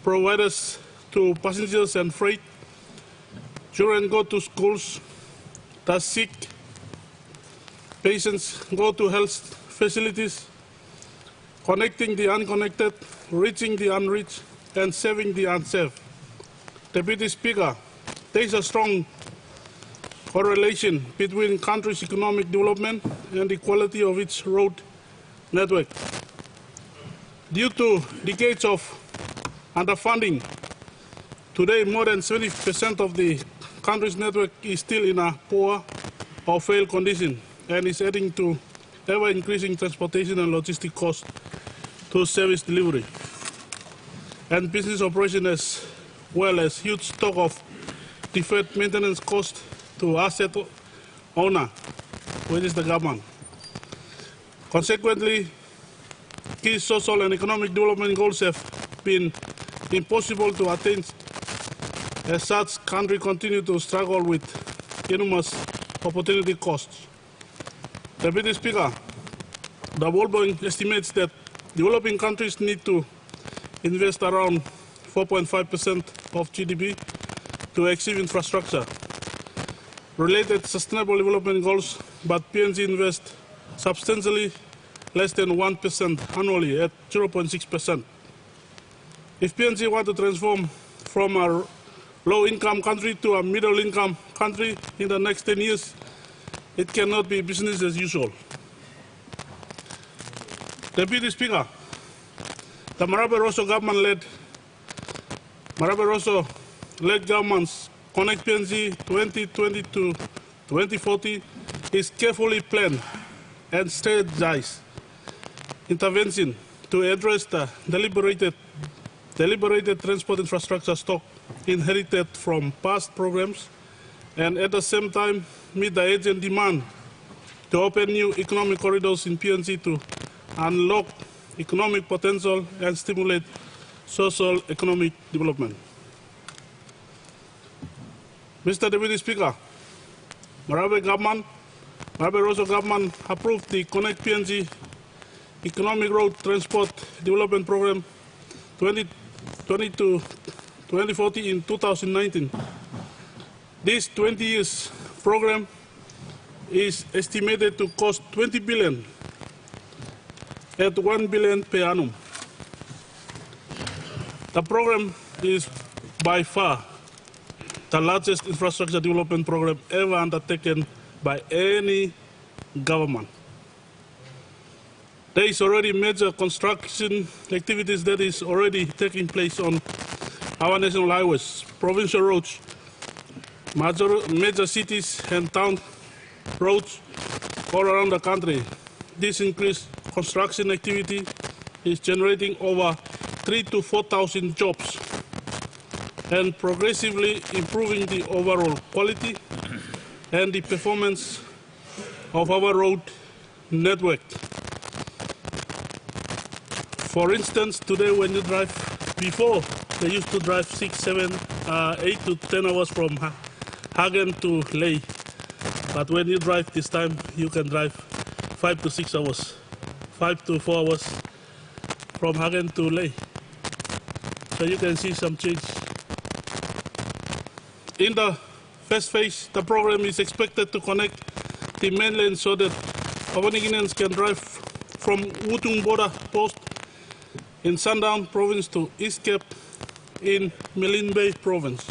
providers to passengers and freight, children go to schools, the sick, patients go to health facilities, connecting the unconnected, reaching the unreached, and saving the unsafe. Deputy Speaker, there is a strong correlation between country's economic development and the quality of its road network. Due to decades of underfunding, today more than 70% of the country's network is still in a poor or failed condition and is adding to ever-increasing transportation and logistic costs to service delivery and business operation, as well as huge stock of deferred maintenance costs to asset owner, which is the government. Consequently, key social and economic development goals have been impossible to attain, as such country continue to struggle with enormous opportunity costs. Deputy Speaker, the World Bank estimates that developing countries need to invest around 4.5% of GDP to achieve infrastructure related sustainable development goals, but PNG invests substantially less than 1% annually at 0.6%. If PNG want to transform from a low-income country to a middle-income country in the next 10 years, it cannot be business as usual. Deputy Speaker, the Marabe-Rosso government's Connect PNG 2020 to 2040 is carefully planned and strategized intervention to address the deliberated transport infrastructure stock inherited from past programs, and at the same time meet the urgent demand to open new economic corridors in PNC to unlock economic potential and stimulate social economic development. Mr. Deputy Speaker, Marabe Rosso government approved the Connect PNG Economic Road Transport Development Program 2020 to 2040 in 2019. This 20 years program is estimated to cost 20 billion at 1 billion per annum. The program is by far the largest infrastructure development program ever undertaken by any government. There is already major construction activities that is already taking place on our national highways, provincial roads, major cities and town roads all around the country. This increased construction activity is generating over 3,000 to 4,000 jobs and progressively improving the overall quality and the performance of our road network. For instance, today when you drive, before they used to drive 6, 7, 8 to 10 hours from Hagen to Leh. But when you drive this time, you can drive 5 to 6 hours, 5 to 4 hours from Hagen to Leh. So you can see some change. In the first phase, the program is expected to connect the mainland so that Papua New Guineans can drive from Wutung border post in Sandown province to East Cape in Milne Bay province.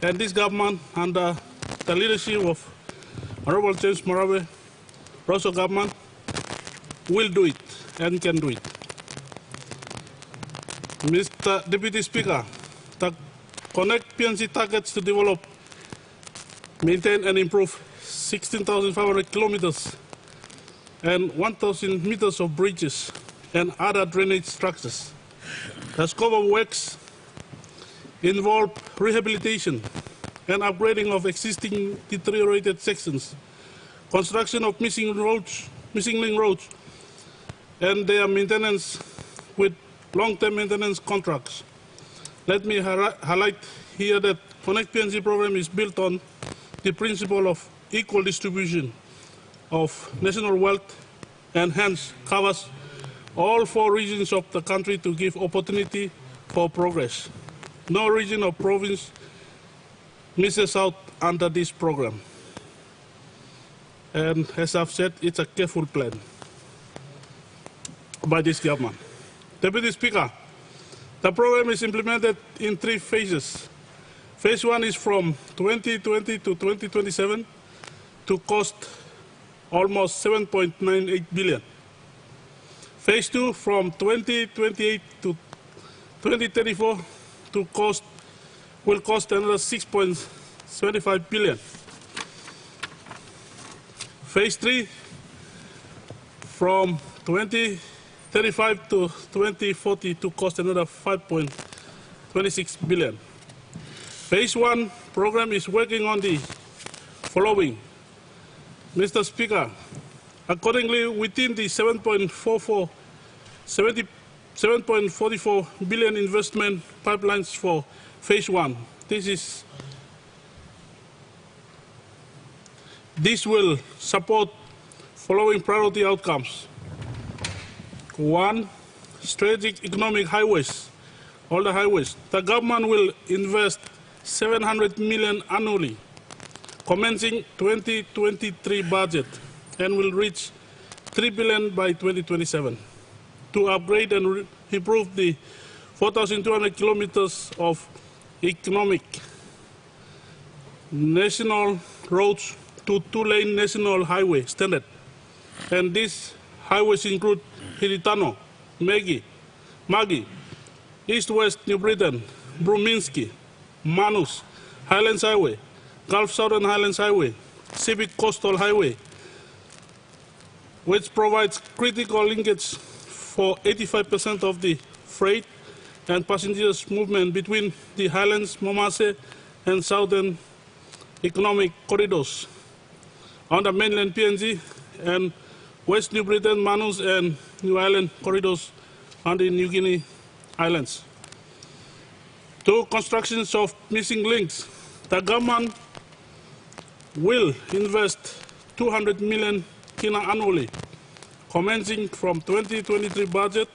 And this government, under the leadership of Honorable James Marabe Rosso government, will do it and can do it. Mr. Deputy Speaker, the Connect PNC targets to develop, maintain and improve 16,500 kilometers and 1,000 meters of bridges and other drainage structures. The scope of works involve rehabilitation and upgrading of existing deteriorated sections, construction of missing link roads, and their maintenance with long-term maintenance contracts. Let me highlight here that Connect PNC program is built on the principle of equal distribution of national wealth and hence covers all 4 regions of the country to give opportunity for progress. No region or province misses out under this program. And as I've said, it's a careful plan by this government. Deputy Speaker, the program is implemented in 3 phases. Phase 1 is from 2020 to 2027 to cost almost 7.98 billion. Phase 2 from 2028 to 2034 will cost another 6.75 billion. Phase 3 from 2035 to 2040 to cost another 5.26 billion. Phase 1 program is working on the following. Mr. Speaker, accordingly, within the 7.44 billion investment pipelines for Phase 1, this will support following priority outcomes. 1, strategic economic highways, all the highways. The government will invest 700 million annually, commencing 2023 budget, and will reach 3 billion by 2027 to upgrade and improve the 4,200 kilometers of economic national roads to 2-lane national highway standard. And these highways include Hiritano, Magi, East-West New Britain, Bruminski, Manus, Highlands Highway, Gulf Southern Highlands Highway, Civic Coastal Highway, which provides critical linkage for 85% of the freight and passengers movement between the Highlands, Momase, and Southern economic corridors on the mainland PNG and West New Britain, Manus and New Ireland corridors on the New Guinea Islands. 2, constructions of missing links. The government will invest 200 million kina annually, commencing from 2023 budget,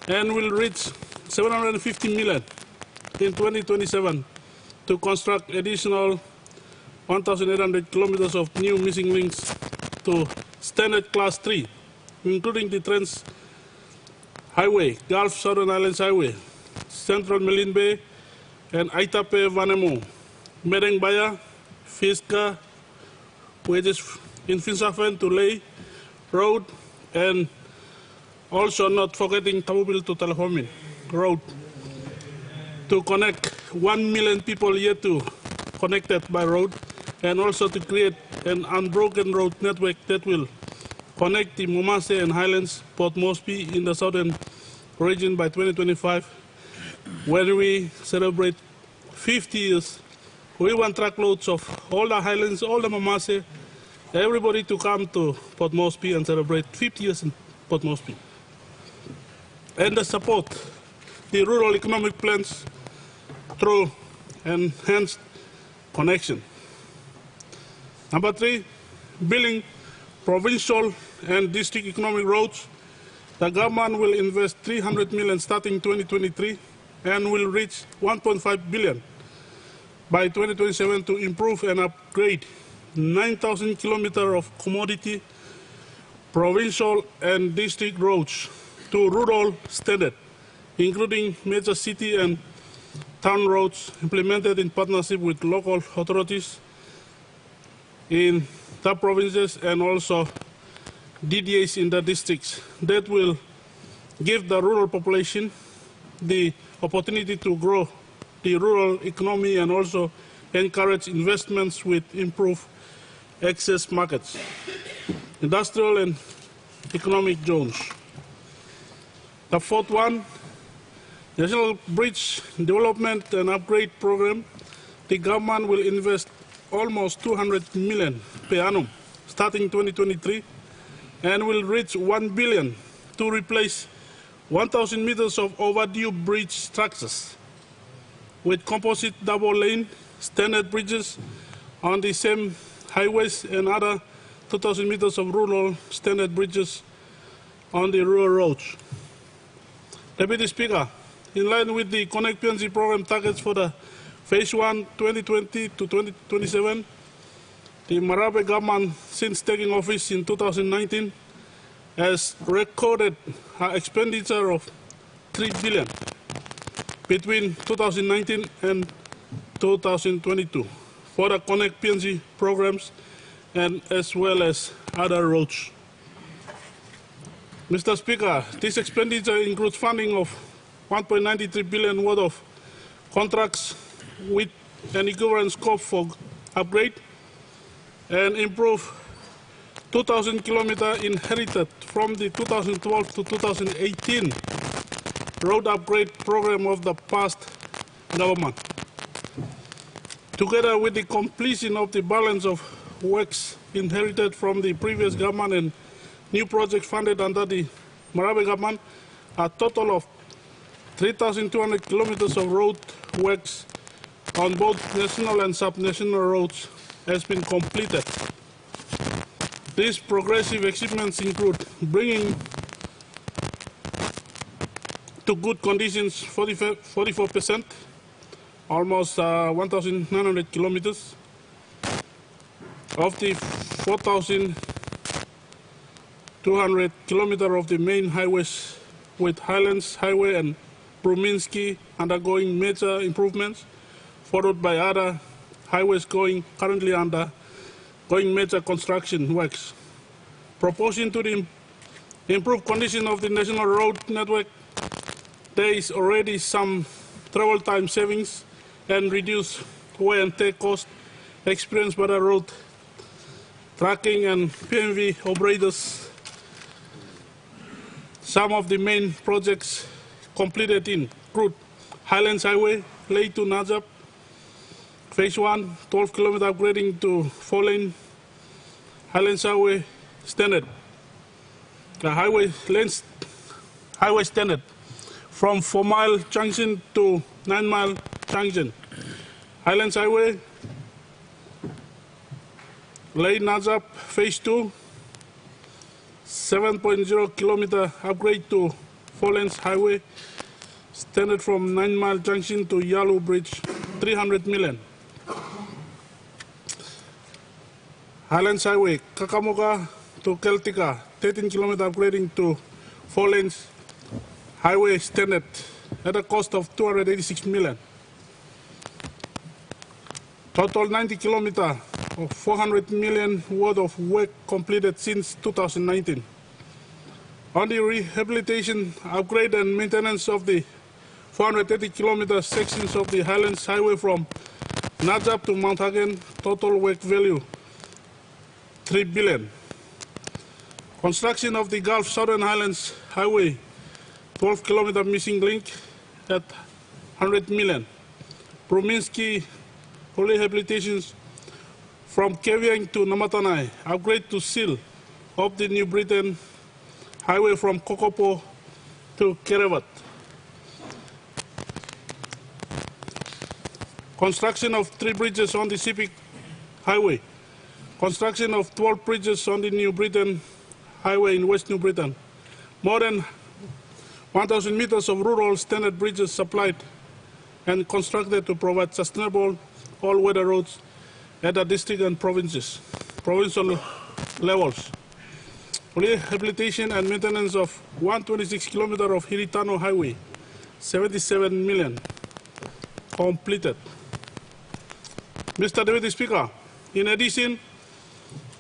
and will reach 750 million in 2027 to construct additional 1,800 kilometers of new missing links to standard class 3, including the Trans Highway, Gulf Southern Islands Highway, Central Malin Bay, and Aitape Vanemo, Medeng Baya, Fiska, which is in Finsafen to Ley Road, and also not forgetting Tabubil to Telehomin Road to connect 1 million people yet to connected by road, and also to create an unbroken road network that will connect the Momase and Highlands, Port Moresby in the southern region by 2025. When we celebrate 50 years, we want truckloads of all the Highlands, all the Momase, everybody to come to Port Moresby and celebrate 50 years in Port Moresby. And the support the rural economic plans through enhanced connection. Number 3, building provincial and district economic roads. The government will invest 300 million starting 2023 and will reach 1.5 billion by 2027 to improve and upgrade 9,000 kilometers of commodity, provincial and district roads to rural standard, including major city and town roads implemented in partnership with local authorities in the provinces and also DDAs in the districts that will give the rural population the opportunity to grow the rural economy and also encourage investments with improved access markets, industrial and economic zones. The 4th one, National Bridge Development and Upgrade Program. The government will invest almost 200 million per annum starting 2023 and will reach 1 billion to replace 1,000 meters of overdue bridge structures with composite double lane standard bridges on the same highways and other 2,000 meters of rural standard bridges on the rural roads. Deputy Speaker, in line with the Connect PNG program targets for the Phase 1 2020 to 2027, the Marape government, since taking office in 2019, has recorded an expenditure of 3 billion between 2019 and 2022 for the Connect PNG programs and as well as other roads. Mr. Speaker, this expenditure includes funding of 1.93 billion worth of contracts with an equivalent scope for upgrade and improve 2,000 kilometers inherited from the 2012 to 2018 road upgrade program of the past government. Together with the completion of the balance of works inherited from the previous government and new projects funded under the Marape government, a total of 3,200 kilometers of road works on both national and sub-national roads has been completed. These progressive achievements include bringing to good conditions 44%, almost 1,900 kilometers of the 4,200 kilometers of the main highways, with Highlands Highway and Bruminsky undergoing major improvements, followed by other highways currently undergoing major construction works. Proposing to the improved condition of the national road network, there is already some travel time savings and reduced wear and tear cost experienced by the road tracking and PMV operators. Some of the main projects completed include Highlands Highway, Ley to Najab, Phase 1, 12-kilometer upgrading to 4-lane Highlands Highway standard. The highway standard from 4-mile junction to 9-mile junction. Highlands Highway, Lane Najab, Phase 2, 7.0 kilometer upgrade to 4-lanes highway, standard from 9-mile junction to Yellow Bridge, 300 million. Highlands Highway, Kakamoga to Keltika, 13 kilometer upgrading to 4-lanes highway standard at a cost of 286 million. Total 90 kilometer of 400 million worth of work completed since 2019. On the rehabilitation, upgrade and maintenance of the 430 kilometer sections of the Highlands Highway from Najab to Mount Hagen, total work value 3 billion. Construction of the Gulf Southern Highlands Highway, 12 kilometer missing link at 100 million. Prominski rehabilitations from Kphl to Namatanai, upgrade to seal of the New Britain Highway from Kokopo to Kerevat. Construction of 3 bridges on the Sepik Highway. Construction of 12 bridges on the New Britain Highway in West New Britain. More than 1,000 meters of rural standard bridges supplied and constructed to provide sustainable all-weather roads at the district and provincial levels. Rehabilitation and maintenance of 126 kilometers of Hiritano Highway, 77 million, completed. Mr. Deputy Speaker, in addition,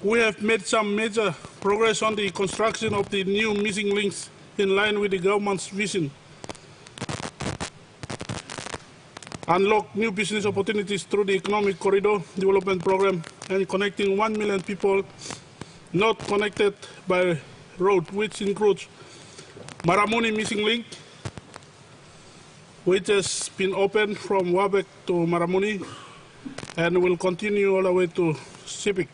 we have made some major progress on the construction of the new missing links in line with the government's vision. Unlock new business opportunities through the Economic Corridor Development Program and connecting 1 million people not connected by road, which includes Maramuni missing link, which has been opened from Wabek to Maramuni and will continue all the way to Sepik.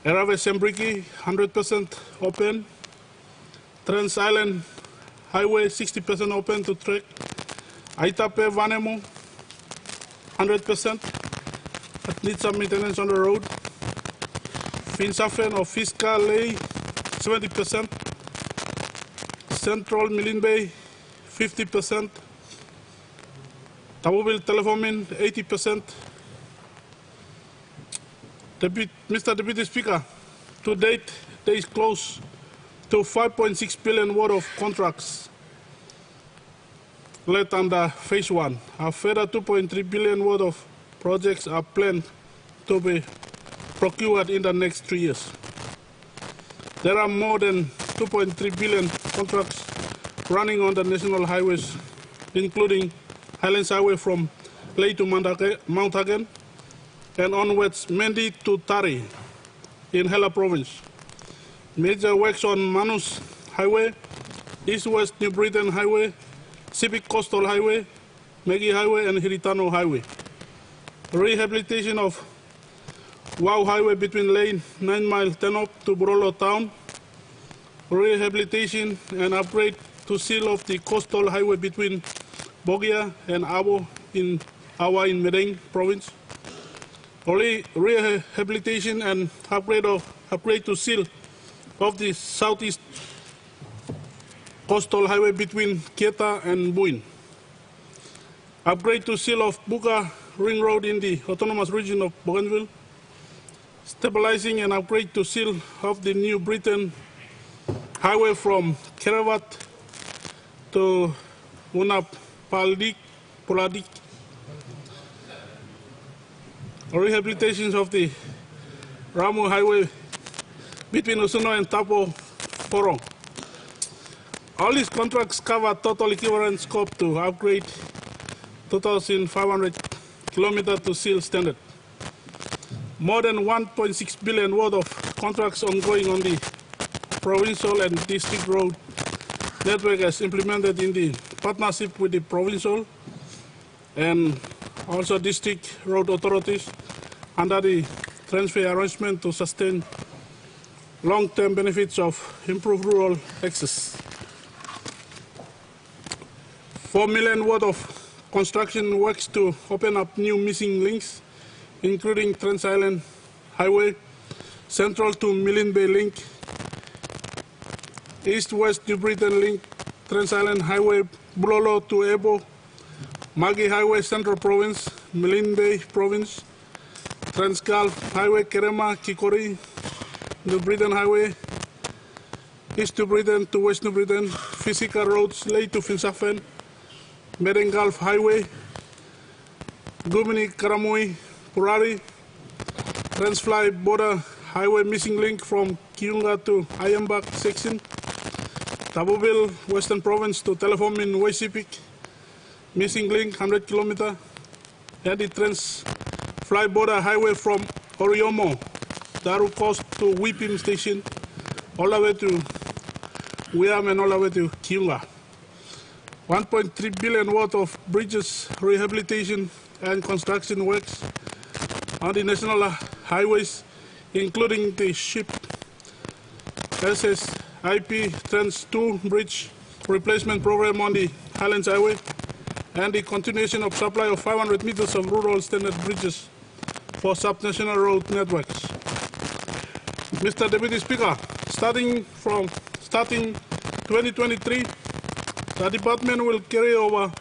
Erave Sembriki, 100% open. Trans Island Highway, 60% open to track. Aitape Vanemo, 100%. That needs some maintenance on the road. Finsafen or Fiska Lay, 70%. Central Milin Bay, 50%. Tabubil Telefomin, 80%. Mr. Deputy Speaker, to date, there is close to 5.6 billion worth of contracts led under Phase 1. A further 2.3 billion worth of projects are planned to be procured in the next 3 years. There are more than 2.3 billion contracts running on the national highways, including Highlands Highway from Ley to Mount Hagen, and onwards Mendi to Tari in Hela Province. Major works on Manus Highway, East-West New Britain Highway, Sepik Coastal Highway, Megi Highway, and Hiritano Highway. Rehabilitation of Wow Highway between Lane 9 Mile Tenop to Borolo Town. Rehabilitation and upgrade to seal of the Coastal Highway between Bogia and Abo in Awa in Medang Province. Rehabilitation and upgrade to seal of the Southeast Coastal Highway between Kieta and Buin. Upgrade to seal of Buka Ring Road in the autonomous region of Bougainville. Stabilizing and upgrade to seal of the New Britain Highway from Kerevat to Unapaladik. Rehabilitations of the Ramu Highway between Usuno and Tapo Porong. All these contracts cover total equivalent scope to upgrade 2,500 kilometers to seal standard. More than 1.6 billion worth of contracts ongoing on the provincial and district road network as implemented in the partnership with the provincial and also district road authorities under the transfer arrangement to sustain long-term benefits of improved rural access. 4 million worth of construction works to open up new missing links, including Trans-Island Highway, Central to Milne Bay Link, East-West New Britain Link, Trans-Island Highway, Bulolo to Ebo, Magi Highway, Central Province, Milne Bay Province, Trans-Gulf Highway, Kerema, Kikori, New Britain Highway, East New Britain to West New Britain, Physical Roads, Ley to Finsafen, Meren Gulf Highway, Gumini, Karamui, Purari, Transfly Border Highway missing link from Kiunga to Ayambak section, Tabubil, Western Province to Telephone in Waisipik, missing link 100 km, and the Transfly Border Highway from Oriomo, Daru Coast to Wipim Station, all the way to Wiam and all the way to Kiunga. 1.3 billion worth of bridges rehabilitation and construction works on the national highways, including the ship SSIP Trans 2 bridge replacement program on the Highlands Highway, and the continuation of supply of 500 meters of rural standard bridges for subnational road networks. Mr. Deputy Speaker, starting 2023, the department will carry over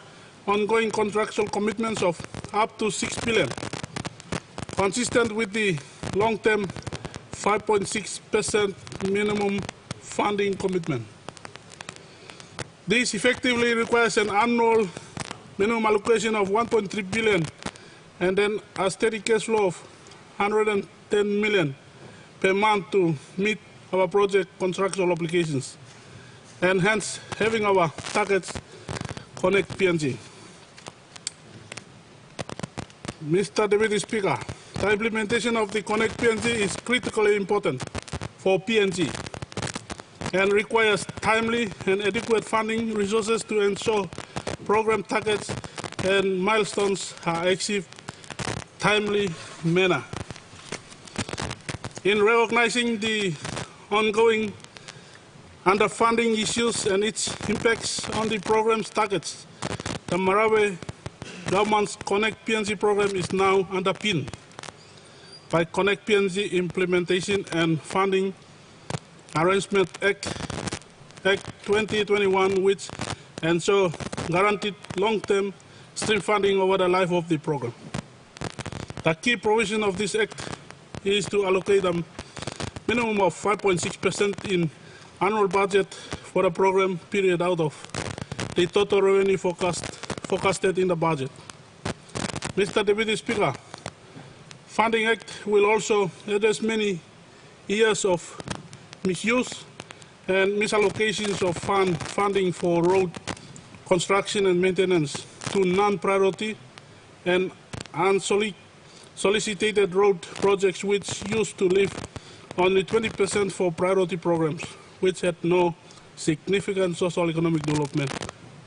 ongoing contractual commitments of up to 6 billion, consistent with the long-term 5.6% minimum funding commitment. This effectively requires an annual minimum allocation of 1.3 billion and then a steady cash flow of 110 million per month to meet our project contractual obligations, and hence having our targets connect PNG. Mr. Deputy Speaker, the implementation of the Connect PNG is critically important for PNG and requires timely and adequate funding resources to ensure program targets and milestones are achieved timely manner. In recognizing the ongoing underfunding issues and its impacts on the program's targets, the Marawi government's Connect PNG program is now underpinned by Connect PNG Implementation and Funding Arrangement Act 2021, which ensure guaranteed long-term stream funding over the life of the program. The key provision of this act is to allocate a minimum of 5.6% in annual budget for the program period out of the total revenue forecasted in the budget. Mr. Deputy Speaker, Funding Act will also address many years of misuse and misallocations of funding for road construction and maintenance to non-priority and unsolicited road projects, which used to leave only 20% for priority programs, which had no significant social economic development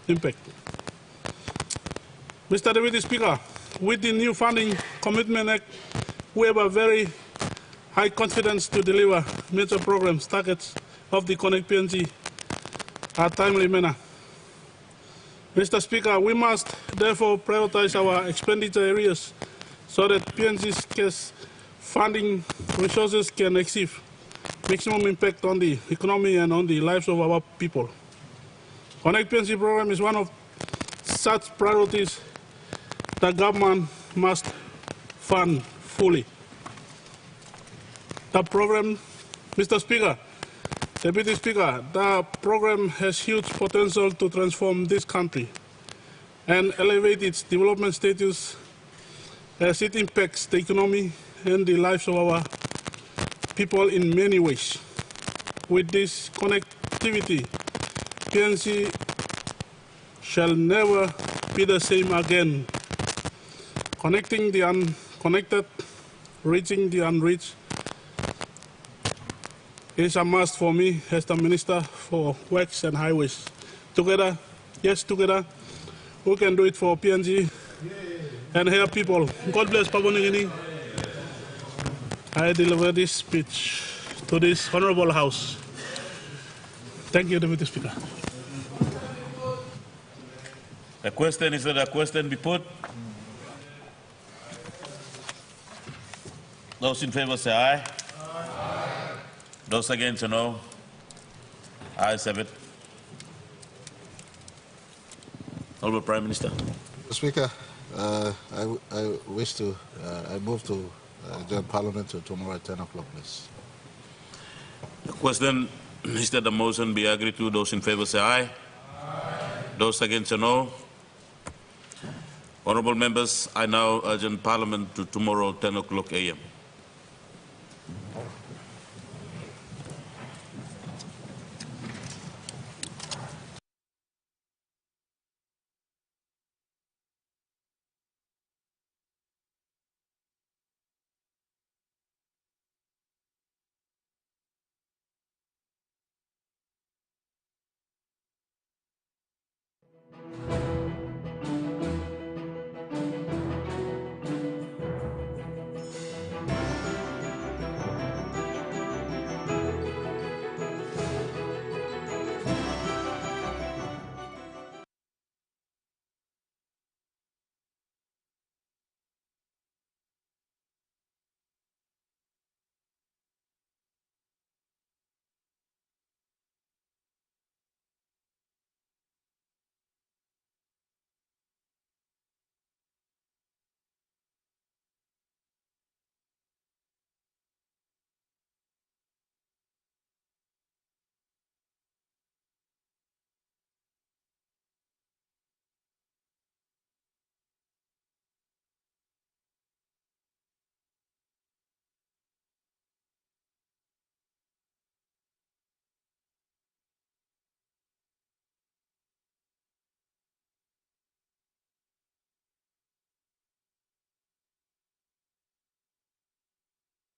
impact. Mr. Deputy Speaker, with the new Funding Commitment Act, we have a very high confidence to deliver major programs targets of the Connect PNG at a timely manner. Mr. Speaker, we must therefore prioritize our expenditure areas so that PNG's cash funding resources can achieve maximum impact on the economy and on the lives of our people. Connect PNG program is one of such priorities the government must fund fully. The program, Mr. Speaker, Deputy Speaker, the program has huge potential to transform this country and elevate its development status as it impacts the economy and the lives of our people in many ways. With this connectivity, PNG shall never be the same again. Connecting the unconnected, reaching the unreached is a must for me as the Minister for Works and Highways. Together, yes, together, we can do it for PNG and hear people. God bless Papua New Guinea. I deliver this speech to this honorable House. Thank you, Deputy Speaker. The question is that a question be put. Those in favor say aye. Aye. Those against say no. Ayes have it. Honorable Prime Minister. Speaker, I move to adjourn Parliament to tomorrow at 10 o'clock, please. The question is that the motion be agreed to. Those in favor say aye. Aye. Those against say no. Honorable members, I now adjourn Parliament to tomorrow 10 o'clock a.m.